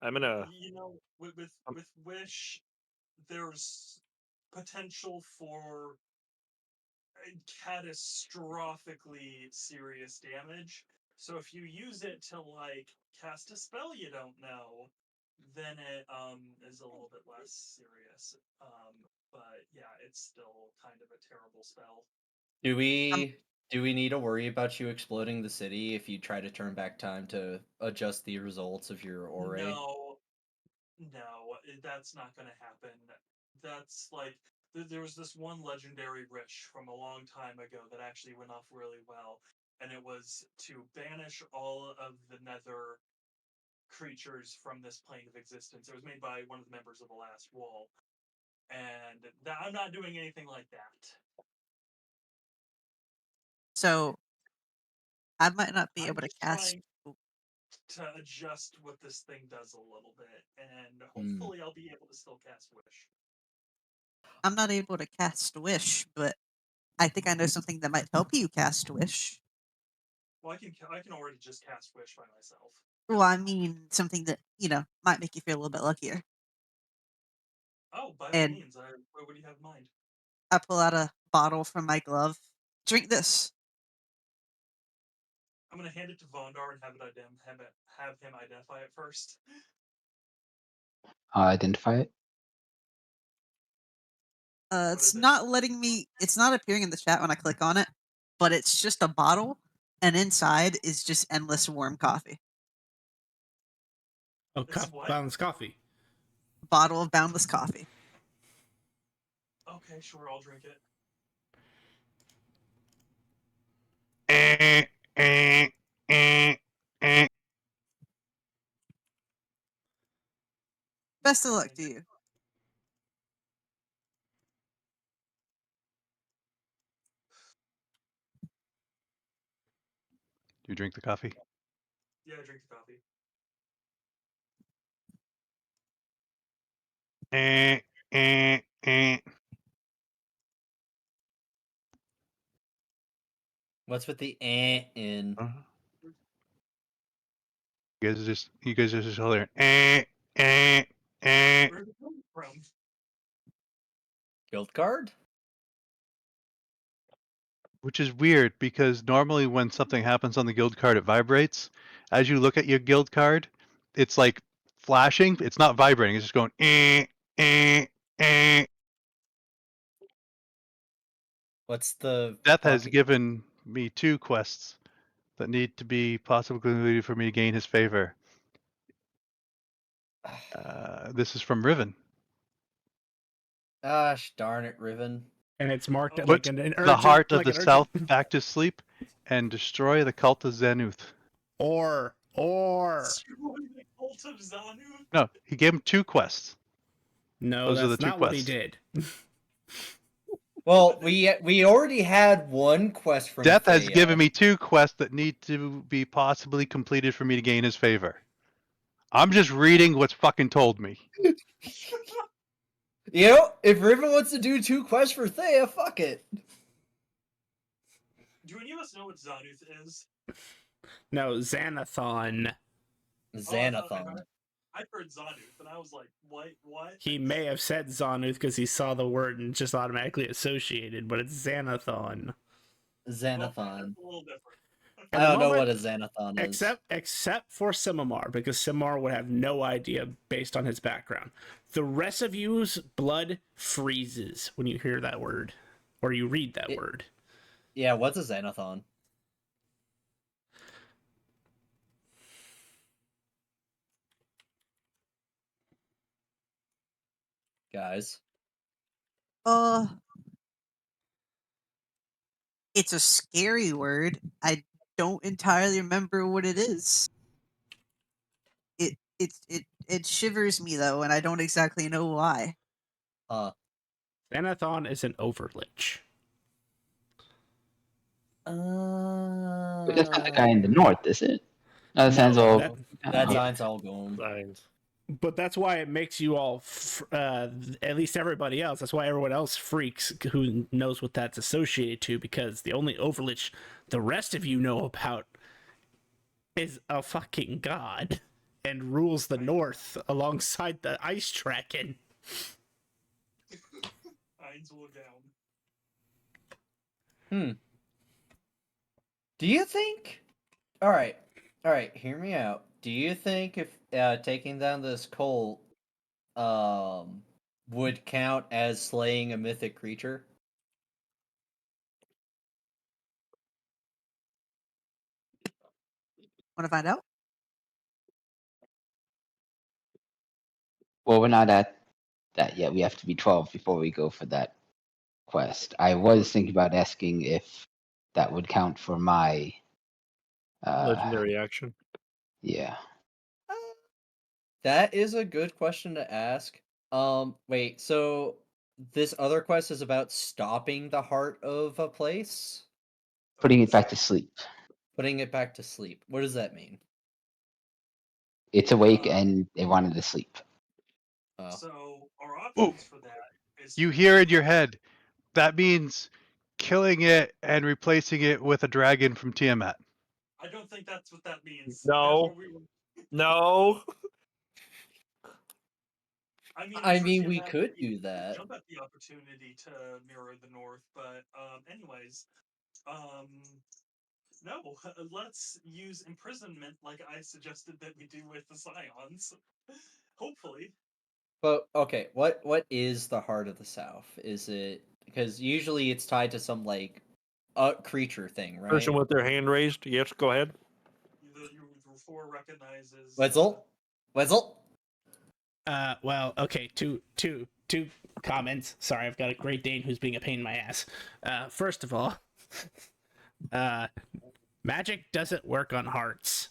I'm gonna. You know, with Wish, there's potential for catastrophically serious damage. So if you use it to like cast a spell you don't know, then it is a little bit less serious. But yeah, it's still kind of a terrible spell. Do we need to worry about you exploding the city if you try to turn back time to adjust the results of your aura? No, that's not going to happen. That's like there was this one legendary wish from a long time ago that actually went off really well, and it was to banish all of the nether creatures from this plane of existence. It was made by one of the members of the Last Wall, and I'm not doing anything like that. So I might not be I'm able to just cast. trying to adjust what this thing does a little bit, and Hmm. hopefully I'll be able to still cast Wish. I'm not able to cast Wish, but I think I know something that might help you cast Wish. Well, I can already just cast Wish by myself. Well, I mean something that might make you feel a little bit luckier. Oh, by all And means. What do you have in mind? I pull out a bottle from my glove. Drink this. I'm gonna hand it to Vondar and have him identify it first. Identify it. What It's is it? not letting me. It's not appearing in the chat when I click on it, but it's just a bottle, and inside is just endless warm coffee. Oh, It's what? Boundless coffee. Bottle of boundless coffee. Okay, sure, I'll drink it. Best of luck to you. Do you drink the coffee? Yeah, I drink the coffee. What's with the in? You guys are just all there. Where's it coming from? Guild card? Which is weird because normally when something happens on the guild card, it vibrates. As you look at your guild card, it's like flashing. It's not vibrating. It's just going. What's the Death has fucking... given me 2 quests that need to be possibly completed for me to gain his favor. This is from Riven. Gosh darn it, Riven. And it's marked Oh, like Put an the urgent, heart of like the an urgent. south back to sleep and destroy the cult of Xanuth. Or Destroy the cult of Xanu? No, he gave him 2 quests. no, Those are the that's 2 not what he quests. did. Well, we already had one quest from Death has Thea. given me 2 quests that need to be possibly completed for me to gain his favor. I'm just reading what's fucking told me. You know, if Riven wants to do 2 quests for Thea, fuck it. Do any of us know what Xanuth is? No, Xanathon. Xanathon. I heard Xanuth, and I was like, what? He may have said Xanuth because he saw the word and just automatically associated, but it's Xanathon. Xanathon. Well, that's a little different. I don't know what a Xanathon is. Except for Simamar, because Simamar would have no idea based on his background. The rest of you's blood freezes when you hear that word. Or you read that word. Yeah, what's a Xanathon? Guys. It's a scary word. I don't entirely remember what it is. It shivers me though, and I don't exactly know why. Xanathon is an overlich. But that's not the guy in the north, is it? That sounds No, all. that's oh. Ein's Gone. Signs. But that's why it makes you all, at least everybody else. That's why everyone else freaks who knows what that's associated to, because the only overlich the rest of you know about is a fucking god and rules the north alongside the ice dragon. Ein's will down. Do you think? All right, hear me out. Do you think if taking down this cult would count as slaying a mythic creature? Want to find out? Well, we're not at that yet. We have to be 12 before we go for that quest. I was thinking about asking if that would count for my. Legendary action. Yeah. That is a good question to ask. Wait, so this other quest is about stopping the heart of a place? Putting it back to sleep. Putting it back to sleep. What does that mean? It's awake and they wanted to sleep. Oh. So our options for that is You hear in your head, that means killing it and replacing it with a dragon from Tiamat. I don't think that's what that means. No. That's what we were... No. I mean, we Tiamat, could do that. Jump at the opportunity to mirror the North, but anyways, no, let's use imprisonment like I suggested that we do with the Scions. Hopefully. But okay, what is the heart of the South? Is it because usually it's tied to some like creature thing, right? Person with their hand raised. Yes, go ahead. The four recognizes. Wetzel? Well, okay, two comments. Sorry, I've got a Great Dane who's being a pain in my ass. First of all, magic doesn't work on hearts.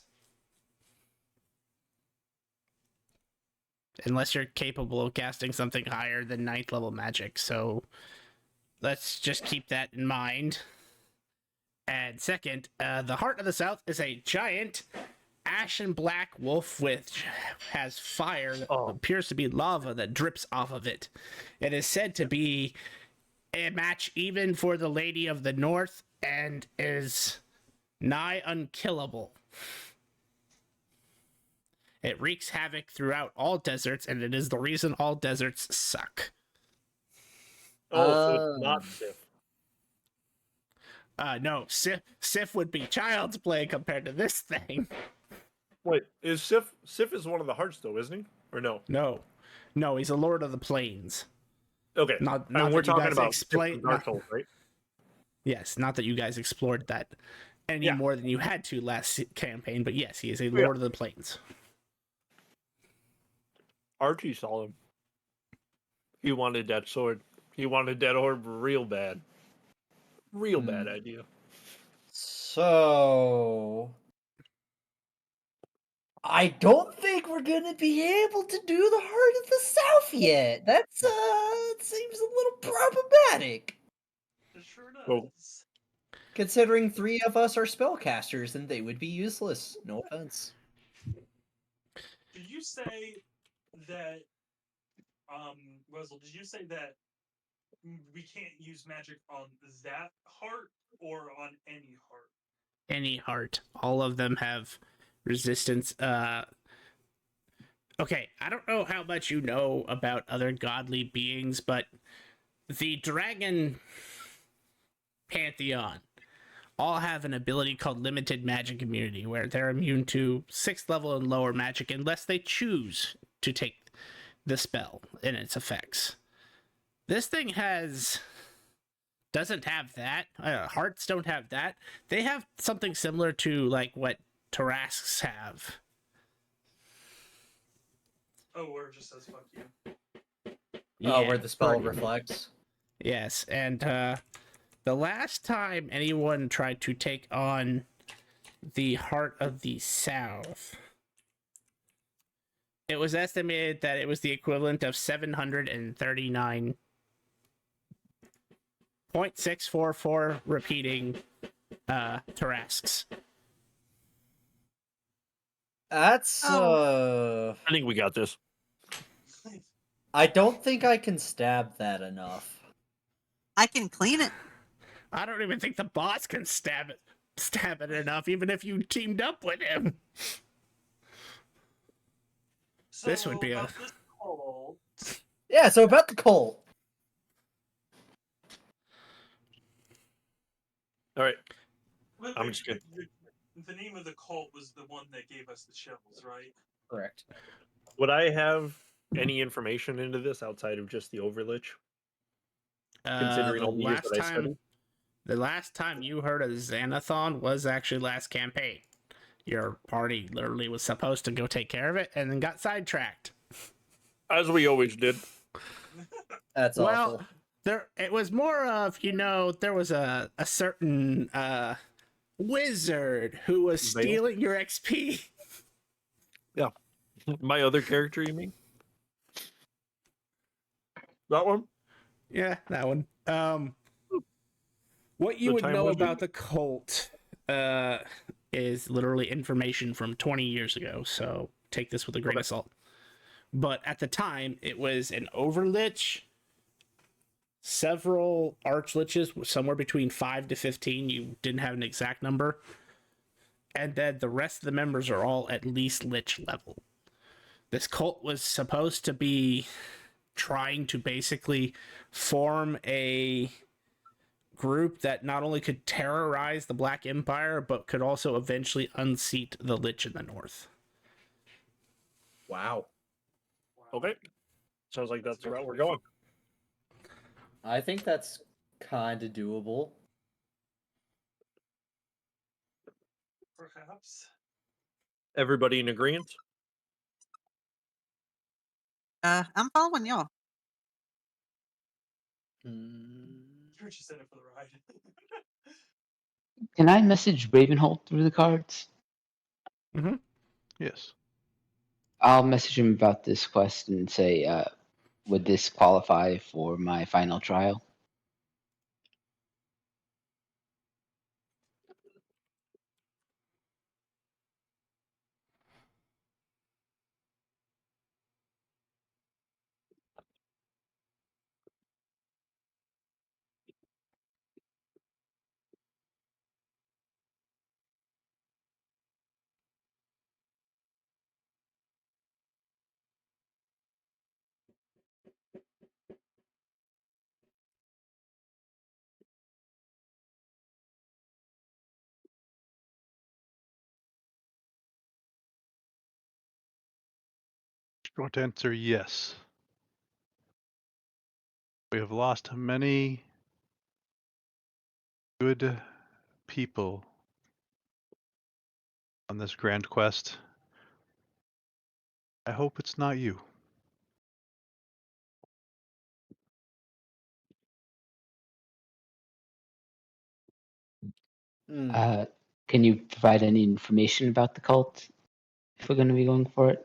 Unless you're capable of casting something higher than 9th level magic, so let's just keep that in mind. And second, the Heart of the South is a giant ashen black wolf which has fire that appears to be lava that drips off of it. It is said to be a match even for the Lady of the North and is nigh unkillable. It wreaks havoc throughout all deserts, and it is the reason all deserts suck. Oh, so it's not Sif. No, Sif would be child's play compared to this thing. Wait, is Sif is one of the hearts though, isn't he? Or no? No, he's a Lord of the Plains. Okay, Not and we're that you talking guys about explain. Dark Souls, right? Yes, not that you guys explored that any more than you had to last campaign, but yes, he is a Lord of the Plains. Archie saw him. He wanted that sword. He wanted that orb real bad. Real bad idea. So I don't think we're gonna be able to do the Heart of the South yet. That's it seems a little problematic. It sure does. Well, Considering 3 of us are spellcasters, and they would be useless. No offense. Did you say that, Wessel, did you say that we can't use magic on that heart or on any heart? Any heart. All of them have resistance. Okay, I don't know how much you know about other godly beings, but the dragon pantheon all have an ability called limited magic immunity, where they're immune to 6th level and lower magic unless they choose to take the spell and its effects. This thing doesn't have that. Hearts don't have that. They have something similar to like what Tarasques have. Oh, or it just says fuck you. Oh, where the spell reflects. Yes, and the last time anyone tried to take on the Heart of the South, It was estimated that it was the equivalent of 739.644 repeating Tarasks. That's I think we got this. I don't think I can stab that enough. I can clean it. I don't even think the boss can stab it enough, even if you teamed up with him. So This would be about this cult, Yeah, so about the cult. All right. wait, I'm wait, just gonna- the name of the cult was the one that gave us the chills, right? Correct. Would I have any information into this outside of just the Overlich? Considering all the years that I studied? The last time you heard of Xanathon was actually last campaign. Your party literally was supposed to go take care of it and then got sidetracked. As we always did. That's awful. It was more of, there was a certain wizard who was Veil? stealing your XP. Yeah. My other character, you mean? That one? Yeah, that one. What you The would Time know Wizard? about the cult is literally information from 20 years ago, so take this with a grain of salt. But at the time, it was an overlich, several archliches, somewhere between 5 to 15. You didn't have an exact number. And then the rest of the members are all at least lich level. This cult was supposed to be trying to basically form a group that not only could terrorize the Black Empire, but could also eventually unseat the Lich in the north. Wow. Okay. Sounds like that's the route we're going. I think that's kind of doable. Perhaps. Everybody in agreement? I'm following y'all. You're just in it for the ride. Can I message Ravenholt through the cards? Yes. I'll message him about this quest and say, would this qualify for my final trial? Short answer, yes. We have lost many good people on this grand quest. I hope it's not you. Can you provide any information about the cult if we're going to be going for it?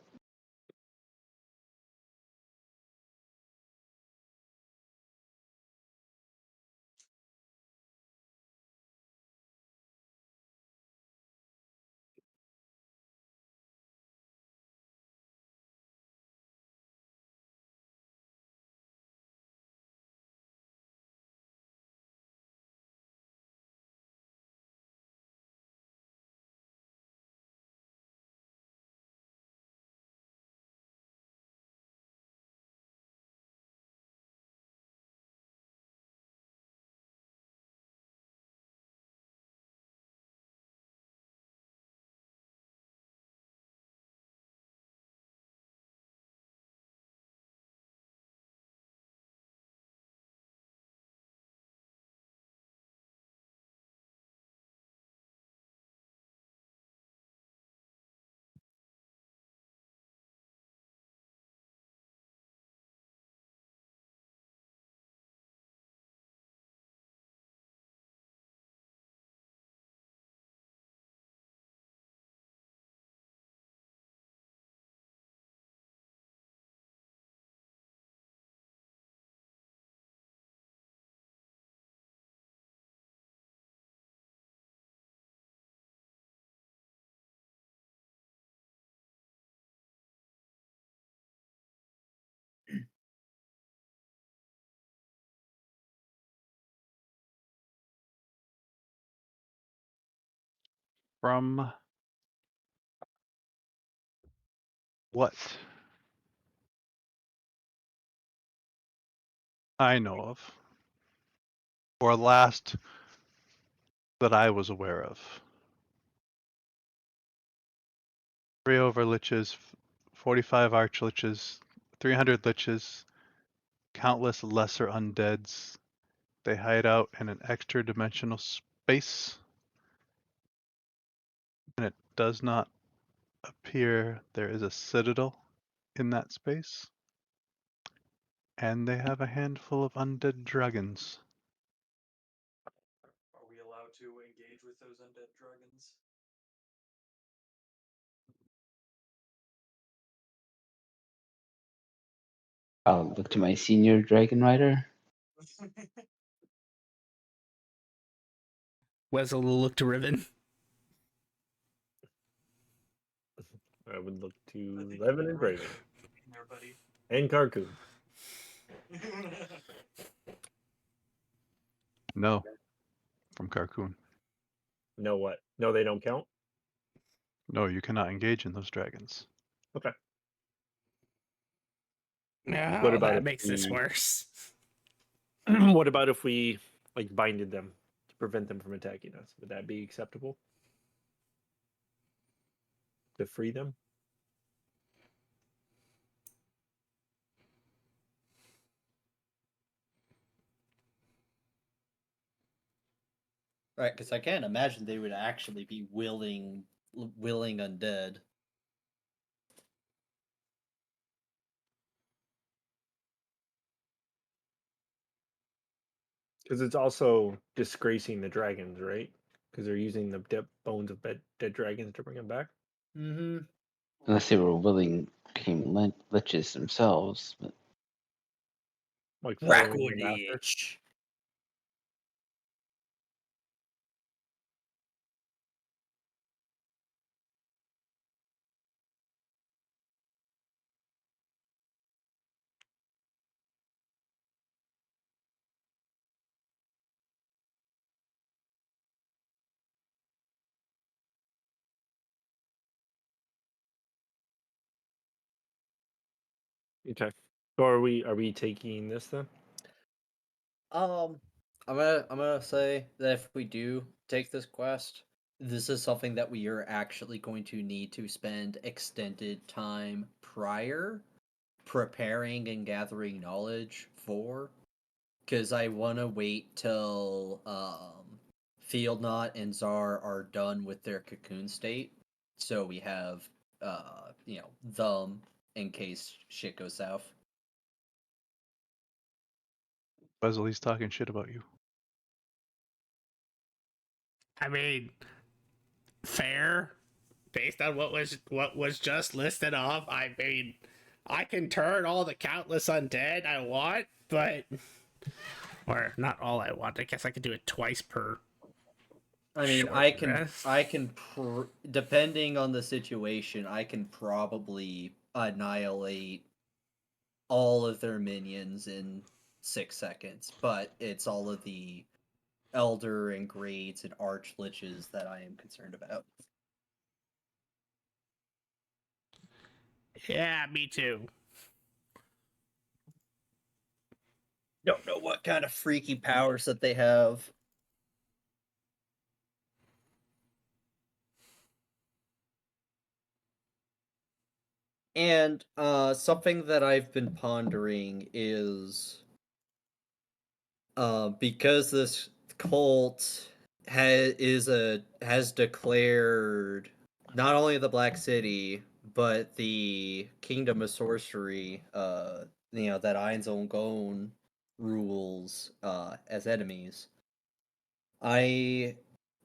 From what I know of, or last that I was aware of. 3 over liches, 45 arch liches, 300 liches, countless lesser undeads. They hide out in an extra dimensional space, and it does not appear there is a citadel in that space. And they have a handful of undead dragons. Are we allowed to engage with those undead dragons? I'll look to my senior dragon rider. Wesley will look to Riven. I would look I to think Levin you're and right Graven there, buddy. and Karku. No, from Carcoon. No, what? No, they don't count. No, you cannot engage in those dragons. Okay. No, What about that if makes this we- worse. What about if we like binded them to prevent them from attacking us? Would that be acceptable? To free them? Right, because I can't imagine they would actually be willing undead. Because it's also disgracing the dragons, right? Because they're using the bones of dead dragons to bring them back. Mm-hmm. Unless they were willing liches themselves. But Like following the master. Dragonage. Okay. So are we taking this then? I'm gonna say that if we do take this quest, this is something that we are actually going to need to spend extended time prior preparing and gathering knowledge for, because I want to wait till Field Knot and Czar are done with their cocoon state, so we have them in case shit goes south. Wesley's talking shit about you. I mean, fair. Based on what was just listed off, I mean, I can turn all the countless undead I want, but or not all I want. I guess I could do it twice per. I mean, short rest. depending on the situation, I can probably annihilate all of their minions in 6 seconds, but it's all of the elder and greats and arch liches that I am concerned about. Yeah, me too. Don't know what kind of freaky powers that they have. And something that I've been pondering is because this cult has declared not only the Black City but the Kingdom of Sorcery, that Ainzon rules as enemies. I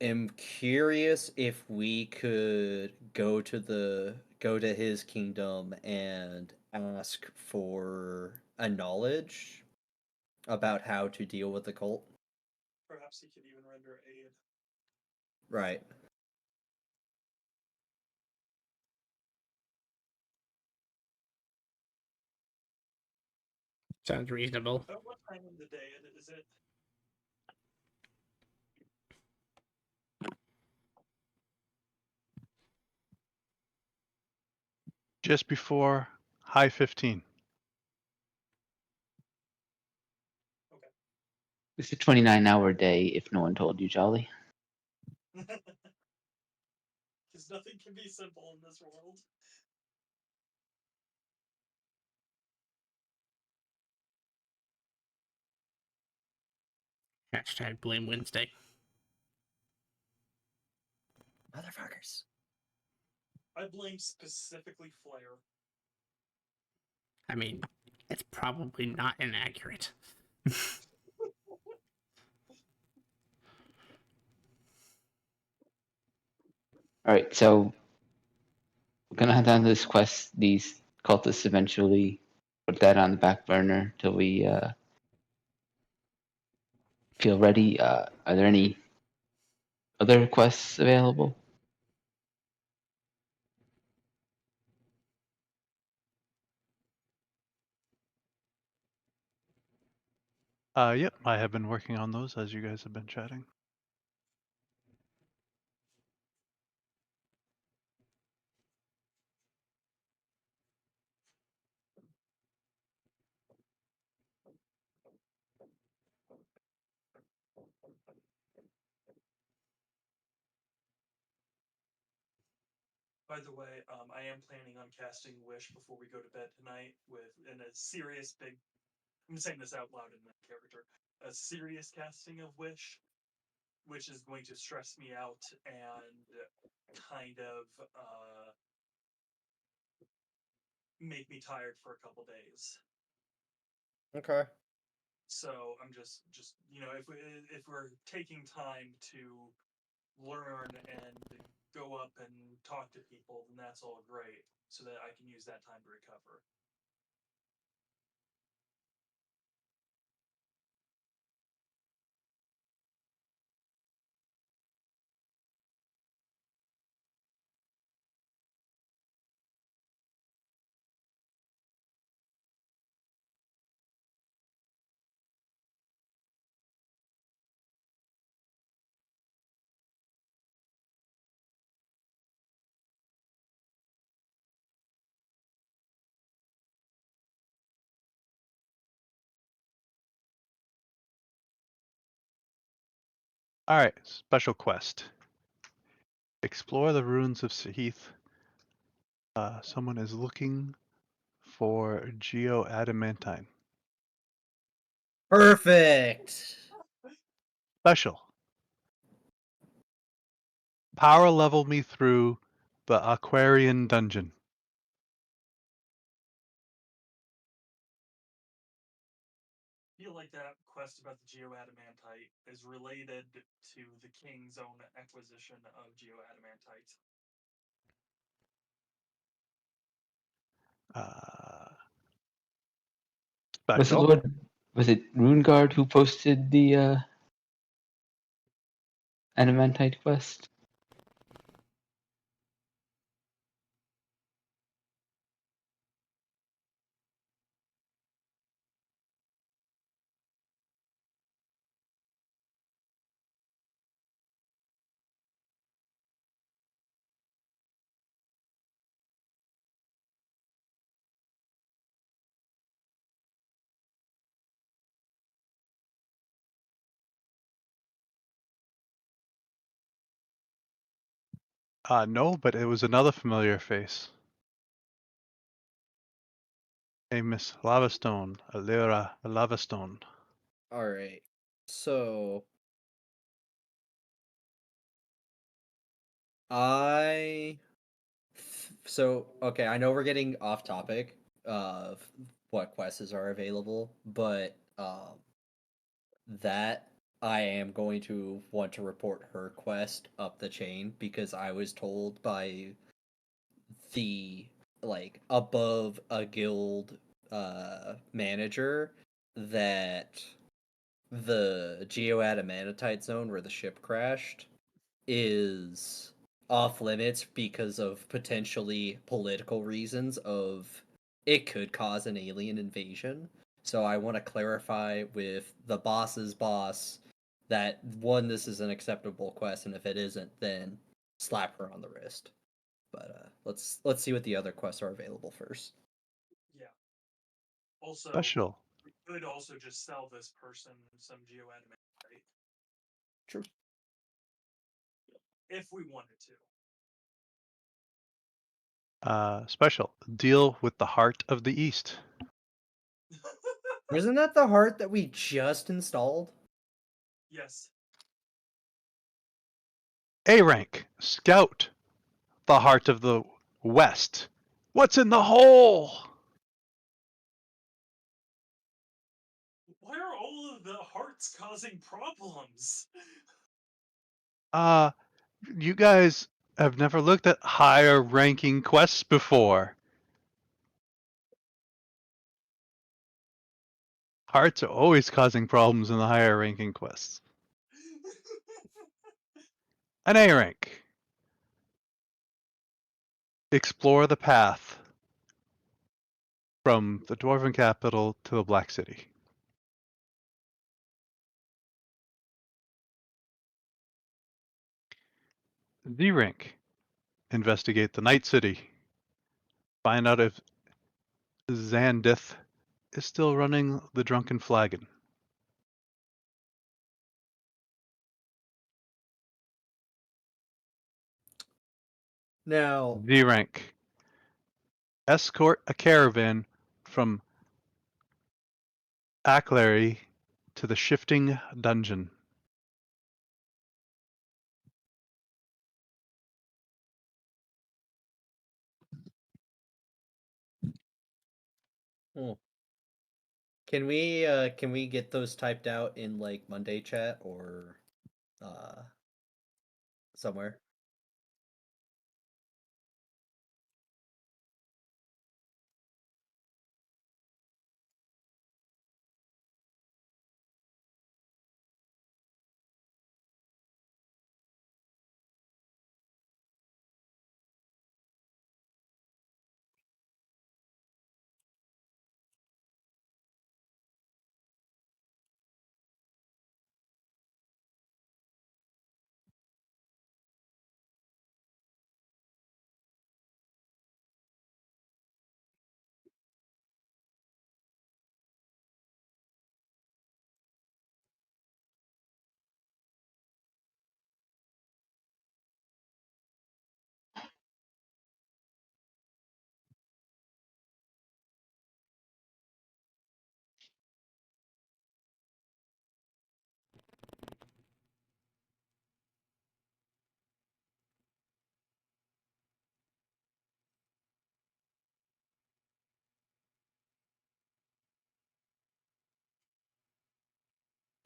am curious if we could go to his kingdom and ask for a knowledge about how to deal with the cult. Perhaps he could even render aid. Right. Sounds reasonable. At what time of the day is it? just before high 15. It's a 29-hour day if no one told you, Jolly. Because nothing can be simple in this world. Hashtag blame Wednesday. Motherfuckers. I blame specifically Flair. I mean, it's probably not inaccurate. All right, so we're gonna head down to this quest. These cultists eventually put that on the back burner till we feel ready. Are there any other quests available? Yep, I have been working on those as you guys have been chatting. By the way, I am planning on casting Wish before we go to bed tonight in a serious big. I'm saying this out loud in my character. A serious casting of Wish, which is going to stress me out and kind of make me tired for a couple days. Okay. So I'm just if we're taking time to learn and go up and talk to people, then that's all great, so that I can use that time to recover. All right, special quest. Explore the ruins of Sahith. Someone is looking for geoadamantine. Perfect. Special. Power level me through the Aquarian dungeon. I feel like that quest about the geoadamantite is related to the king's own acquisition of geoadamantite. Was it Special. Lord? Was it Runeguard who posted the Adamantite quest? No, but it was another familiar face. A Miss Lavastone, Alira Lavastone. All right. So okay, I know we're getting off topic of what quests are available, but that I am going to want to report her quest up the chain because I was told by the above a guild manager that the geoadamantite zone where the ship crashed is off limits because of potentially political reasons of it could cause an alien invasion. So I want to clarify with the boss's boss that one, this is an acceptable quest, and if it isn't, then slap her on the wrist. But let's see what the other quests are available first. Yeah. Also, Special. we could also just sell this person some geoanimate, right? True. If we wanted to. Special. Deal with the heart of the East. Isn't that the heart that we just installed? Yes. A rank. Scout. The heart of the West. What's in the hole? Why are all of the hearts causing problems? You guys have never looked at higher ranking quests before. Hearts are always causing problems in the higher ranking quests. An A rank. Explore the path from the Dwarven capital to the Black City. D rank. Investigate the Night City. Find out if Zandith is still running the Drunken Flagon. Now, D rank. Escort a caravan from Acklery to the Shifting Dungeon. can we get those typed out in like Monday chat or somewhere?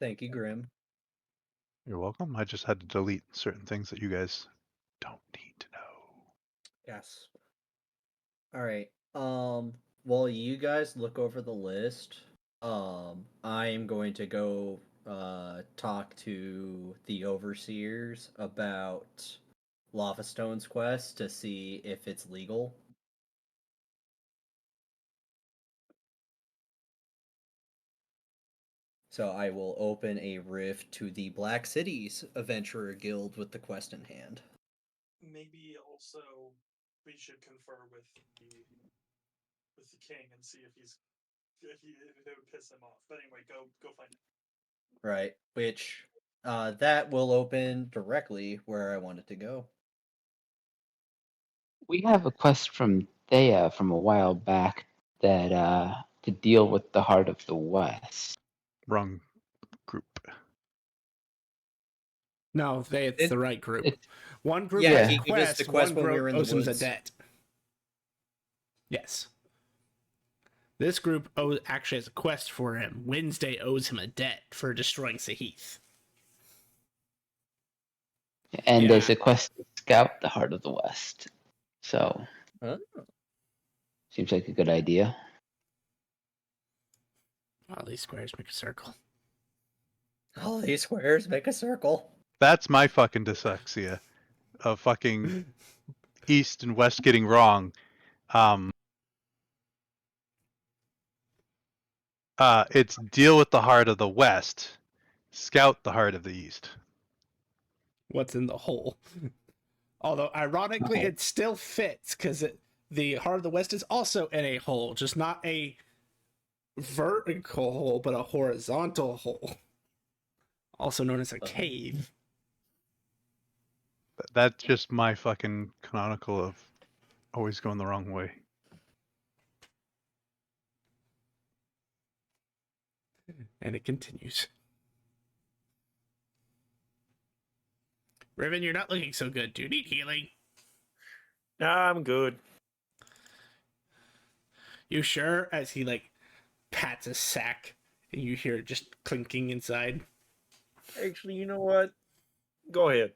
Thank you, Grim. You're welcome. I just had to delete certain things that you guys don't need to know. Yes. All right. While you guys look over the list, I am going to go talk to the overseers about Lava Stone's quest to see if it's legal. So I will open a rift to the Black Cities Adventurer Guild with the quest in hand. Maybe also we should confer with the king and see if it would piss him off. But anyway, go find it. Right, which that will open directly where I want it to go. We have a quest from Thea from a while back that to deal with the heart of the West. Wrong group. No, it's the right group. One group Yeah, has he a gave us the quest, quest one when we group were in the owes him a woods. debt. Yes. This group actually has a quest for him. Wednesday owes him a debt for destroying Sahith. And Yeah. there's a quest to scout the heart of the West. So, seems like a good idea. All these squares make a circle. All these squares make a circle. That's my fucking dyslexia of fucking East and West getting wrong. It's deal with the heart of the West, scout the heart of the East. What's in the hole? Although, ironically, it still fits because the Heart of the West is also in a hole, just not a vertical hole, but a horizontal hole, also known as a cave. That's just my fucking canonical of always going the wrong way. And it continues. Riven, you're not looking so good. Do you need healing? Nah, I'm good. You sure? As he like pats his sack, and you hear it just clinking inside. Actually, you know what? Go ahead.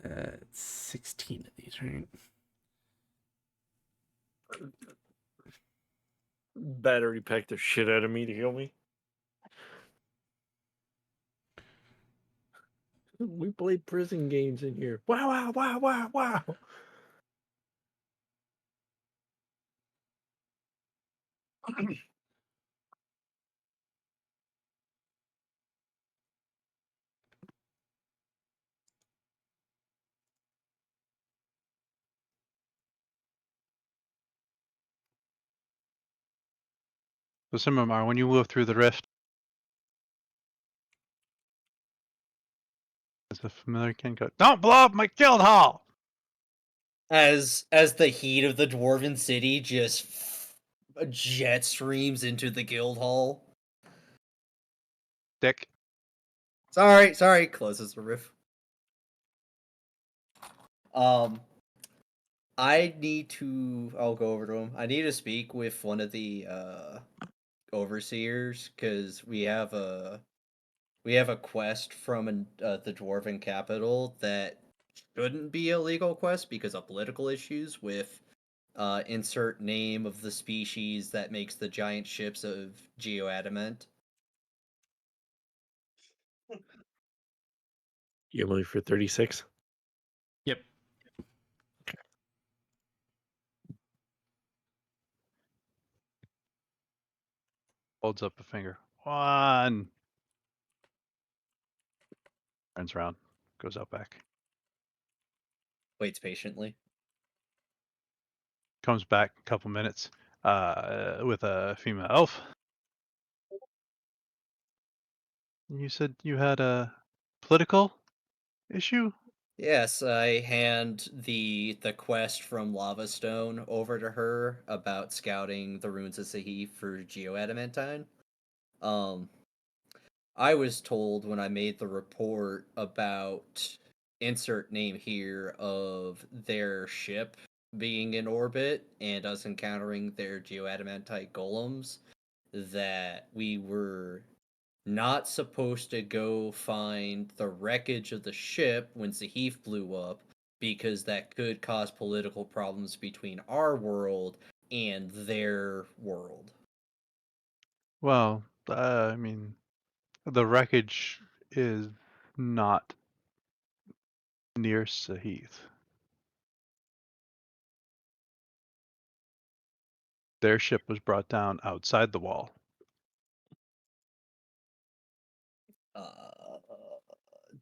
It's 16 of these, right? Battery pack the shit out of me to heal me. We play prison games in here. Wow, wow, wow, wow, wow. So Simramar, when you move through the rift, as the familiar can go, don't blow up my guild hall! As the heat of the dwarven city just jet streams into the guild hall. Dick. Sorry, closes the roof. I'll go over to him. I need to speak with one of the overseers because we have a quest from the dwarven capital that shouldn't be a legal quest because of political issues with insert name of the species that makes the giant ships of geoadamant. You only for 36? Yep. Holds up a finger. One. Turns around. Goes out back. Waits patiently. Comes back a couple minutes with a female elf. You said you had a political issue? Yes, I hand the quest from Lava Stone over to her about scouting the ruins of Sahif for geoadamantine. I was told when I made the report about insert name here of their ship being in orbit and us encountering their geoadamantite golems that we were not supposed to go find the wreckage of the ship when Sahif blew up because that could cause political problems between our world and their world. Well, I mean, the wreckage is not near Sahith. Their ship was brought down outside the wall.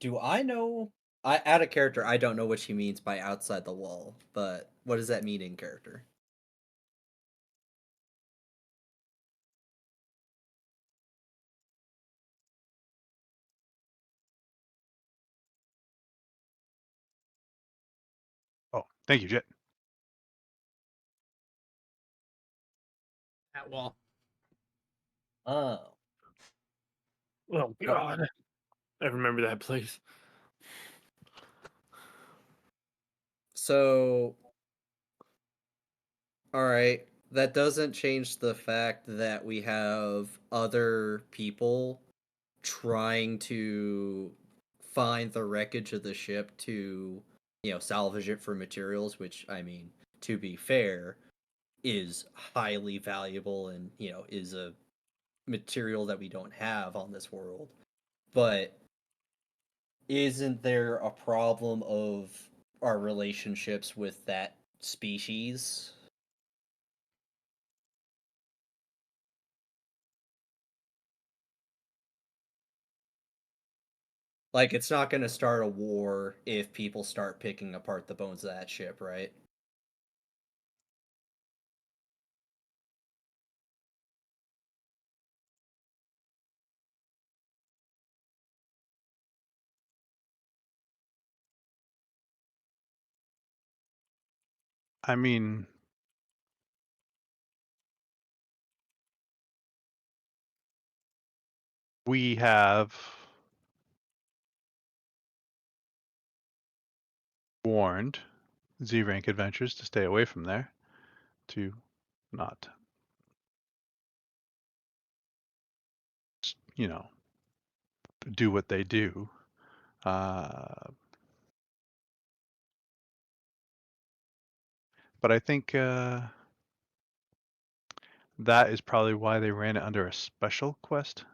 Do I know? I out of character. I don't know what she means by outside the wall, but what does that mean in character? Oh, thank you, Jet. That wall. Oh, Oh, God. I remember that place. so all right. That doesn't change the fact that we have other people trying to find the wreckage of the ship to, salvage it for materials, which, I mean, to be fair, is highly valuable and, is a material that we don't have on this world. But isn't there a problem of our relationships with that species? Like, it's not going to start a war if people start picking apart the bones of that ship, right? I mean, we have warned Z-rank adventurers to stay away from there, to not, you know, do what they do. But I think that is probably why they ran it under a special quest.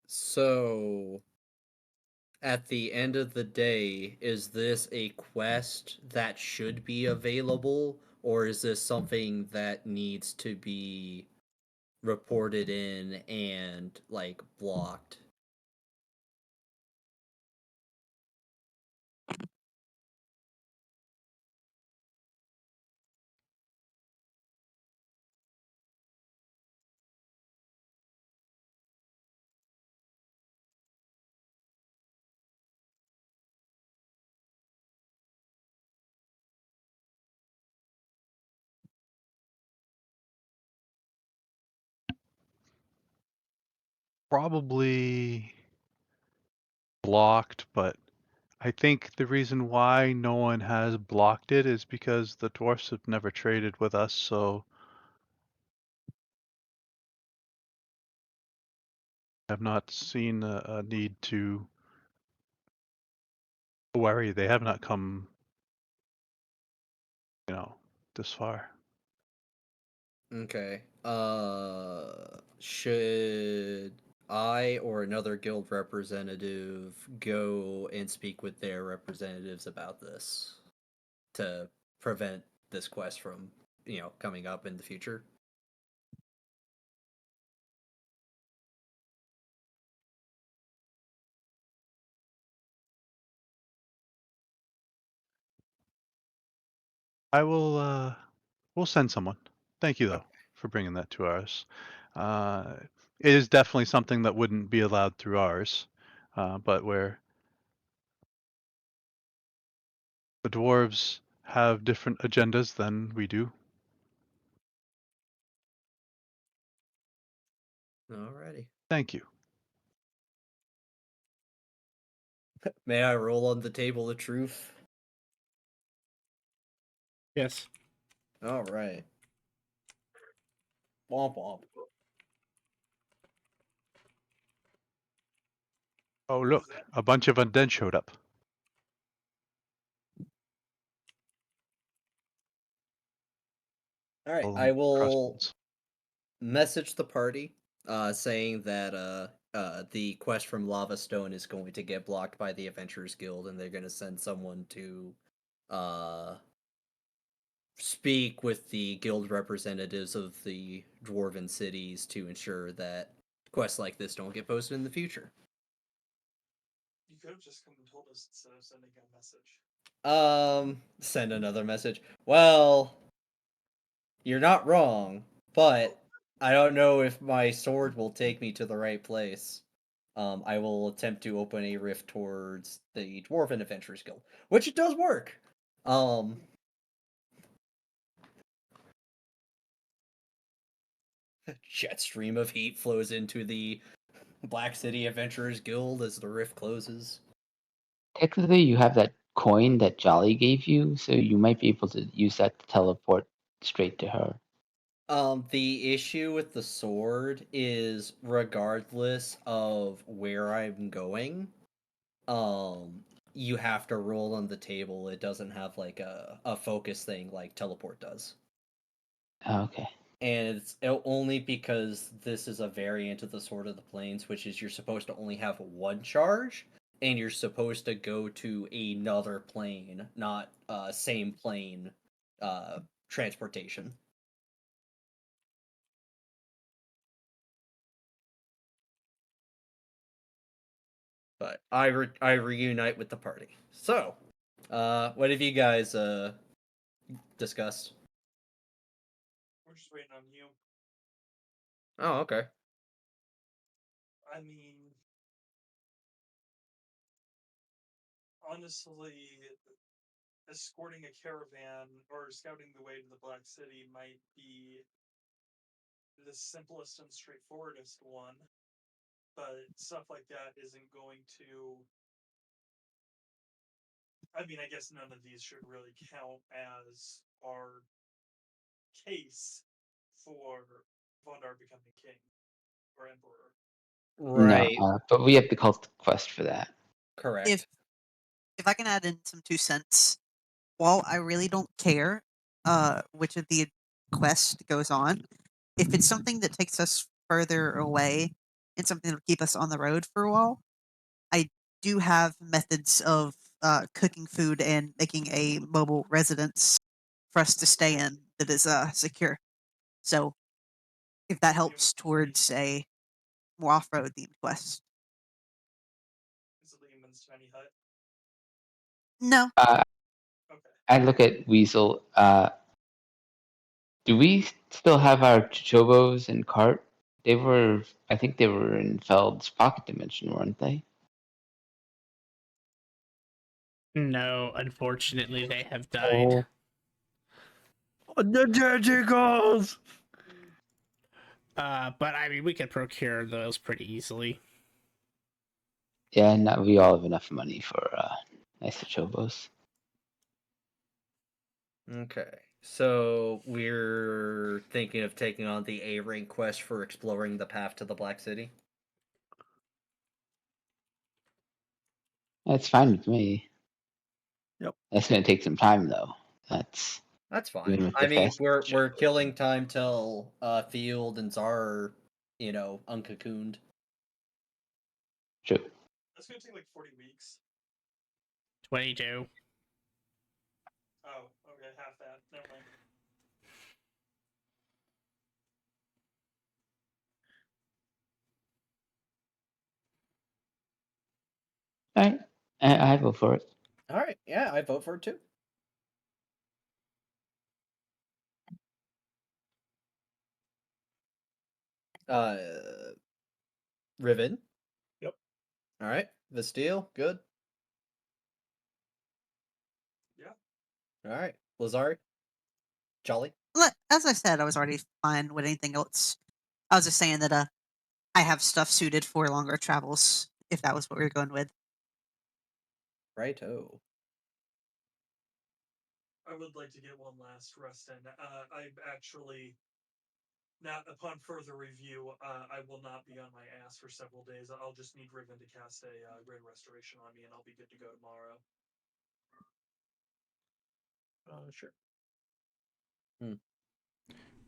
So, at the end of the day, is this a quest that should be available, or is this something that needs to be reported in and, like, blocked? Probably blocked, but I think the reason why no one has blocked it is because the dwarfs have never traded with us, so I've not seen a need to worry. They have not come, this far. Okay. Should I or another guild representative go and speak with their representatives about this to prevent this quest from, coming up in the future? I will, we'll send someone. Thank you, though, for bringing that to ours. It is definitely something that wouldn't be allowed through ours, but where the dwarves have different agendas than we do. Alrighty. Thank you. May I roll on the table of truth? Yes. Alright. Womp womp. Oh, look, a bunch of undead showed up. Alright, All I will crossbones. message the party, saying that the quest from Lava Stone is going to get blocked by the Adventurers Guild, and they're going to send someone to speak with the guild representatives of the dwarven cities to ensure that quests like this don't get posted in the future. You could have just come and told us instead of sending a message. Send another message. Well, you're not wrong, but I don't know if my sword will take me to the right place. I will attempt to open a rift towards the Dwarven Adventurers Guild, which it does work. Jet stream of heat flows into the Black City Adventurers Guild as the rift closes. Technically, you have that coin that Jolly gave you, so you might be able to use that to teleport straight to her. The issue with the sword is regardless of where I'm going, you have to roll on the table. It doesn't have like a focus thing like teleport does. Oh, okay. And it's only because this is a variant of the Sword of the Plains, which is you're supposed to only have one charge, and you're supposed to go to another plane, not same plane transportation. But I reunite with the party. So, what have you guys discussed? We're just waiting on you. Oh, okay. I mean, honestly, escorting a caravan or scouting the way to the Black City might be the simplest and straightforwardest one, but stuff like that isn't going to. I mean, I guess none of these should really count as our case for Vondar becoming king or emperor. Right. No, but we have the cult quest for that. Correct. If I can add in some 2 cents, while I really don't care which of the quest goes on, if it's something that takes us further away and something that'll keep us on the road for a while, I do have methods of cooking food and making a mobile residence for us to stay in that is secure. So if that helps towards a more off-road themed quest. Is it Lehman's tiny hut? No, Okay. I look at Weasel. Do we still have our Chochobos and cart? I think they were in Feld's pocket dimension, weren't they? No, unfortunately, they have died. Oh. The tentacles! But I mean, we could procure those pretty easily. Yeah, no, we all have enough money for nice Chochobos. Okay. So we're thinking of taking on the A rank quest for exploring the path to the Black City. That's fine with me. Yep. That's gonna take some time though. That's fine. even with I the mean, fast we're Chochobos. killing time till Field and Czar, uncocooned. True. That's gonna take like 40 weeks. 22. Oh, okay, half that. Never mind. All right, I vote for it. All right, yeah, I vote for it too. Riven. Yep. All right, Vasteel, good. Yeah. All right, Lazari. Jolly. as I said, I was already fine with anything else. I was just saying that I have stuff suited for longer travels, if that was what we were going with. Righto. I would like to get one last rest in. I actually, not upon further review, I will not be on my ass for several days. I'll just need Riven to cast a Great Restoration on me, and I'll be good to go tomorrow. Sure.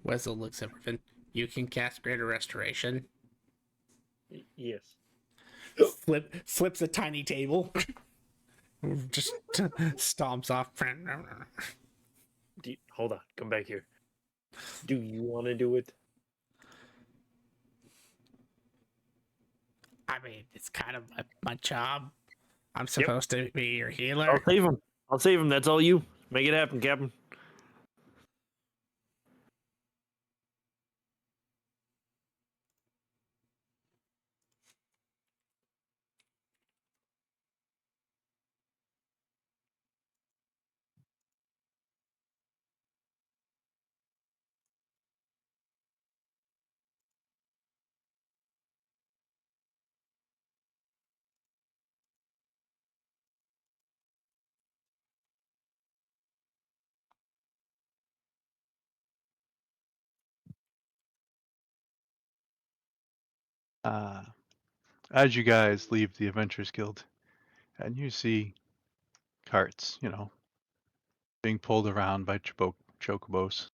Wessel looks at Riven. You can cast Greater Restoration. Yes. Flips a tiny table. Just stomps off. Hold on. Come back here. Do you want to do it? I mean, it's kind of my job. I'm supposed to be your healer. I'll save him. I'll save him. That's all you. Make it happen, Captain. As you guys leave the Adventurers Guild, and you see carts, being pulled around by chocobos.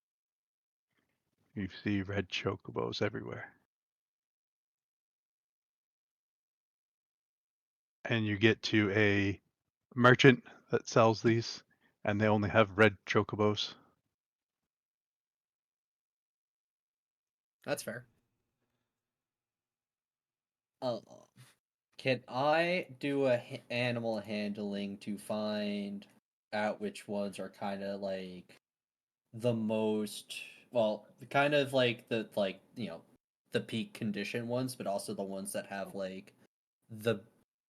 You see red chocobos everywhere. And you get to a merchant that sells these, and they only have red chocobos. That's fair. Can I do a animal handling to find out which ones are kind of like the most, well, kind of like the the peak condition ones, but also the ones that have like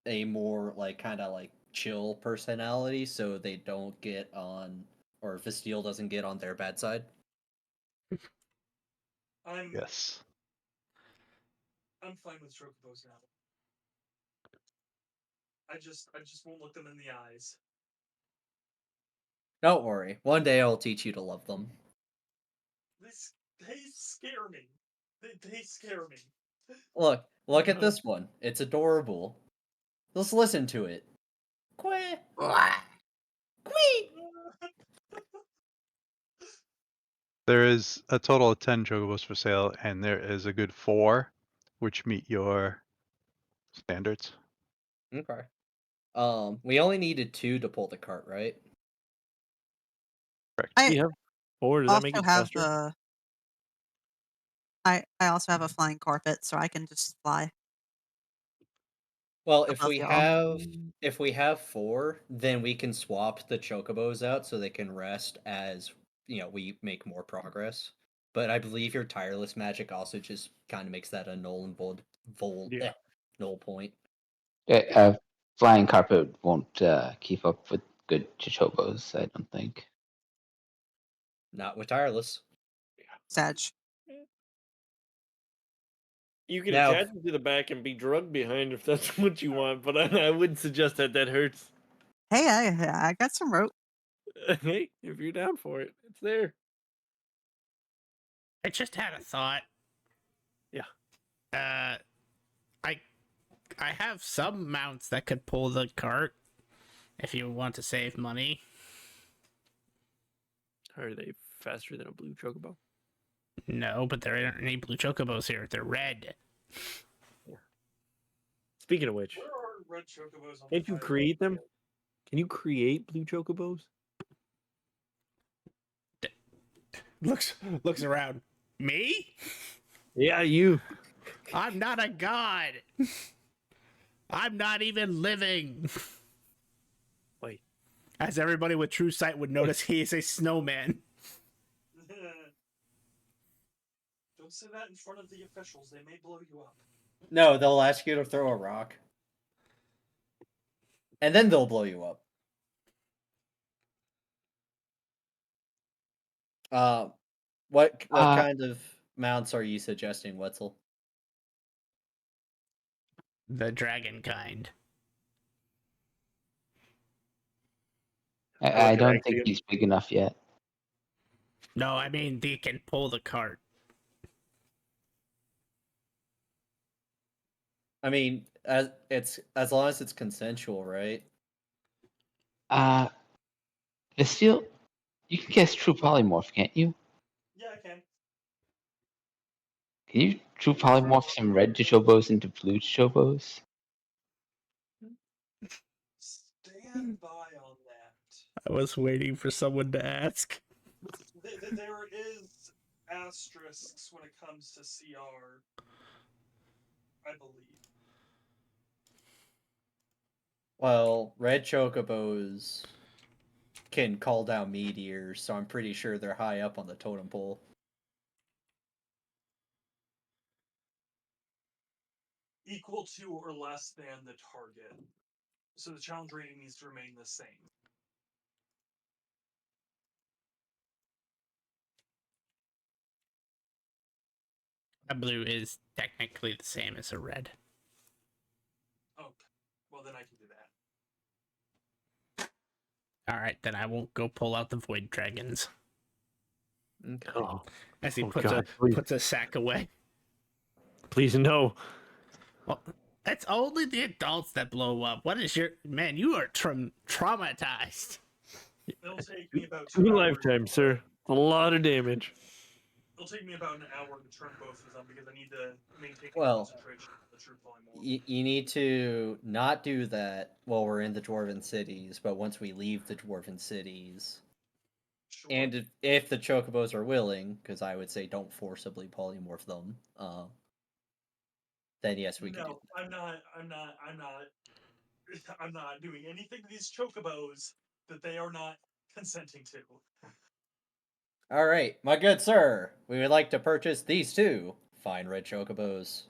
a more like kind of like chill personality, so they don't get on, or Vasteel doesn't get on their bad side. Yes. I'm fine with chocobos now. I just won't look them in the eyes. Don't worry, one day I'll teach you to love them. They scare me. They scare me. Look at this one. It's adorable. Let's listen to it. Quack. Quee. There is a total of 10 chocobos for sale, and there is a good 4 which meet your standards. Okay. We only needed 2 to pull the cart, right? Correct. I You have 4. Does that make also it have faster? I also have a flying carpet, so I can just fly Well, above y'all. if we have 4, then we can swap the chocobos out so they can rest as we make more progress. But I believe your tireless magic also just kind of makes that a null and Yeah. null point. Flying carpet won't keep up with good chochobos, I don't think. Not with tireless. Sag. You can Now, attach it to the back and be drugged behind if that's what you want, but I wouldn't suggest that. That hurts. Hey, I got some rope. Hey, if you're down for it, it's there. I just had a thought. Yeah. I have some mounts that could pull the cart if you want to save money. Are they faster than a blue chocobo? No, but there aren't any blue chocobos here. They're red. Speaking of which, Where are red chocobos on can't the you fire? create them? Can you create blue chocobos? Looks around. Me? Yeah, you. I'm not a god. I'm not even living. Wait. As everybody with true sight would notice, he is a snowman. Don't say that in front of the officials. They may blow you up. no, they'll ask you to throw a rock. And then they'll blow you up. What kind of mounts are you suggesting, Wetzel? The dragon kind. I don't think he's big enough yet. No, I mean they can pull the cart. I mean, as long as it's consensual, right? The steel, you can cast True Polymorph, can't you? Yeah, I can. Can you True Polymorph some red chochobos into blue chochobos? Stand by on that. I was waiting for someone to ask. There is asterisks when it comes to CR, I believe. Well, red chocobos can call down meteors, so I'm pretty sure they're high up on the totem pole. Equal to or less than the target. So the challenge rating needs to remain the same. A blue is technically the same as a red. Okay. Well, then I can do that. Alright, then I won't go pull out the void dragons. Okay. Oh, As he Oh, puts God, please. puts a sack away. please no. Well, it's only the adults that blow up. What is your man? You are traumatized. It'll take me about 2 2 hours. lifetimes, sir. A lot of damage. It'll take me about an hour to turn both of them because I need to maintain Well, concentration on the true polymorph. you need to not do that while we're in the Dwarven cities, but once we leave the Dwarven cities, Sure. And if the chocobos are willing, because I would say don't forcibly polymorph them, then yes, we can do No, I'm not. I'm not doing anything to these chocobos that they are not consenting to. that. All right, my good sir, we would like to purchase these two fine red chocobos.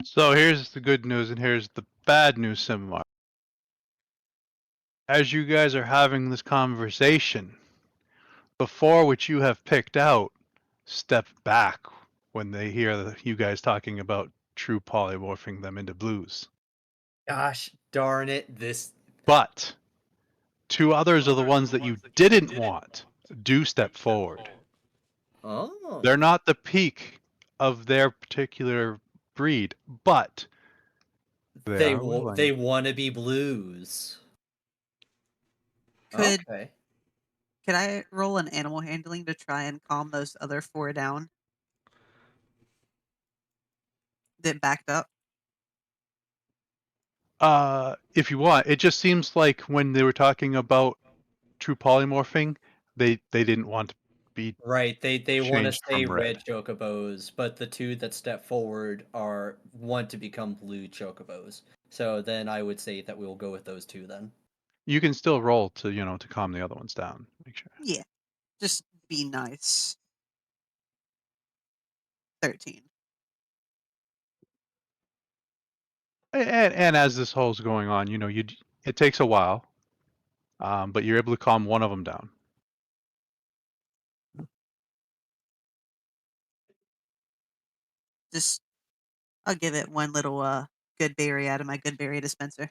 So here's the good news and here's the bad news, Simar. As you guys are having this conversation, before which you have picked out step back when they hear you guys talking about true polymorphing them into blues. Gosh darn it, this. But two others are the ones that you didn't want do step forward. Oh. They're not the peak of their particular breed, but they are willing. They want to be blues. Could Okay. could I roll an animal handling to try and calm those other four down that backed up? If you want, it just seems like when they were talking about true polymorphing, they didn't want to be Right, they want to changed stay from red red. chocobos, but the two that step forward want to become blue chocobos. So then I would say that we'll go with those two then. You can still roll to to calm the other ones down. Make sure. Yeah, just be nice. 13. And as this whole's going on, it takes a while, but you're able to calm one of them down. Just I'll give it one little good berry out of my good berry dispenser.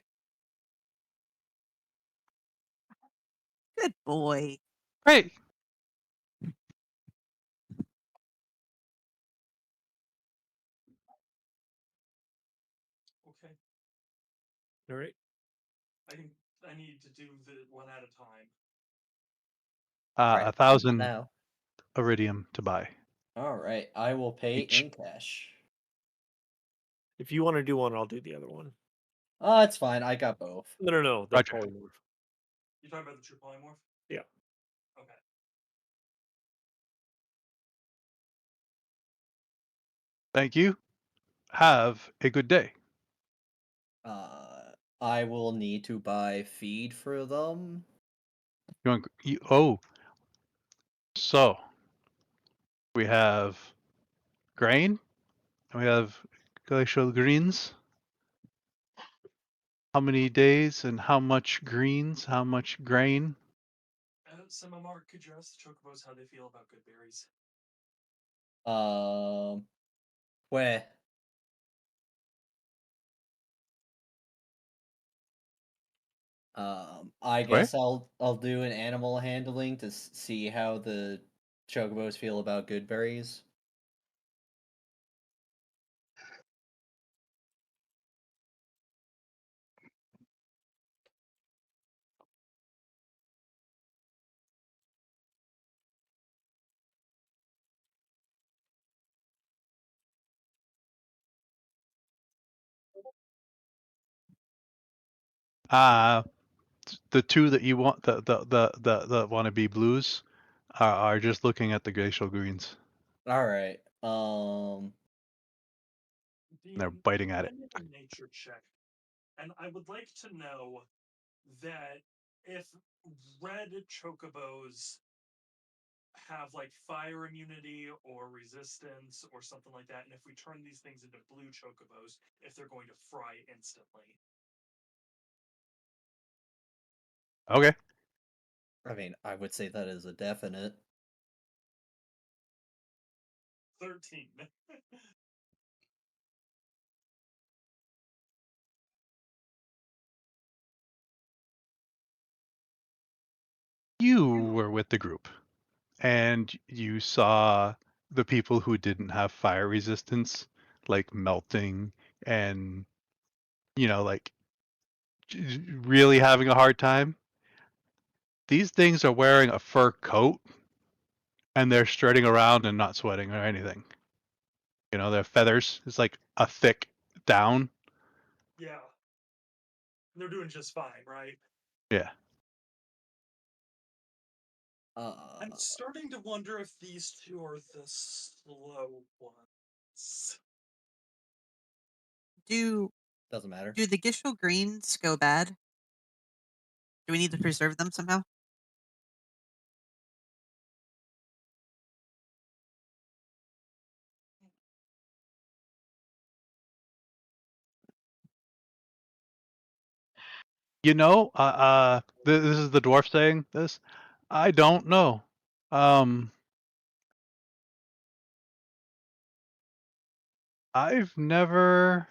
Good boy. Great. Okay. All right. I think I need to do the one at a time. Right. 1,000 Now. iridium to buy. All right, I will pay Each. in cash. If you want to do one, I'll do the other one. Oh, it's fine. I got both. No, the Roger. polymorph. You talking about the true polymorph? Yeah. Okay. Thank you. Have a good day. I will need to buy feed for them. So we have grain and we have glacial greens. How many days and how much greens, how much grain? Samamar, could you ask the chocobos how they feel about good berries? Where? I Where? guess I'll do an animal handling to see how the chocobos feel about good berries. The two that you want, the wannabe blues, are just looking at the glacial greens. All right. They're biting at it. I make a nature check, and I would like to know that if red chocobos have like fire immunity or resistance or something like that, and if we turn these things into blue chocobos, if they're going to fry instantly. Okay. I mean, I would say that is a definite. 13. You were with the group and you saw the people who didn't have fire resistance like melting and like really having a hard time. These things are wearing a fur coat and they're strutting around and not sweating or anything. You know, their feathers is like a thick down. Yeah. They're doing just fine, right? Yeah. I'm starting to wonder if these two are the slow ones. Do Doesn't matter. do the Gishel greens go bad? Do we need to preserve them somehow? You know, this is the dwarf saying this. I don't know. I've never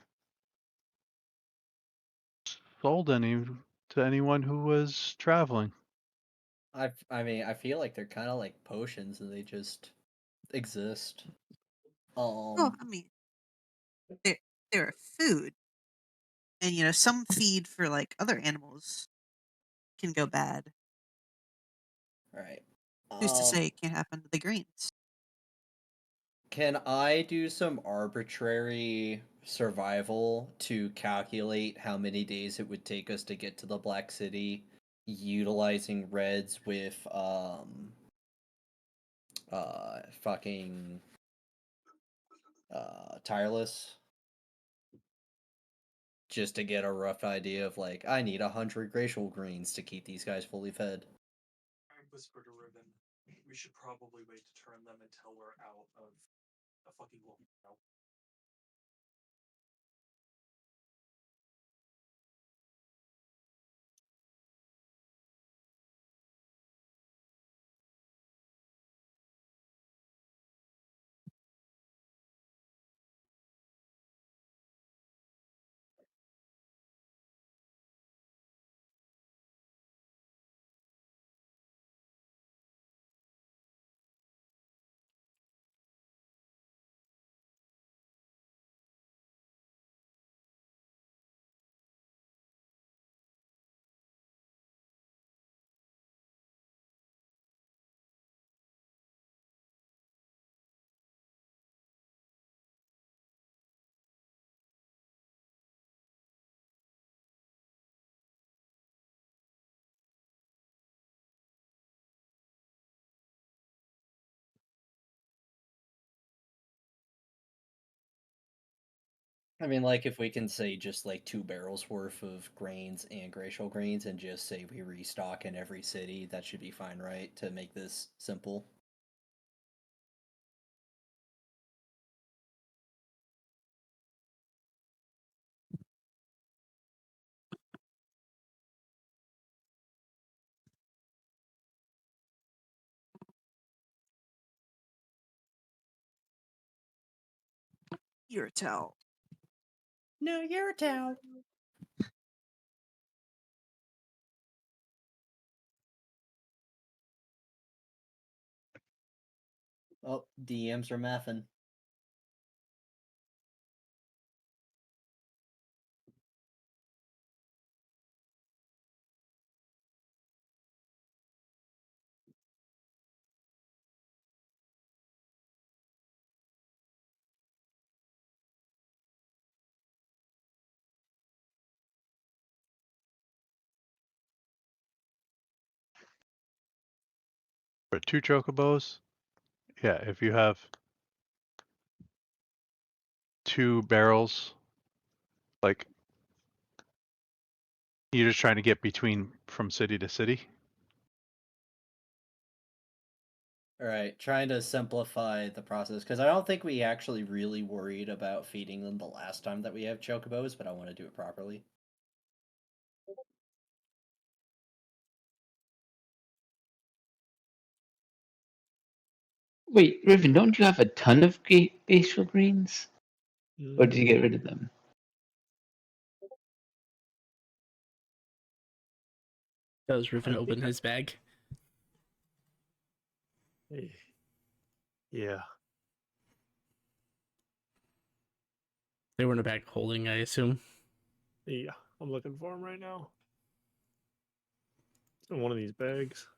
sold any to anyone who was traveling. I mean, I feel like they're kind of like potions, and they just exist. Well, I mean, they're they're a food, and some feed for like other animals can go bad. Right. Who's to say it can't happen to the greens? Can I do some arbitrary survival to calculate how many days it would take us to get to the Black City, utilizing reds with fucking tireless, just to get a rough idea of like I need 100 glacial greens to keep these guys fully fed. I whispered to Riven, we should probably wait to turn them until we're out of a fucking volcano. I mean, like, if we can say just like 2 barrels worth of grains and glacial greens and just say we restock in every city, that should be fine, right? To make this simple. You're a towel. No, you're a towel. Oh, DMs are mathing. For 2 chocobos, yeah, if you have 2 barrels, like you're just trying to get between from city to city. All right, trying to simplify the process because I don't think we actually really worried about feeding them the last time that we have chocobos, but I want to do it properly. Wait, Riven, don't you have a ton of facial greens? Or did you get rid of them? Does Riven I open think his bag? Yeah. They were in a bag holding, I assume. Yeah. I'm looking for them right now. In one of these bags.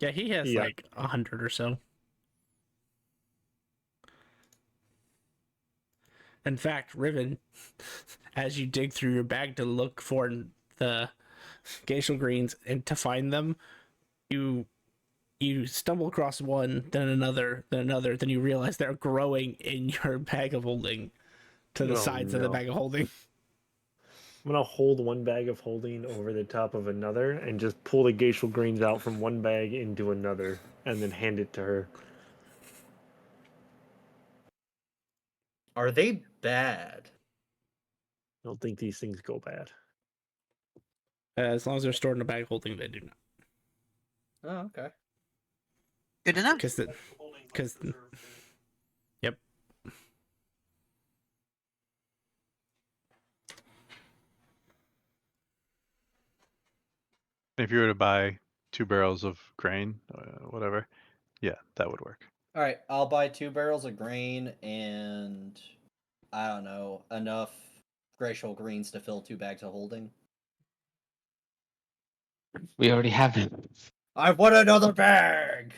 Yeah, he has Yeah. like 100 or so. In fact, Riven, as you dig through your bag to look for the glacial greens and to find them, you stumble across one, then another, then you realize they're growing in your bag of holding to the Oh, sides of the no. bag of holding. I'm gonna hold one bag of holding over the top of another and just pull the glacial greens out from one bag into another, and then hand it to her. Are they bad? I don't think these things go bad. As long as they're stored in a bag of holding, they do not. Oh, okay. Good to know. Because the Holding like 'cause- preserved food. yep. If you were to buy 2 barrels of grain, whatever, yeah, that would work. All right, I'll buy 2 barrels of grain and I don't know, enough glacial greens to fill 2 bags of holding. We already have it. I want another bag.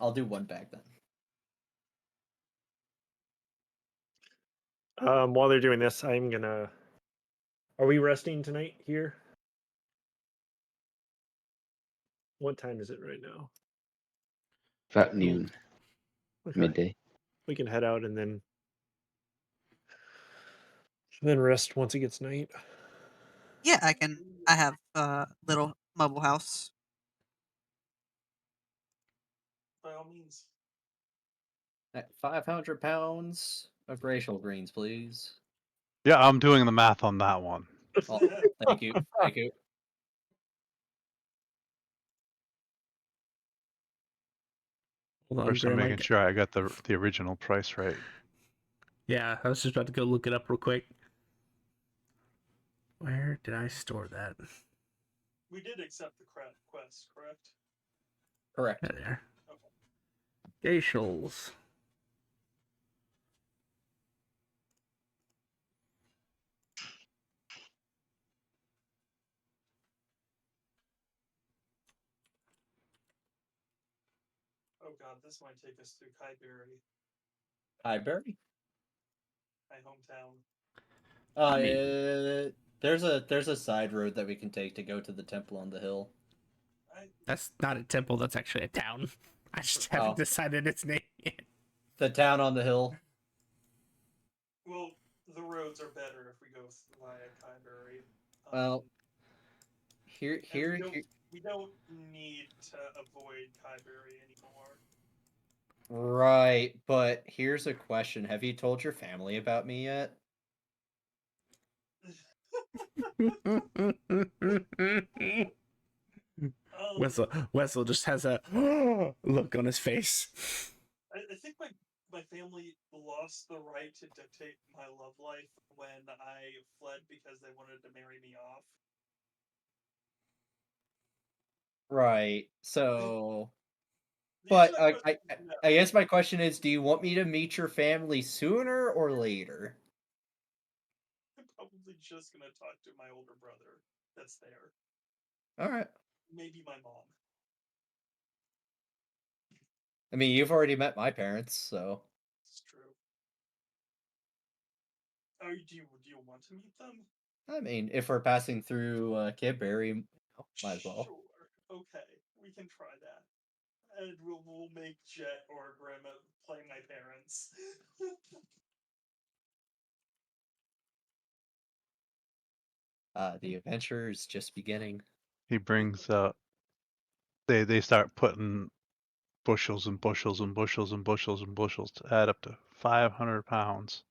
I'll do 1 bag then. While they're doing this, I'm gonna. Are we resting tonight here? What time is it right now? About noon, Okay. midday. We can head out and then rest once it gets night. Yeah, I have a little mobile house. By all means. 500 pounds of glacial greens, please. Yeah, I'm doing the math on that one. Oh, thank you. Thank you. Hold on, First, I'm Graham, making sure I got the original price right. Yeah, I was just about to go look it up real quick. Where did I store that? We did accept the quest, correct? Correct. There. Okay. Glacials. Oh god, this might take us through Kyberry, Highbury? my hometown. There's a side road that we can take to go to the temple on the hill. That's not a temple, that's actually a town. I just haven't Oh. decided its name yet. The town on the hill. Well, the roads are better if we go via Kyberry. Well, here we don't need to avoid Kyberry anymore. Right, but here's a question. Have you told your family about me yet? Wessel just has a look on his face. I think my family lost the right to dictate my love life when I fled because they wanted to marry me off. Right. So, The but answer to that question is no. I guess my question is, do you want me to meet your family sooner or later? I'm probably just gonna talk to my older brother that's there. All right. Maybe my mom. I mean, you've already met my parents, so. It's true. Oh, do you want to meet them? I mean, if we're passing through Kidbury, might as well. Sure. Okay, we can try that, and we'll make Jet or Grandma play my parents. The adventure is just beginning. He brings they start putting bushels and bushels and bushels and bushels and bushels to add up to 500 pounds.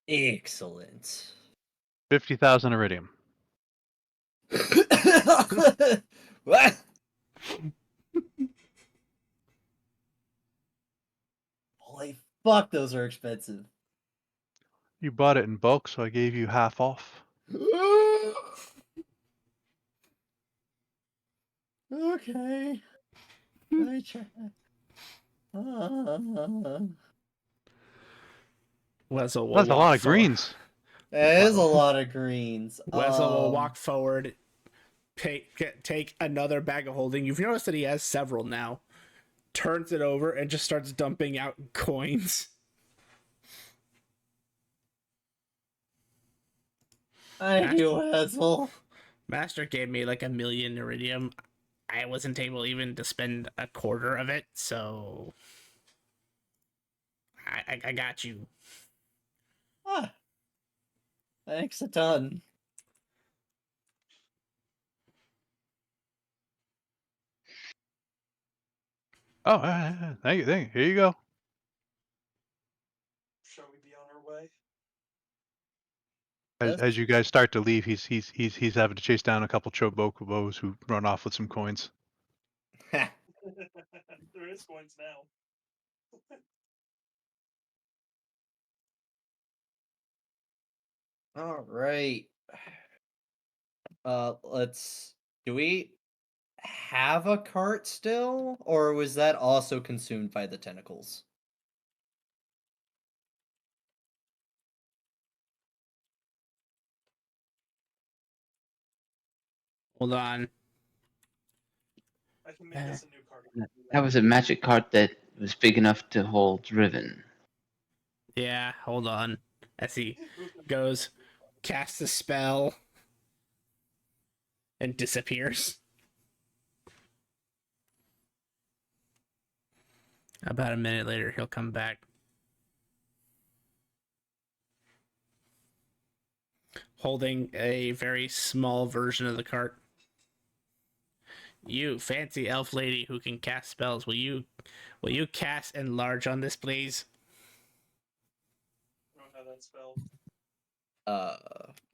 Excellent. 50,000 iridium. What? Holy fuck, those are expensive. You bought it in bulk, so I gave you half off. Okay. I try. Wessel will That's a walk lot of forward. greens. That is a lot of greens. Wessel will walk forward, take another bag of holding. You've noticed that he has several now. turns it over, and just starts dumping out coins. Thank you, asshole. Master gave me like 1,000,000 iridium. I wasn't able even to spend a quarter of it, so I got you. Ah, thanks a ton. Oh, thank you. Here you go. Shall we be on our way? Yes. As you guys start to leave, he's having to chase down a couple chobokobos who run off with some coins. Ha. There is coins now. All right. Do we have a cart still, or was that also consumed by the tentacles? Hold on. I can make us a new card. That was a magic cart that was big enough to hold Riven. Yeah, hold on. As he goes, casts a spell, and disappears. About a minute later, he'll come back. Holding a very small version of the cart. You fancy elf lady who can cast spells, will you cast enlarge on this, please? I don't have that spell.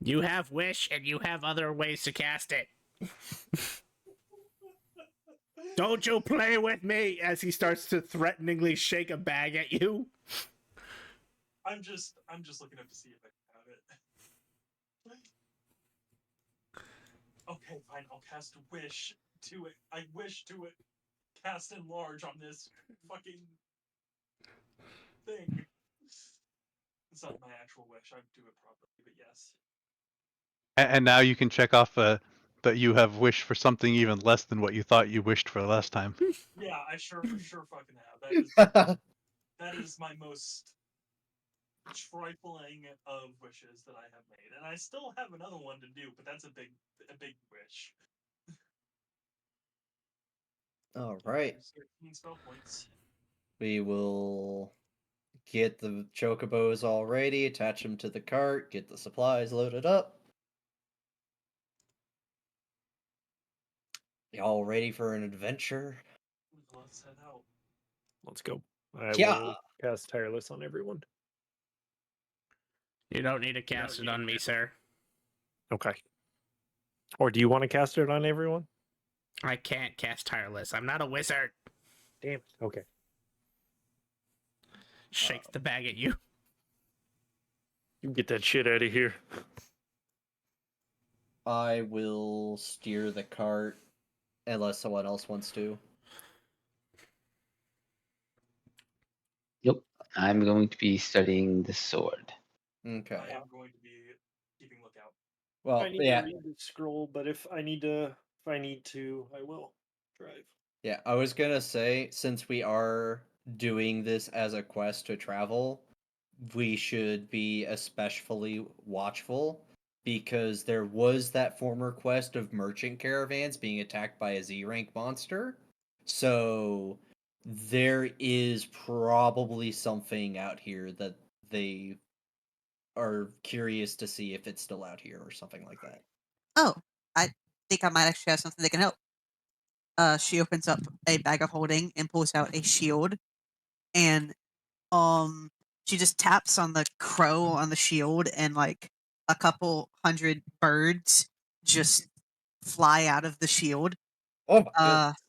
You have wish and you have other ways to cast it. Don't you play with me as he starts to threateningly shake a bag at you. I'm just looking up to see if I can have it. Okay, fine. I'll cast wish to it. I wish to it. Cast enlarge on this fucking thing. It's not my actual wish. I do it properly, but yes. And now you can check off that you have wished for something even less than what you thought you wished for last time. Yeah, I sure fucking have. That is my most trifling of wishes that I have made, and I still have another one to do, but that's a big wish. All right. 13 spell points. We will get the chocobos all ready, attach them to the cart, get the supplies loaded up. Y'all ready for an adventure? Let's head out. Let's go. I Yeah. will cast Tireless on everyone. You don't need to cast it on me, sir. Okay. Or do you want to cast it on everyone? I can't cast tireless. I'm not a wizard. Damn it. Okay. Shakes the bag at you. You get that shit out of here. I will steer the cart unless someone else wants to. Yep, I'm going to be studying the sword. Okay. I am going to be keeping lookout. Well, I need yeah. to read the scroll, but if I need to, I will drive. Yeah, I was gonna say, since we are doing this as a quest to travel, we should be especially watchful because there was that former quest of merchant caravans being attacked by a Z rank monster. So there is probably something out here that they are curious to see if it's still out here or something like that. Oh, I think I might actually have something that can help. She opens up a bag of holding and pulls out a shield, and she just taps on the crow on the shield, and like a couple hundred birds just fly out of the shield. Oh my Uh, goodness.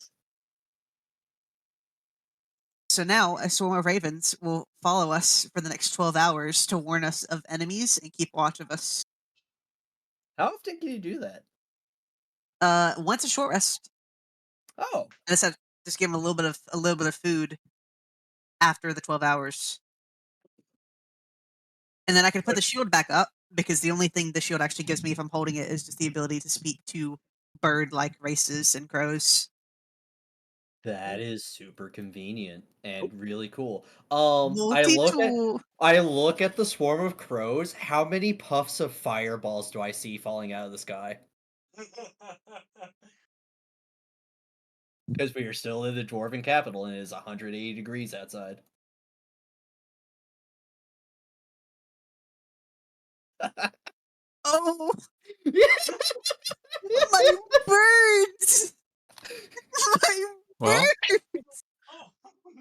So now a swarm of ravens will follow us for the next 12 hours to warn us of enemies and keep watch of us. How often can you do that? Once a short rest. Oh, I just have just give them a little bit of food after the 12 hours. And then I can put the shield back up because the only thing the shield actually gives me if I'm holding it is just the ability to speak to bird-like races and crows. That is super convenient and really cool. Multi-tool. I look at the swarm of crows. How many puffs of fireballs do I see falling out of the sky? Because we are still in the dwarven capital and it is 180 degrees outside. Oh, my birds! My Well, birds! Oh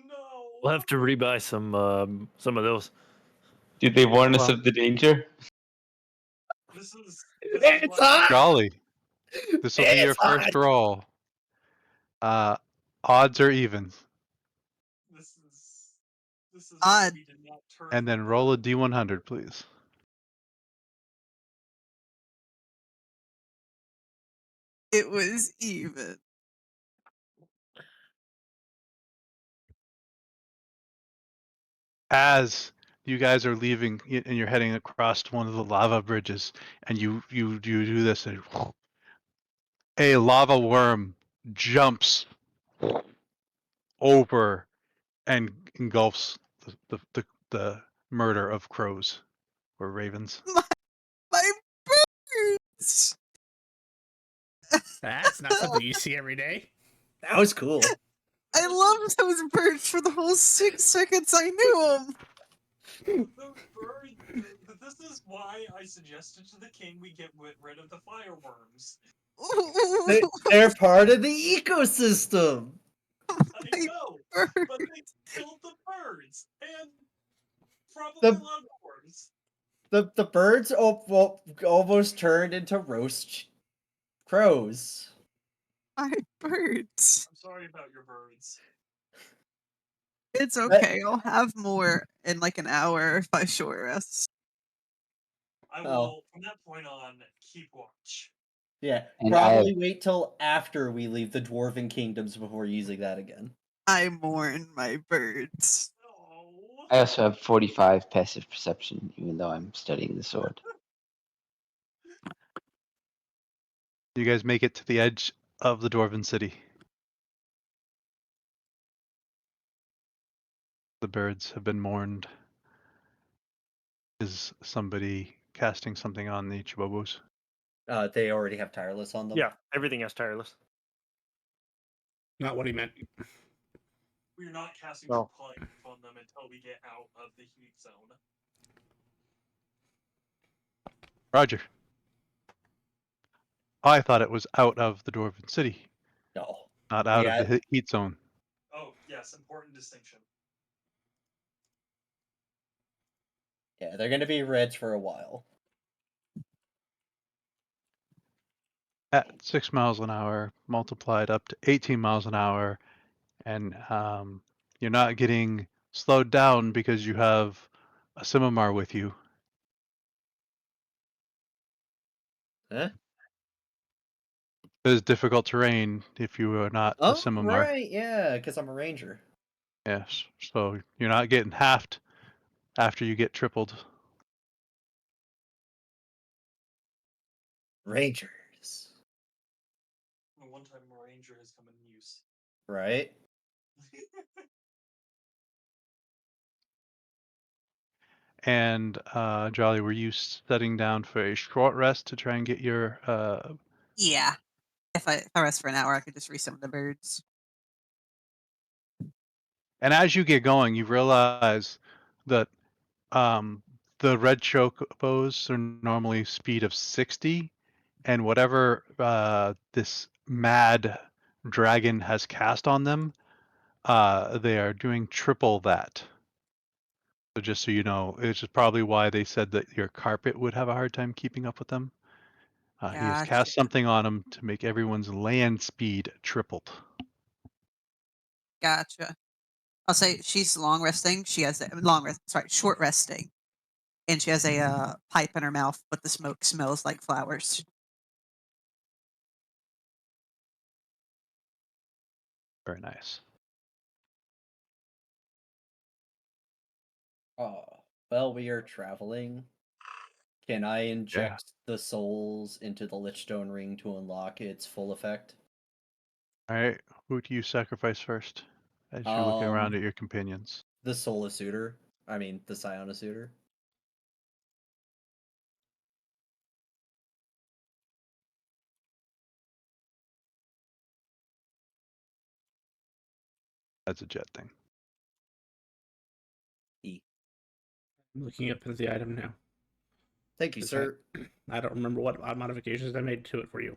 no! We'll have to rebuy some of those. Did they warn us Well- of the danger? This is It's what hot! Jolly, this will be your It's hot! first roll. Odds or evens, this is Odd. why we did not turn. and then roll a d100, please. It was even. As you guys are leaving and you're heading across one of the lava bridges, and you do this, and a lava worm jumps over and engulfs the murder of crows or ravens. My birds! That's not something you see every day. That was cool. I loved those birds for the whole 6 seconds I knew them. Those birds. This is why I suggested to the king we get rid of the fireworms. They're part of the ecosystem. I My know, birds. but they killed the birds and probably The- a lot of worms. The birds almost turned into roast crows. My birds. I'm sorry about your birds. It's okay. I'll have more in like an hour if I short rest. I Oh. will, from that point on, keep watch. Yeah, And I probably wait till after we leave the dwarven kingdoms before using that again. I mourn my birds. Oh. I also have 45 passive perception, even though I'm studying the sword. You guys make it to the edge of the dwarven city. The birds have been mourned. Is somebody casting something on the chibobos? They already have tireless on them. Yeah, everything has tireless. Not what he meant. We're not casting Oh. Proclaim on them until we get out of the heat zone. Roger. I thought it was out of the dwarven city, No. not out Yeah. of the heat zone. Oh, yes, important distinction. Yeah, they're gonna be reds for a while. At 6 miles an hour, multiplied up to 18 miles an hour, and you're not getting slowed down because you have a Simamar with you. Huh? It is difficult terrain if you are not a Oh, Simamar. right, yeah, because I'm a ranger. Yes, so you're not getting halved after you get tripled. Rangers. The one time a ranger has come in use. Right? And Jolly, were you setting down for a short rest to try and get your? Yeah. If I rest for an hour, I could just resummon the birds. And as you get going, you realize that the red chocobos are normally speed of 60, and whatever this mad dragon has cast on them, they are doing triple that. So just so you know, it's just probably why they said that your carpet would have a hard time keeping up with them. He has Gotcha. cast something on them to make everyone's land speed tripled. Gotcha. I'll say she's long resting. She has short resting, and she has a pipe in her mouth, but the smoke smells like flowers. Very nice. Well, we are traveling. Can I inject the souls into the Lichstone ring to unlock its full effect? All right. Who do you sacrifice first as you're looking around at your companions? The Sola Suitor. I mean, the Siona Suitor. That's a jet thing. E. I'm looking up the item now. Thank you, Is sir. I don't remember what modifications I made to it for you.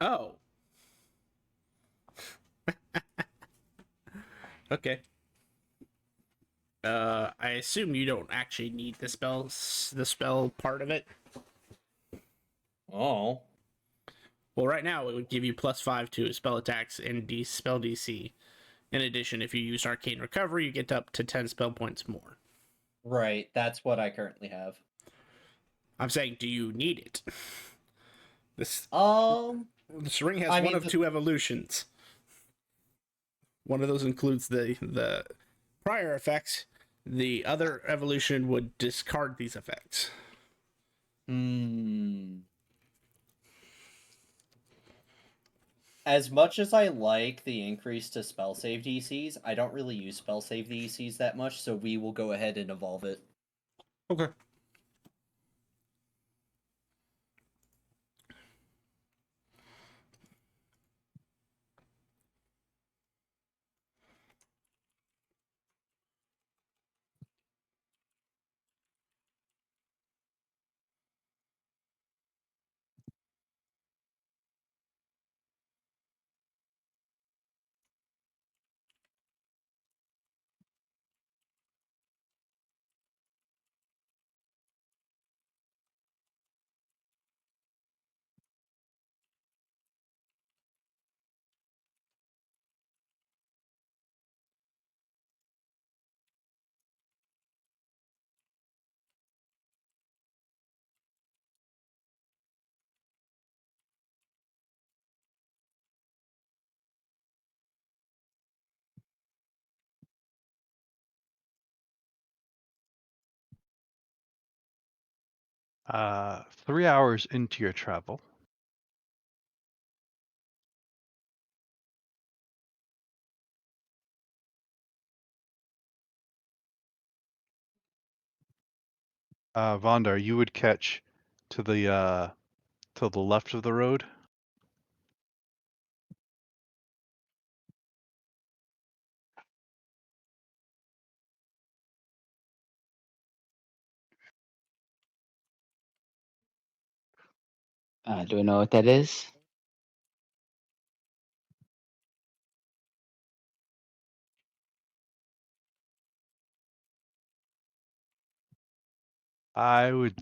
Oh. Okay. I assume you don't actually need the spell part of it. Oh. Well, right now it would give you +5 to spell attacks and spell DC. In addition, if you use Arcane Recovery, you get up to 10 spell points more. Right, that's what I currently have. I'm saying, do you need it? This ring has one of two evolutions. One of those includes the prior effects. The other evolution would discard these effects. As much as I like the increase to spell save DCs, I don't really use spell save DCs that much, so we will go ahead and evolve it. Okay. Uh, 3 hours into your travel, Vondar, you would catch to the left of the road. Do we know what that is? I would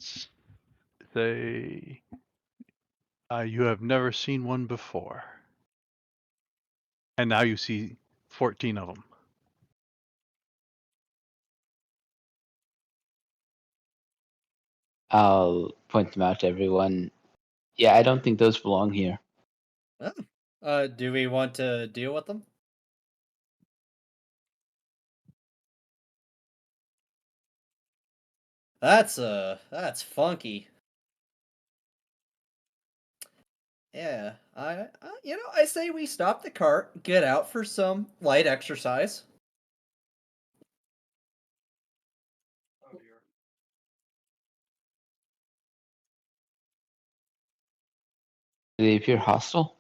say you have never seen one before. And now you see 14 of them. I'll point them out to everyone. Yeah, I don't think those belong here. Do we want to deal with them? That's funky. Yeah, I say we stop the cart, get out for some light exercise. Oh dear. Do they appear hostile?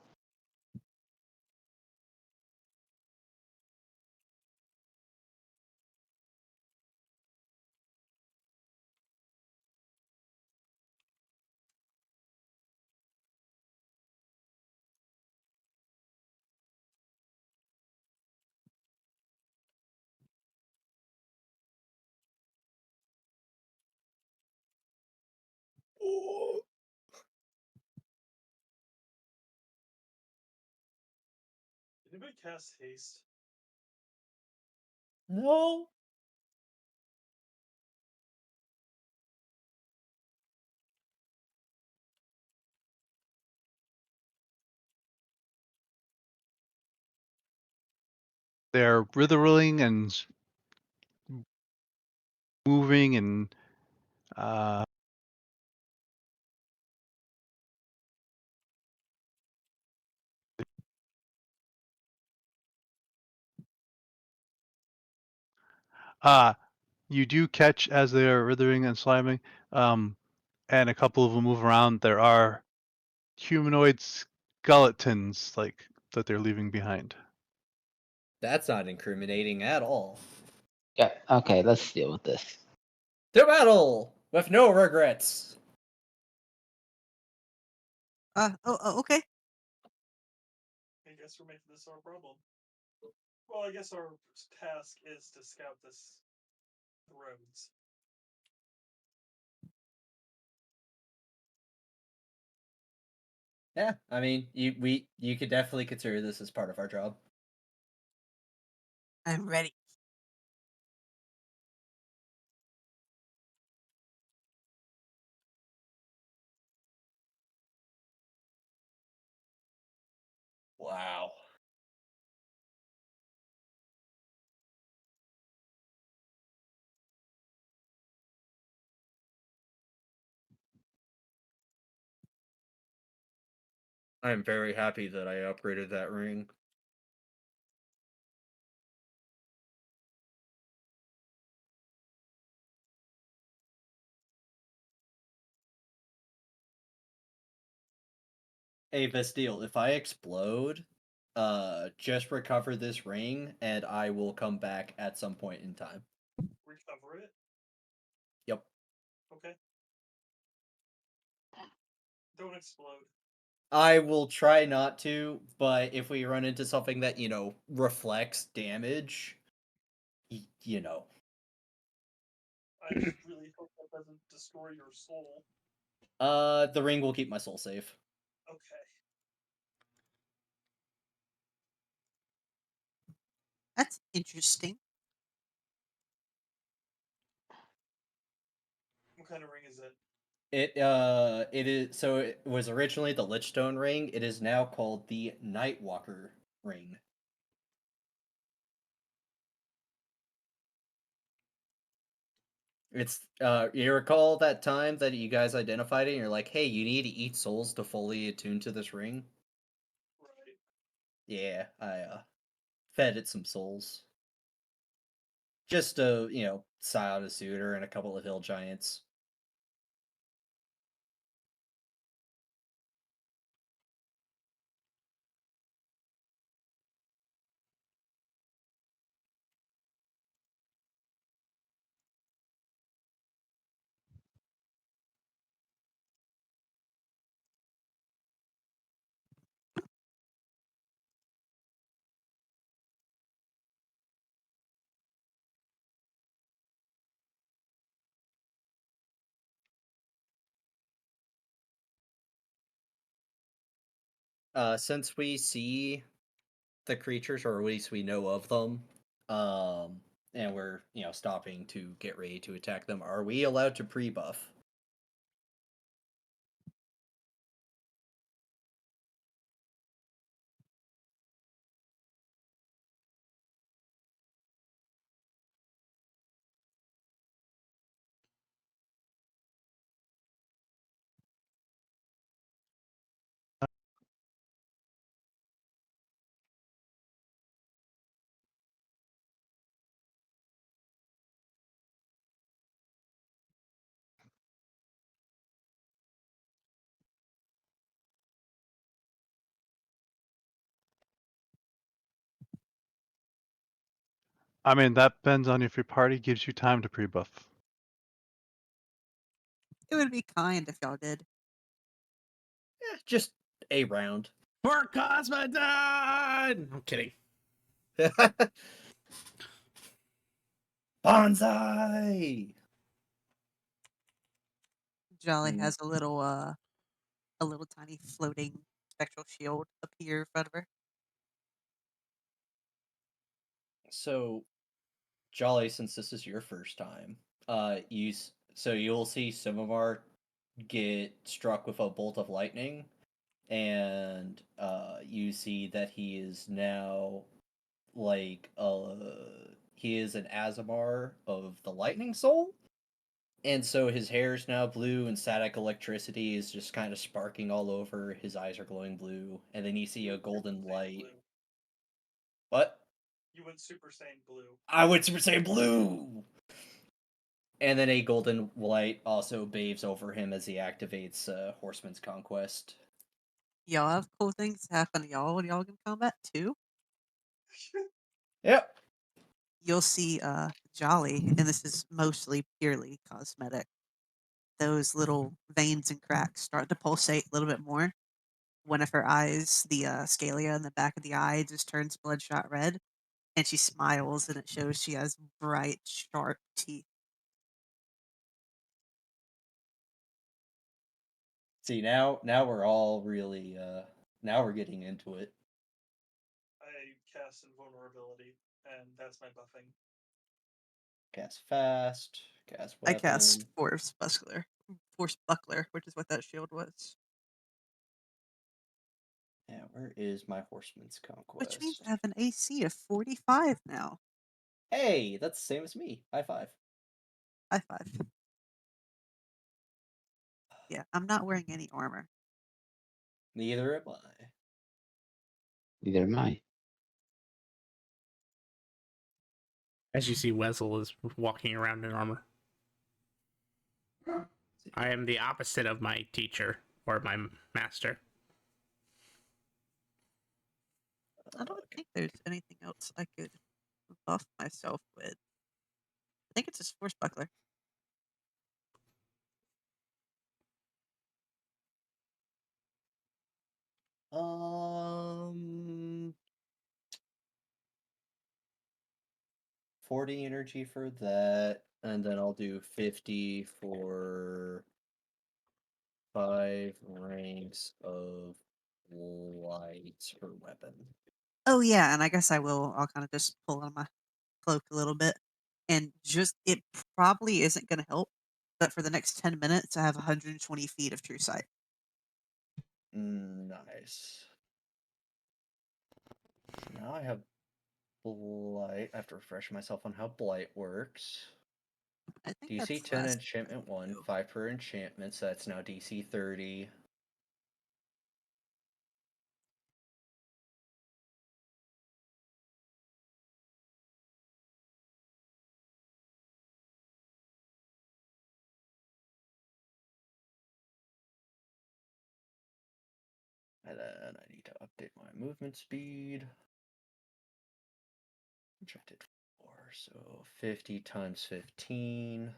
Did anybody cast haste? No. they're writhing and moving and you do catch as they are writhing and sliming, and a couple of them move around. There are humanoid skeletons like that they're leaving behind. That's not incriminating at all. Yeah. Okay. Let's deal with this. To battle with no regrets. Okay. I guess we're making this our problem. Well, I guess our task is to scout the roads. Yeah, I mean, you could definitely consider this as part of our job. I'm ready. Wow. I'm very happy that I upgraded that ring. Hey, Vestiel, if I explode, just recover this ring, and I will come back at some point in time. Recover it? Yep. Okay. Don't explode. I will try not to, but if we run into something that, reflects damage, you know. I just really hope that doesn't destroy your soul. The ring will keep my soul safe. Okay. That's interesting. What kind of ring is it? It was originally the Lichstone ring. It is now called the Nightwalker ring. It's you recall that time that you guys identified it and you're like, hey, you need to eat souls to fully attune to this ring? Right. Yeah, I fed it some souls. Just to, Scion a Suitor and a couple of hill giants. Since we see the creatures, or at least we know of them, and we're, stopping to get ready to attack them, are we allowed to pre-buff? I mean, that depends on if your party gives you time to pre-buff. It would be kind if y'all did. Just a round. For Cosmodon! I'm kidding. Bonsai! Jolly has a little tiny floating spectral shield up here in front of her. So, Jolly, since this is your first time, you'll see Simomar get struck with a bolt of lightning, and you see that he is now he is an Azamar of the Lightning Soul, and so his hair is now blue, and static electricity is just kind of sparking all over. His eyes are glowing blue, and then you see a golden light. Blue. What? You went Super Saiyan Blue. I would say blue. And then a golden light also bathes over him as he activates Horseman's Conquest. Y'all have cool things happen to y'all when y'all get in combat too. Yep. You'll see Jolly, and this is mostly purely cosmetic. Those little veins and cracks start to pulsate a little bit more. One of her eyes, the scalia in the back of the eye, just turns bloodshot red, and she smiles, and it shows she has bright, sharp teeth. See, now we're all really now we're getting into it. I cast Invulnerability, and that's my buffing. Cast fast, cast I weapon. cast Force Buckler, which is what that shield was. Yeah, where is my Horseman's Conquest? Which means I have an AC of 45 now. Hey, that's the same as me. High five. High five. Yeah, I'm not wearing any armor. Neither am I. Neither am I. As you see, Wessel is walking around in armor. I am the opposite of my teacher or my master. I don't think there's anything else I could buff myself with. I think it's just Force Buckler. Um, 40 energy for that, and then I'll do 50 for 5 ranks of light per weapon. Oh yeah, and I guess I'll kind of just pull on my cloak a little bit, and just it probably isn't going to help, but for the next 10 minutes, I have 120 feet of true sight. Nice. Now I have blight. I have to refresh myself on how blight works. I think DC that's 10 last enchantment 1, too. 5 per enchantment, so that's now DC 30. And then I need to update my movement speed, which I did before. So 50 times 15.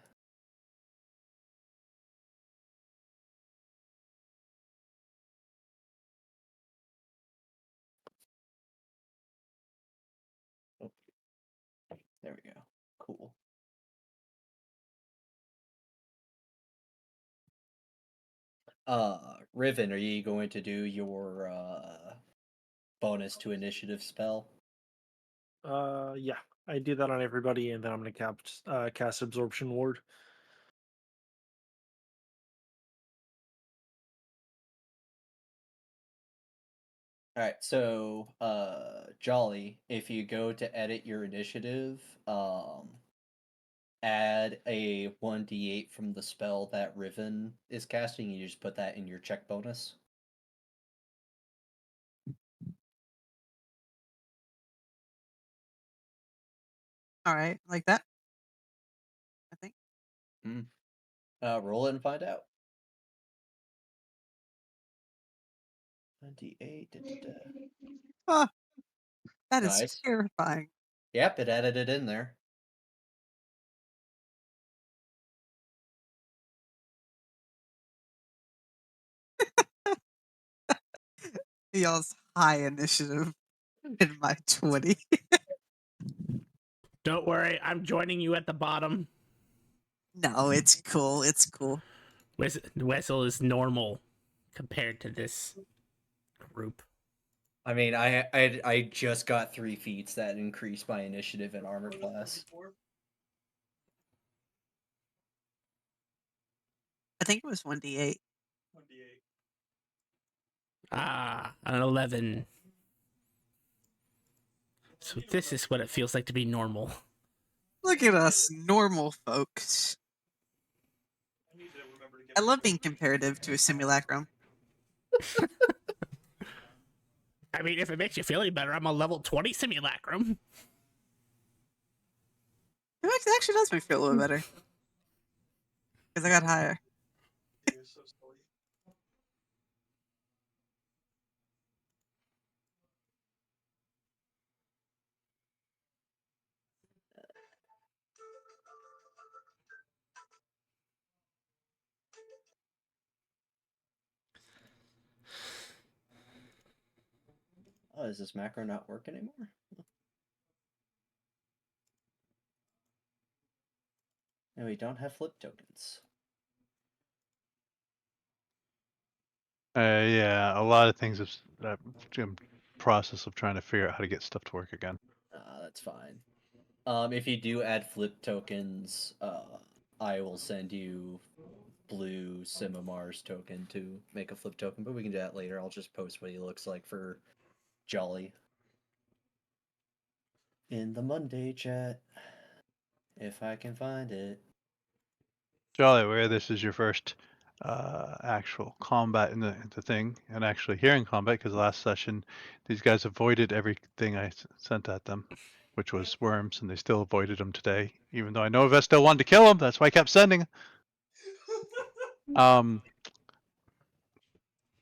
Oh, there we go. Cool. Riven, are you going to do your bonus to initiative spell? Yeah, I do that on everybody, and then I'm gonna cast Absorption Ward. Alright, so Jolly, if you go to edit your initiative, add a 1d8 from the spell that Riven is casting, you just put that in your check bonus. All right, like that. I think. Roll it and find out. 1d8. Ah, that is Nice. terrifying. Yep, it added it in there. Y'all's high initiative in my 20. Don't worry, I'm joining you at the bottom. No, it's cool. It's cool. Wessel is normal compared to this group. I mean, I just got 3 feats that increased my initiative and armor What was class. 24? I think it was 1d8. 1d8. An 11. So this is what it feels like to be normal. Look at us, normal folks. I need to remember to get I love my being memory comparative to a simulacrum. I mean, if it makes you feel any better, I'm a level 20 simulacrum. It actually does make me feel a little better. Because I got higher. You're so silly. Oh, is this macro not work anymore? And we don't have flip tokens. Yeah, a lot of things is in process of trying to figure out how to get stuff to work again. That's fine. If you do add flip tokens, I will send you blue Simamars token to make a flip token, but we can do that later. I'll just post what he looks like for Jolly in the Monday chat, if I can find it. Jolly, where this is your first actual combat in the thing, and actually hearing combat, because last session these guys avoided everything I sent at them, which was worms, and they still avoided them today, even though I know Vestel wanted to kill them. That's why I kept sending.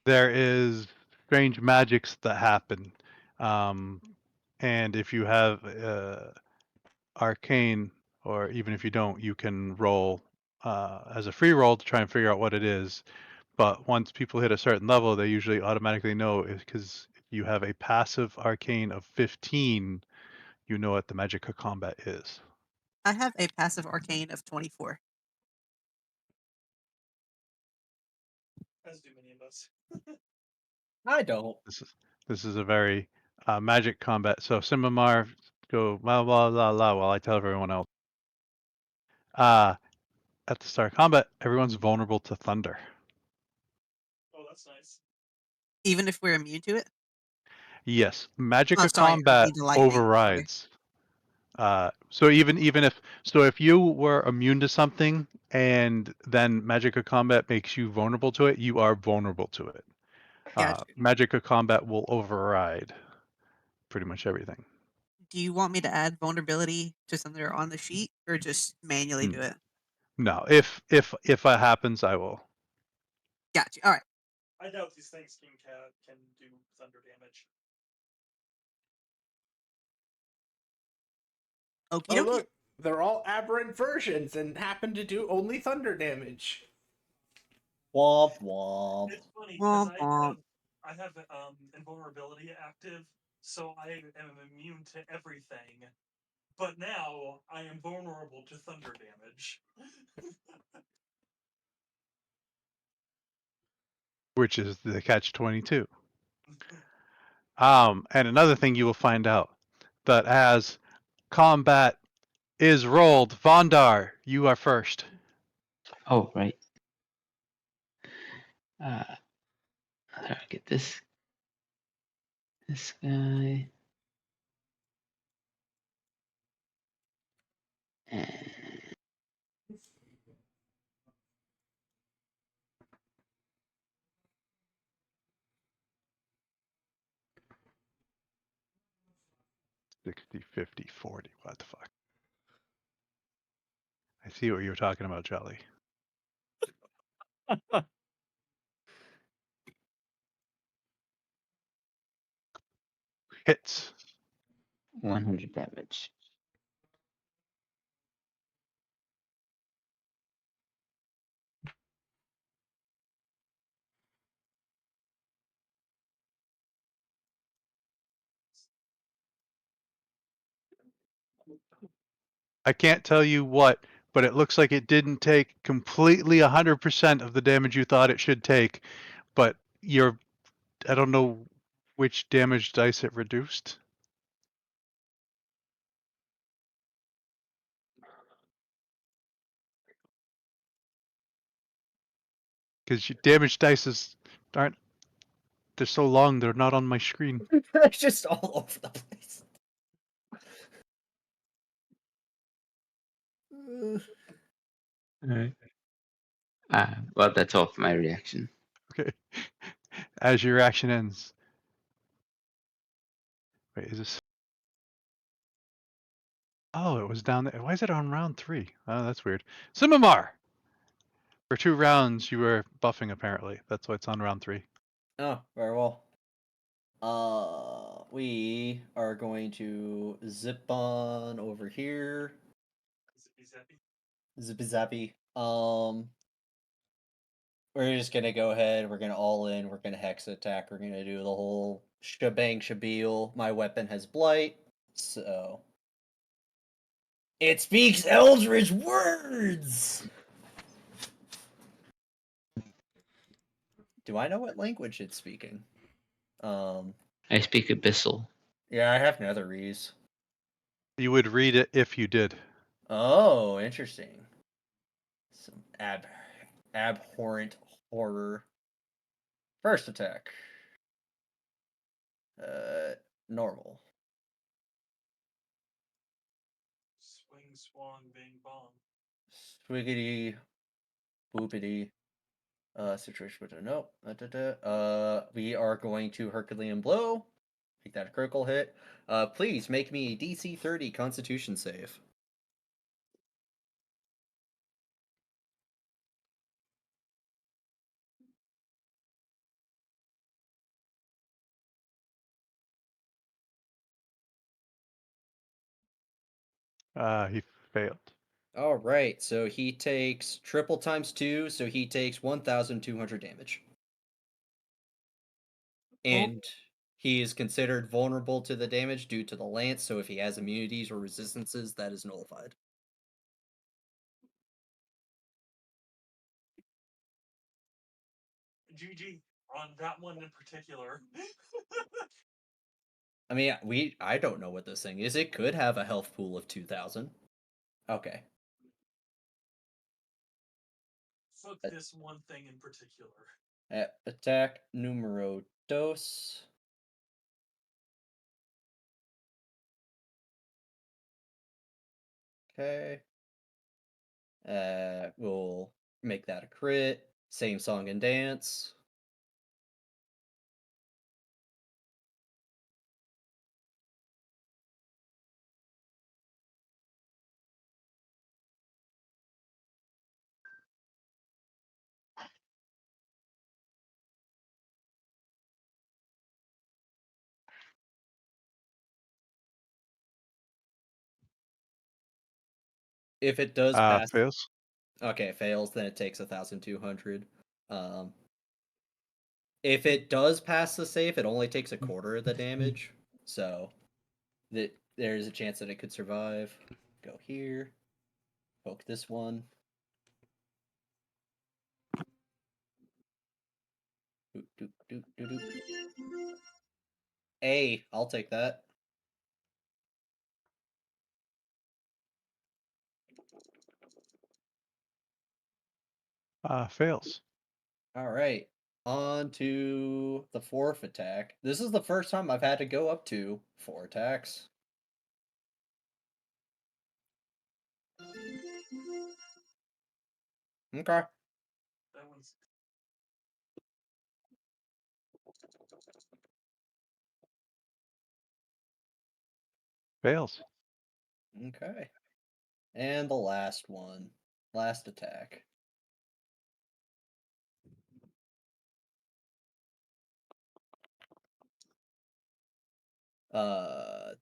There is strange magics that happen, and if you have arcane, or even if you don't, you can roll as a free roll to try and figure out what it is. But once people hit a certain level, they usually automatically know, because you have a passive arcane of 15, you know what the magic of combat is. I have a passive arcane of 24. As do many of us. I don't. This is a very magic combat. So Simamar, go blah blah blah blah while I tell everyone else. At the start of combat, everyone's vulnerable to thunder. Oh, that's nice. Even if we're immune to it? Yes, magic Oh, of sorry, I combat mean the lightning. Sorry. overrides. So even if you were immune to something and then magic of combat makes you vulnerable to it, you are vulnerable to it. Gotcha. Magic of combat will override pretty much everything. Do you want me to add vulnerability to something that are on the sheet, or just manually do it? No, if it happens, I will. Gotcha. All right. I doubt these things can do thunder damage. Okie Oh, dokie. look, they're all aberrant versions and happen to do only thunder damage. Womp womp. It's funny because Womp womp. I have invulnerability active, so I am immune to everything. But now I am vulnerable to thunder damage. Which is the catch-22. And another thing you will find out, that as combat is rolled, Vondar, you are first. Oh, right. How do I get this guy? And 60, 50, 40. What the fuck? I see what you're talking about, Jolly. Hits. 100 damage. I can't tell you what, but it looks like it didn't take completely 100% of the damage you thought it should take, but I don't know which damage dice it reduced. Because damage dice aren't, they're so long, they're not on my screen. It's just all over the place. Alright. Well, that's all for my reaction. Okay. As your action ends. Wait, is this? Oh, it was down there. Why is it on round 3? Oh, that's weird. Simamar! For 2 rounds, you were buffing, apparently. That's why it's on round 3. Oh, very well. We are going to zip on over here. Zippy zappy. Zippy zappy. We're just gonna go ahead. We're gonna all in. We're gonna hex attack. We're gonna do the whole shebang shabeel. My weapon has blight, so it speaks Eldritch words. Do I know what language it's speaking? I speak Abyssal. Yeah, I have Netherese. You would read it if you did. Oh, interesting. Some abhorrent horror. First attack. Normal. Swing, swan, bing, bong. Swiggity, boopity. Situation with nope. We are going to Herculean blow. Make that a critical hit. Please make me a DC 30 Constitution save. He failed. All right, so he takes triple times 2, so he takes 1,200 damage. And he is considered vulnerable to the damage due to the lance, so if he has immunities or resistances, that is nullified. GG on that one in particular. I mean, I don't know what this thing is. It could have a health pool of 2,000. Okay. Fuck this one thing in particular. Attack numero dos. Okay. We'll make that a crit. Same song and dance. If it does pass, Fails. okay, fails, then it takes 1,200. If it does pass the save, it only takes a quarter of the damage. So there's a chance that it could survive. Go here. Poke this one. Doot, doot, doot, doot, doot. I'll take that. Fails. All right. On to the fourth attack. This is the first time I've had to go up to 4 attacks. Okay. That one's Fails. Okay. And the last one. Last attack.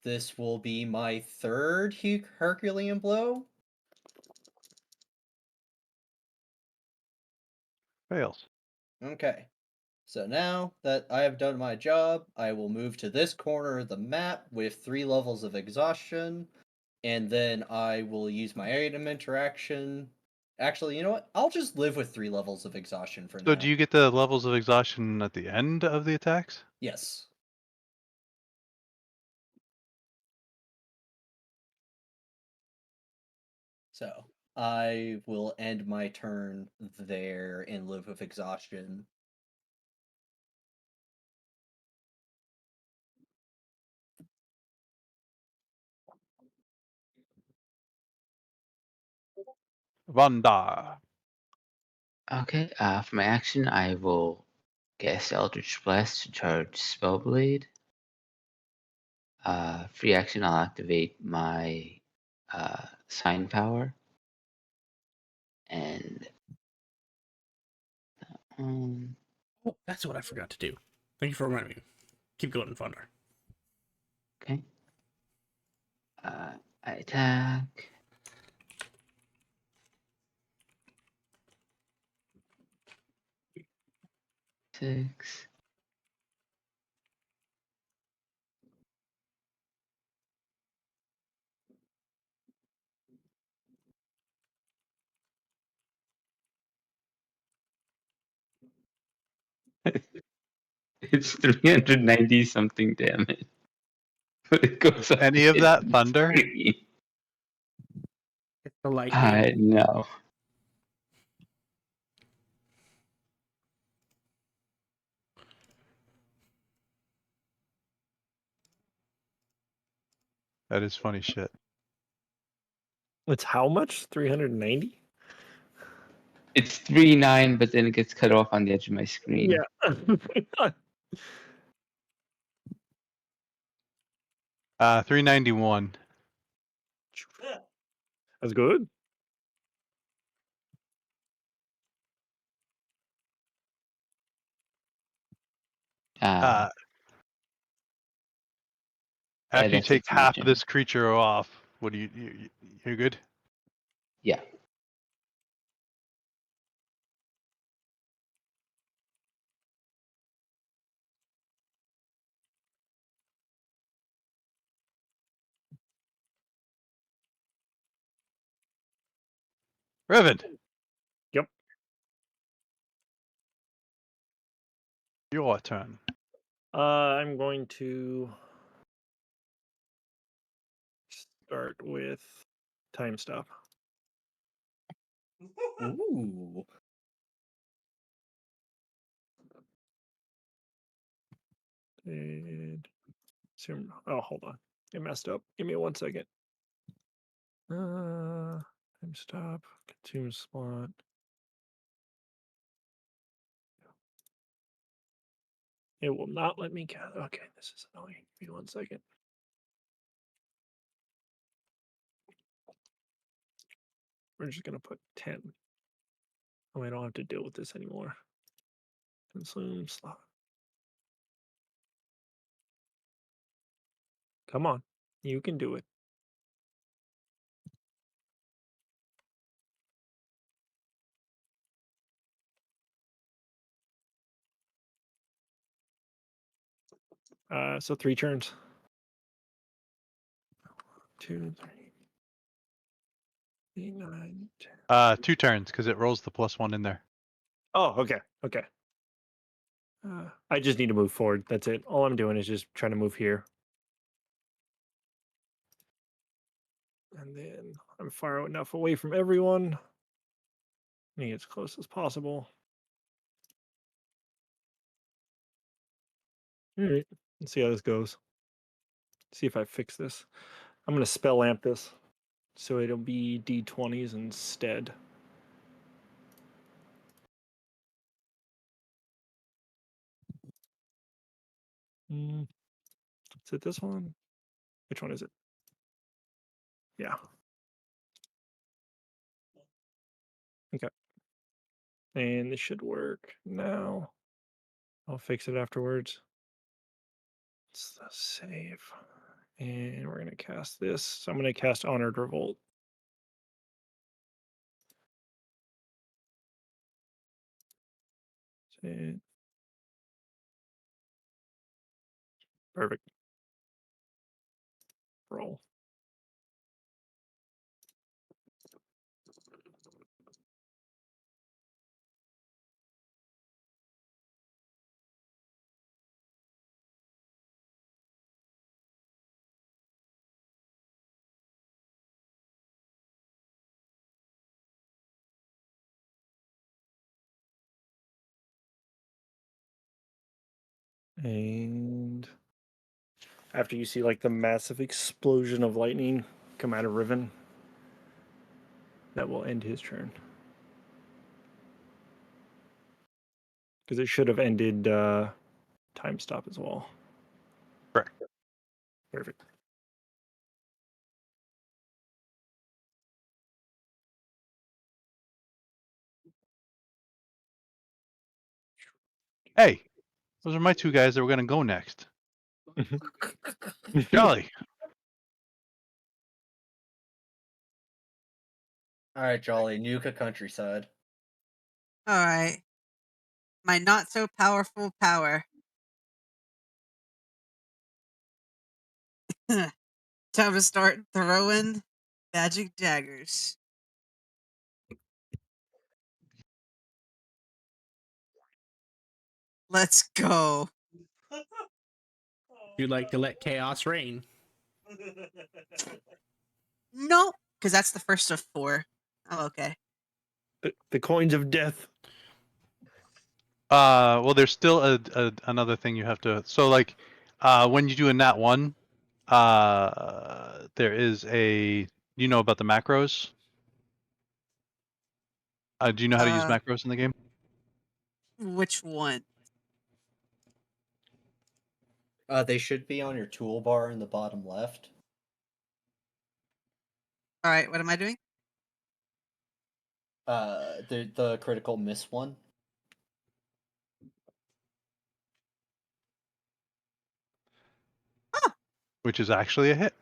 This will be my third Herculean blow. Fails. Okay. So now that I have done my job, I will move to this corner of the map with 3 levels of exhaustion, and then I will use my item interaction. Actually, you know what? I'll just live with 3 levels of exhaustion for So now. do you get the levels of exhaustion at the end of the attacks? Yes. So I will end my turn there and live with exhaustion. Vanda. Okay, for my action, I will cast Eldritch Blast to charge Spellblade. Free action, I'll activate my Sign Power. And Oh, that's what I forgot to do. Thank you for reminding me. Keep going, Thunder. okay. I attack. Six. It's 390 something damage. But it goes up Any of to that thunder? 3. It's the lightning. No. That is funny shit. It's how much? 390? It's 3-9, but then it gets cut off on the edge of my screen. Yeah. 391. Yeah. That's good. After you that's take it for my half turn. of this creature off, what do you're good? Yeah. Revan. Yep. Your turn. I'm going to start with time stop. Ooh. And oh, hold on. It messed up. Give me 1 second. Time stop. Consume slot. It will not let me count. Okay, this is annoying. Give me 1 second. We're just gonna put 10. Oh, I don't have to deal with this anymore. Consume slot. Come on, you can do it. So 3 turns. 2, 3, 8, 9, 10. 2 turns because it rolls the +1 in there. Oh, okay, okay. I just need to move forward. That's it. All I'm doing is just trying to move here. And then I'm far enough away from everyone. Be as close as possible. All right, let's see how this goes. See if I fix this. I'm gonna spell lamp this, so it'll be D20s instead. Is it this one? Which one is it? Yeah. Okay. And this should work now. I'll fix it afterwards. It's the save. And we're going to cast this. So I'm going to cast Honored Revolt. Save. Perfect. Roll. And after you see like the massive explosion of lightning come out of Riven, that will end his turn. Because it should have ended time stop as well. Correct. Perfect. Hey, those are my two guys that were going to go next. Jolly. All right, Jolly, Nuka countryside. All right. My not so powerful power. Time to start throwing magic daggers. Let's go. You'd like to let chaos reign. No, because that's the first of 4. I'm okay. The coins of death. Well, there's still another thing you have to. So, like, when you do a nat 1, there is a. You know about the macros? Do you know how to use macros in the game? Which one? They should be on your toolbar in the bottom left. All right, what am I doing? The critical miss one. Which is actually a hit.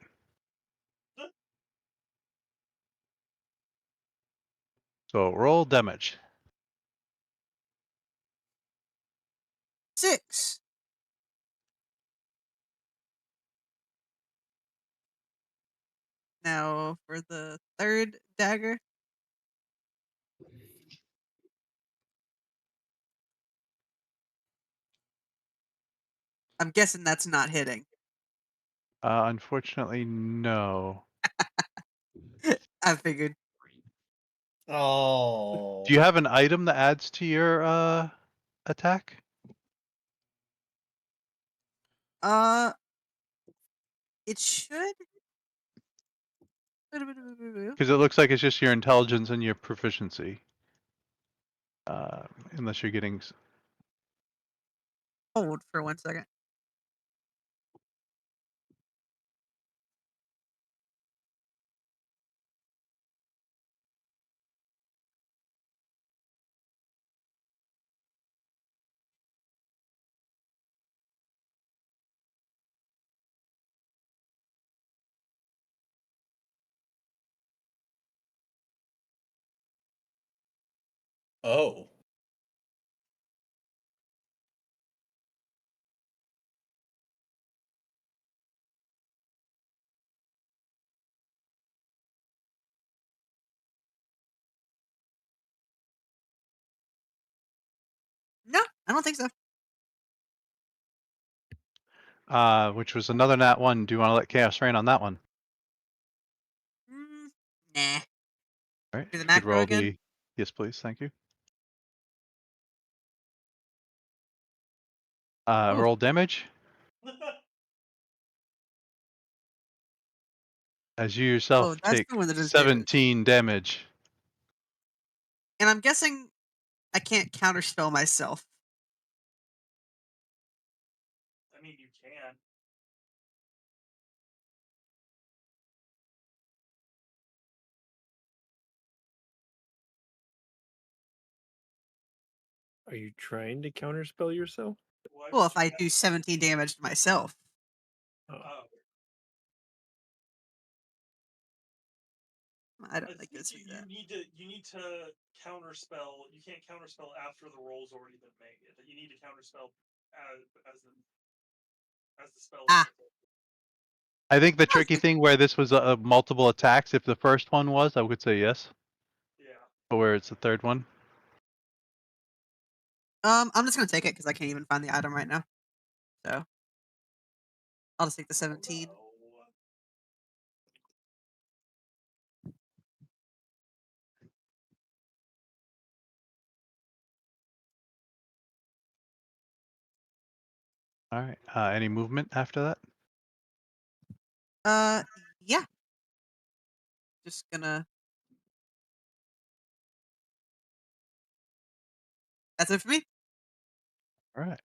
So roll damage. 6. Now for the third dagger. I'm guessing that's not hitting. Unfortunately, no. I figured. Oh. Do you have an item that adds to your attack? It should. Because it looks like it's just your intelligence and your proficiency. Unless you're getting. Hold for 1 second. Oh. No, I don't think so. Which was another nat 1. Do you want to let chaos reign on that one? Nah. All right. Do the If you could macro roll again? the. Yes, please. Thank you. Ooh. Roll damage. As you yourself Oh, that's take the one that does damage. 17 damage. And I'm guessing I can't counterspell myself. I mean, you can. Are you trying to counterspell yourself? Why Well, would if you I have- do 17 damage to myself. Oh. I don't I think think it's you that. need to counterspell. You can't counterspell after the roll's already been made. You need to counterspell as the spell. Ah. I think the tricky thing where this was multiple attacks, if the first one was, I would say yes. Yeah. But where it's the third one. I'm just gonna take it because I can't even find the item right now. So I'll just take the 17. All right. Any movement after that? Yeah. Just gonna That's it for me. All right.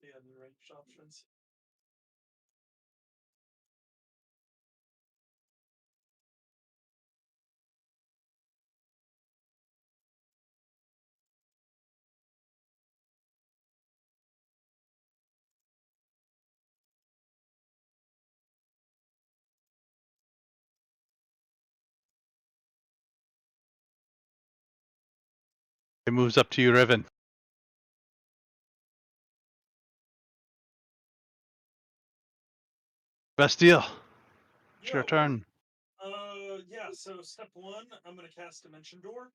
Yeah, the ranged options. It moves up to you, Riven. Bastille. It's your Yo, turn. yeah, so step one, I'm gonna cast Dimension Door.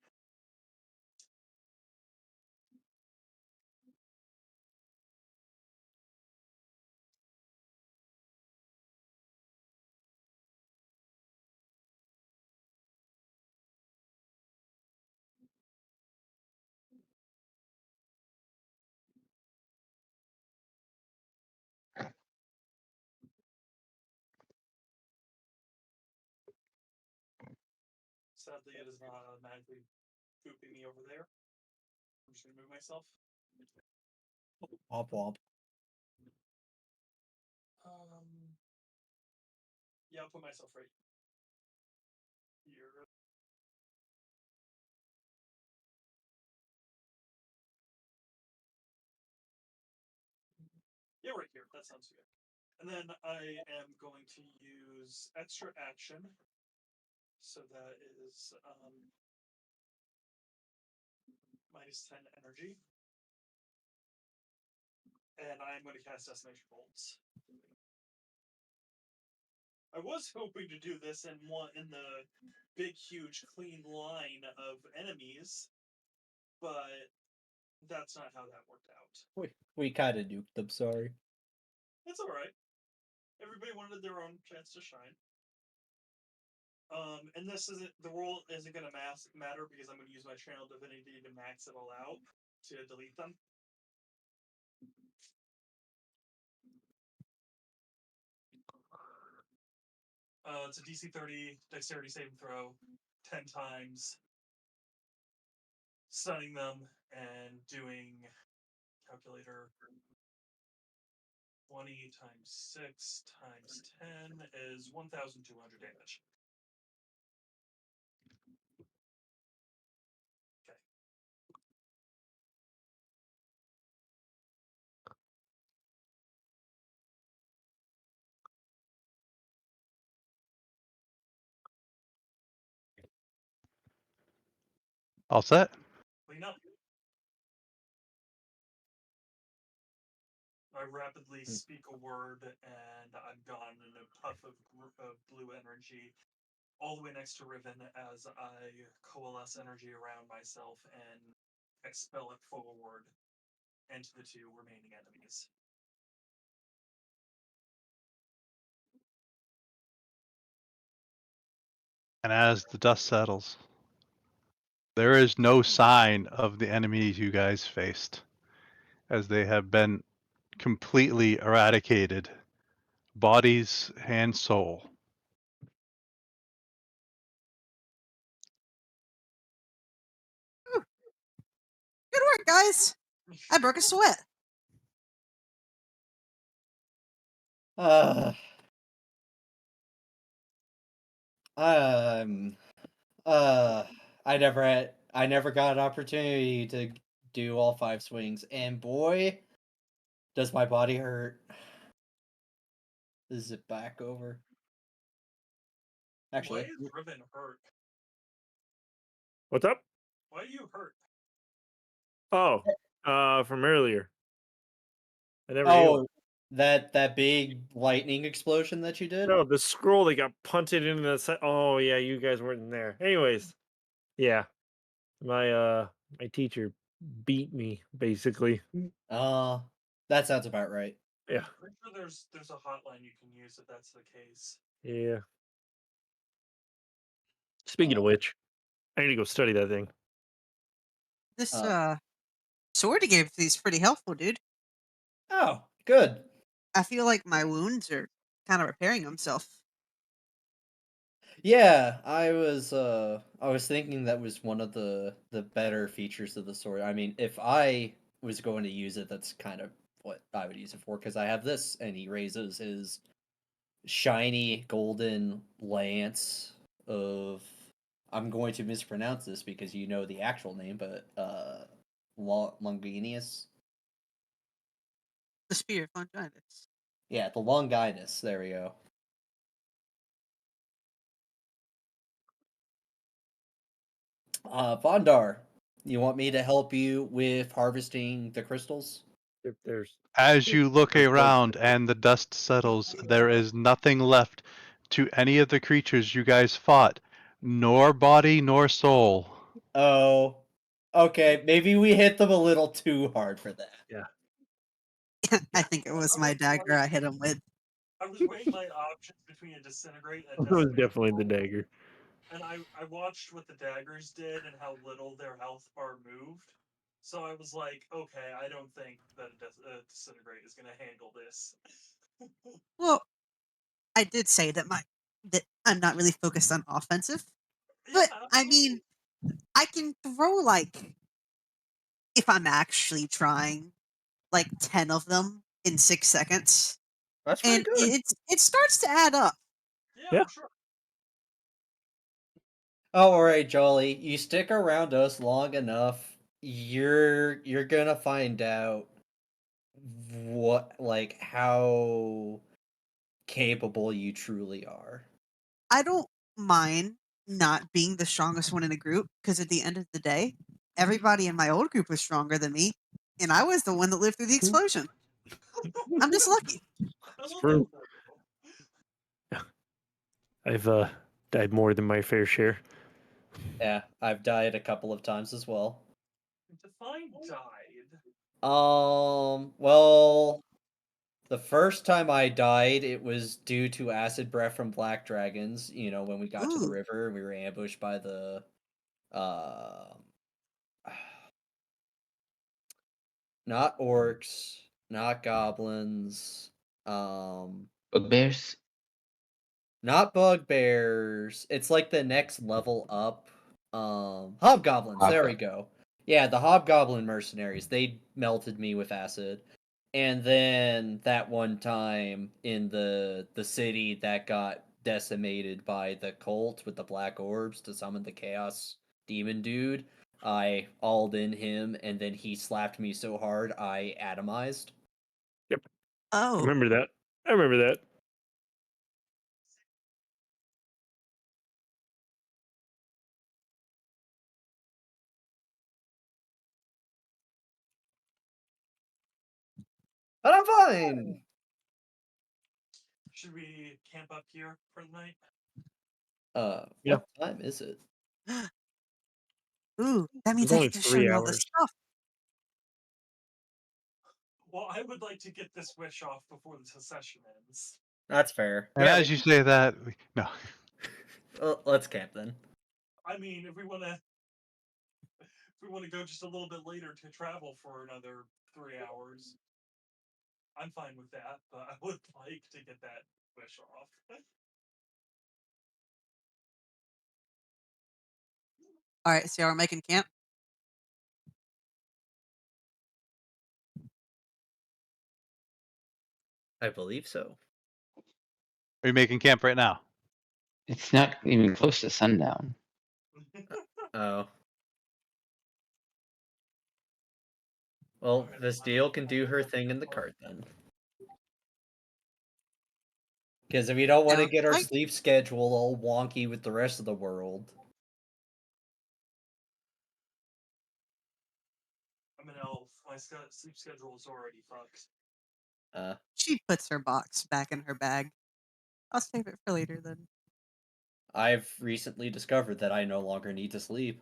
Sadly, it is not automatically booping me over there. I'm just gonna move myself. Womp womp. Yeah, I'll put myself right here. Yeah, right here. That sounds good. And then I am going to use extra action. So that is -10 energy. And I'm going to cast Decimation Bolts. I was hoping to do this in the big, huge, clean line of enemies, but that's not how that worked out. We kind of nuked them. Sorry. It's all right. Everybody wanted their own chance to shine. And this isn't the roll isn't going to matter because I'm going to use my Channel Divinity to max it all out to delete them. It's a DC 30 Dexterity saving throw, 10 times, stunning them and doing calculator 20 times 6 times 10 is 1,200 damage. Okay. All set? Clean up. I rapidly speak a word and I'm gone in a puff of blue energy all the way next to Riven as I coalesce energy around myself and expel it forward into the two remaining enemies. And as the dust settles, there is no sign of the enemies you guys faced, as they have been completely eradicated, bodies and soul. Good work, guys. I broke a sweat. Uh, um, I never got an opportunity to do all 5 swings, and boy, does my body hurt. Is it back over? Why Actually, is Riven hurt? What's up? Why are you hurt? Oh, from earlier. I never knew. oh, that big lightning explosion that you did. No, the scroll that got punted into the set. Oh yeah, you guys weren't in there. Anyways, yeah, my teacher beat me basically. That sounds about right. Yeah, Pretty sure there's a hotline you can use if that's the case. yeah. Speaking of which, I need to go study that thing. This Uh, sword you gave me is pretty helpful, dude. oh, good. I feel like my wounds are kind of repairing themselves. Yeah, I was thinking that was one of the better features of the sword. I mean, if I was going to use it, that's kind of what I would use it for because I have this and he raises his shiny golden lance of I'm going to mispronounce this because you know the actual name, but Longinus. The spear of Longinus. Yeah, the Longinus. There we go. Vondar, you want me to help you with harvesting the crystals? If there's As you look there's bugs around and the dust settles, there is nothing left to any of the creatures you guys fought, nor body nor soul. Oh, okay. Maybe we hit them a little too hard for that. yeah. I think it was my dagger I hit him with. I was weighing my options between a disintegrate and a That was decimate, definitely the dagger. and I watched what the daggers did and how little their health bar moved. So I was like, okay, I don't think that a disintegrate is going to handle this. Well, I did say that I'm not really focused on offensive, Yeah, but I mean, I can throw like if I'm actually trying like 10 of them in 6 seconds, That's pretty and good. it starts to add up. yeah, Yeah. I'm sure. Oh, all right, Jolly. You stick around us long enough, you're gonna find out what like how capable you truly are. I don't mind not being the strongest one in a group because at the end of the day, everybody in my old group was stronger than me, and I was the one that lived through the explosion. I'm just lucky. I love true. that for you. I've died more than my fair share. Yeah, I've died a couple of times as well. Define died. Well, the first time I died, it was due to acid breath from black dragons. You know, when we got to the Ooh, river, we were ambushed by the um not orcs, not goblins, um Bugbears? not bugbears. It's like the next level up. Hobgoblins, there we go. Yeah, the hobgoblin mercenaries. They melted me with acid. And then that one time in the city that got decimated by the cult with the black orbs to summon the chaos demon dude, I alled in him and then he slapped me so hard I atomized. Yep. I oh, remember that. I remember that. But I'm fine. Should we camp up here for the night? Yeah. What time is it? ooh, that It was means I only get to show 3 you all this hours. stuff. Well, I would like to get this wish off before the session ends. That's fair. And Yeah, as you say that, no. let's camp then. I mean, if we want to go just a little bit later to travel for another 3 hours, I'm fine with that. But I would like to get that wish off. All right, so y'all are making camp. I believe so. Are you making camp right now? It's not even close to sundown. Oh. Well, this deal can do her thing in the cart then. Because if we don't want to Sounds get our like sleep schedule all wonky with the rest of the world. I'm an elf. My sleep schedule is already fucked. she puts her box back in her bag. I'll save it for later then. I've recently discovered that I no longer need to sleep.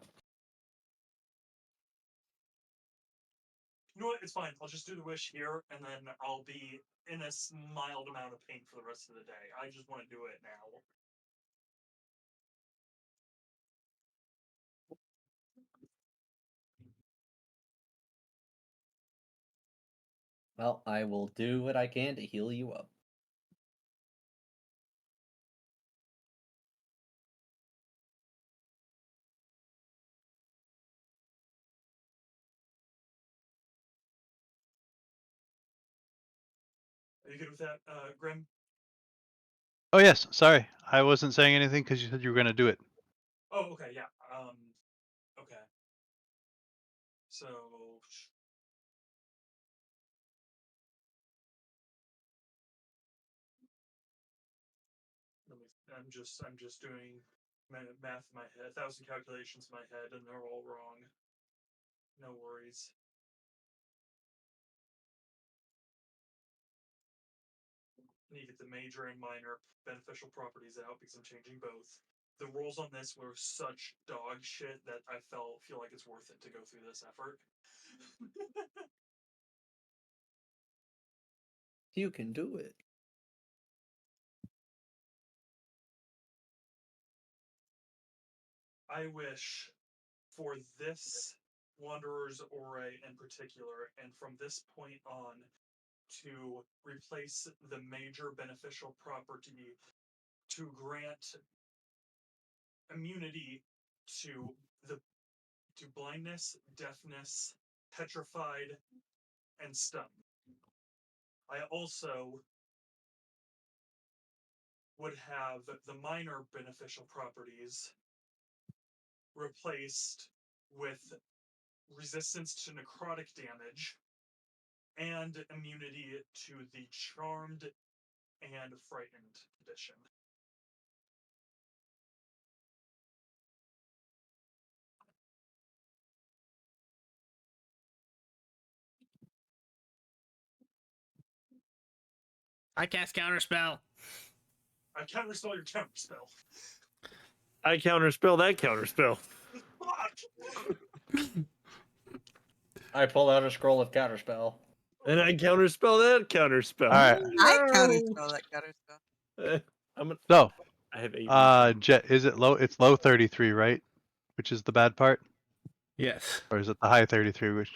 You know what? It's fine. I'll just do the wish here, and then I'll be in a mild amount of pain for the rest of the day. I just want to do it now. Well, I will do what I can to heal you up. Are you good with that, Grim? Oh yes, sorry, I wasn't saying anything because you said you were gonna do it. Oh, okay, yeah. Okay. So I'm just doing math in my head, 1,000 calculations in my head, and they're all wrong. No worries. Need to get the major and minor beneficial properties out because I'm changing both. The rolls on this were such dog shit that I feel like it's worth it to go through this effort. You can do it. I wish for this Wanderer's Aura in particular, and from this point on, to replace the major beneficial property to grant immunity to the to blindness, deafness, petrified, and stun. I also would have the minor beneficial properties replaced with resistance to necrotic damage and immunity to the charmed and frightened condition. I cast counterspell. I counterspell your counterspell. I counterspell that counterspell. Fuck! I pull out a scroll of counterspell. And I counterspell that counterspell. All right. I counterspell that counterspell. I'm gonna, So, I have 8. Jet, is it low? It's low 33, right? Which is the bad part, Yes. or is it the high 33? Which,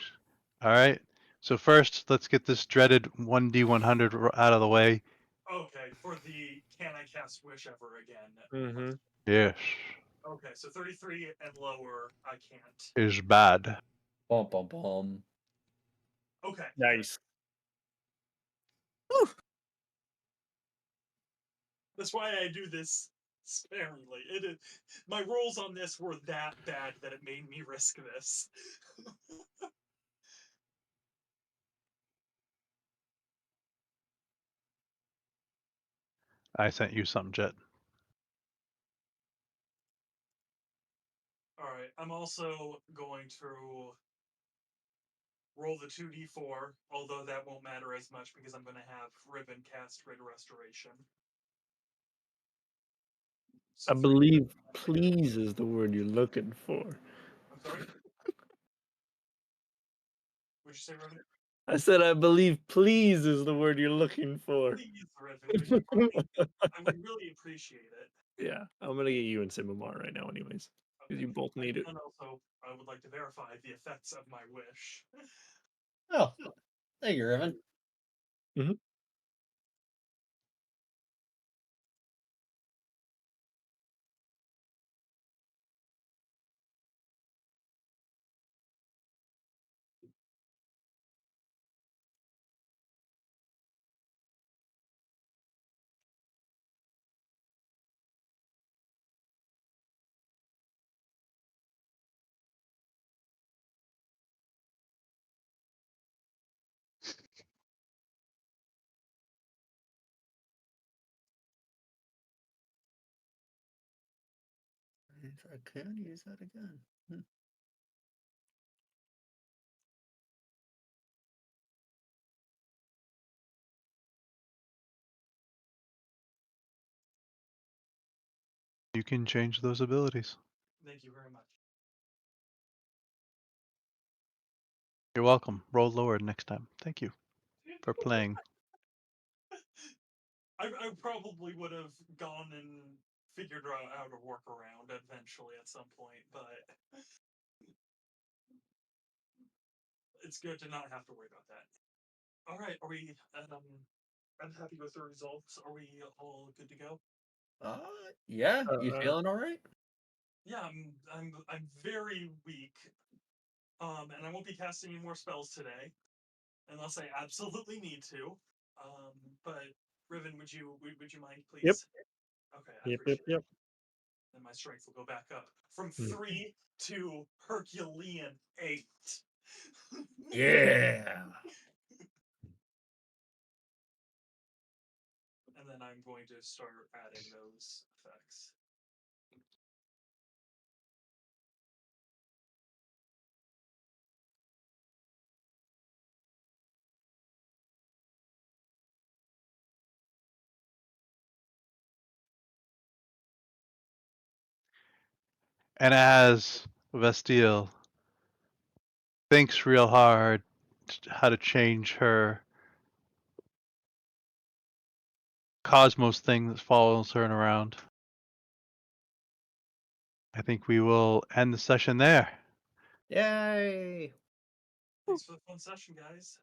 all right. So first, let's get this dreaded 1d100 out of the way. Okay, for the can I cast Wish ever again? Mm-hmm. Yes, Okay, so 33 and lower, I can't. is bad. Bum bum bum. Okay. Nice. That's why I do this sparingly. It is, my rolls on this were that bad that it made me risk this. I sent you some, Jet. Alright, I'm also going to roll the 2d4, although that won't matter as much because I'm going to have Riven cast Rid Restoration. So I believe please is the word you're looking for. I'm sorry? What'd you say, Riven? I said I believe please is the word you're looking for. Please, Riven, would you mind? I would really appreciate it. Yeah, I'm gonna get you and Simamar right now anyways. Because you both need it. And also, I would like to verify the effects of my wish. Oh, thank you, Riven. Mm-hmm. If I could use that again. You can change those abilities. Thank you very much. You're welcome. Roll lower next time. Thank you for playing. I probably would have gone and figured out a workaround eventually at some point, but it's good to not have to worry about that. All right, are we? I'm happy with the results. Are we all good to go? Yeah. You feeling all right? Yeah, I'm very weak. And I won't be casting any more spells today, unless I absolutely need to. But Riven, would you mind, please? Okay, I appreciate it. Then my strength will go back up from 3 to Herculean 8. Yeah. And then I'm going to start adding those effects. And as Vestille thinks real hard how to change her cosmos thing that follows her around, I think we will end the session there. Yay. Thanks for the fun session, guys.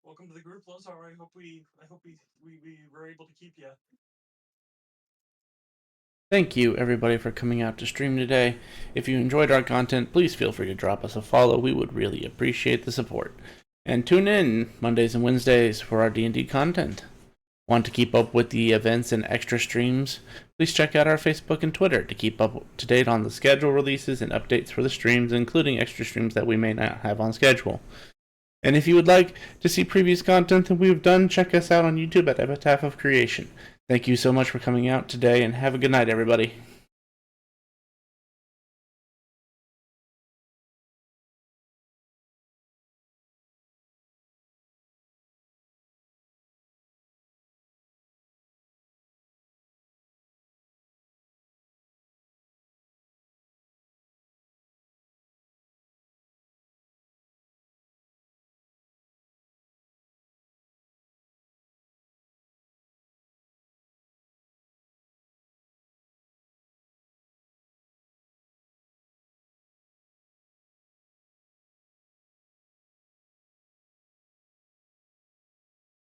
Welcome to the group, Lozar. I hope we were able to keep you. Thank you, everybody, for coming out to stream today. If you enjoyed our content, please feel free to drop us a follow. We would really appreciate the support. And tune in Mondays and Wednesdays for our D&D content. Want to keep up with the events and extra streams? Please check out our Facebook and Twitter to keep up to date on the schedule releases and updates for the streams, including extra streams that we may not have on schedule. And if you would like to see previous content that we've done, check us out on YouTube at Epitaph of Creation. Thank you so much for coming out today, and have a good night, everybody.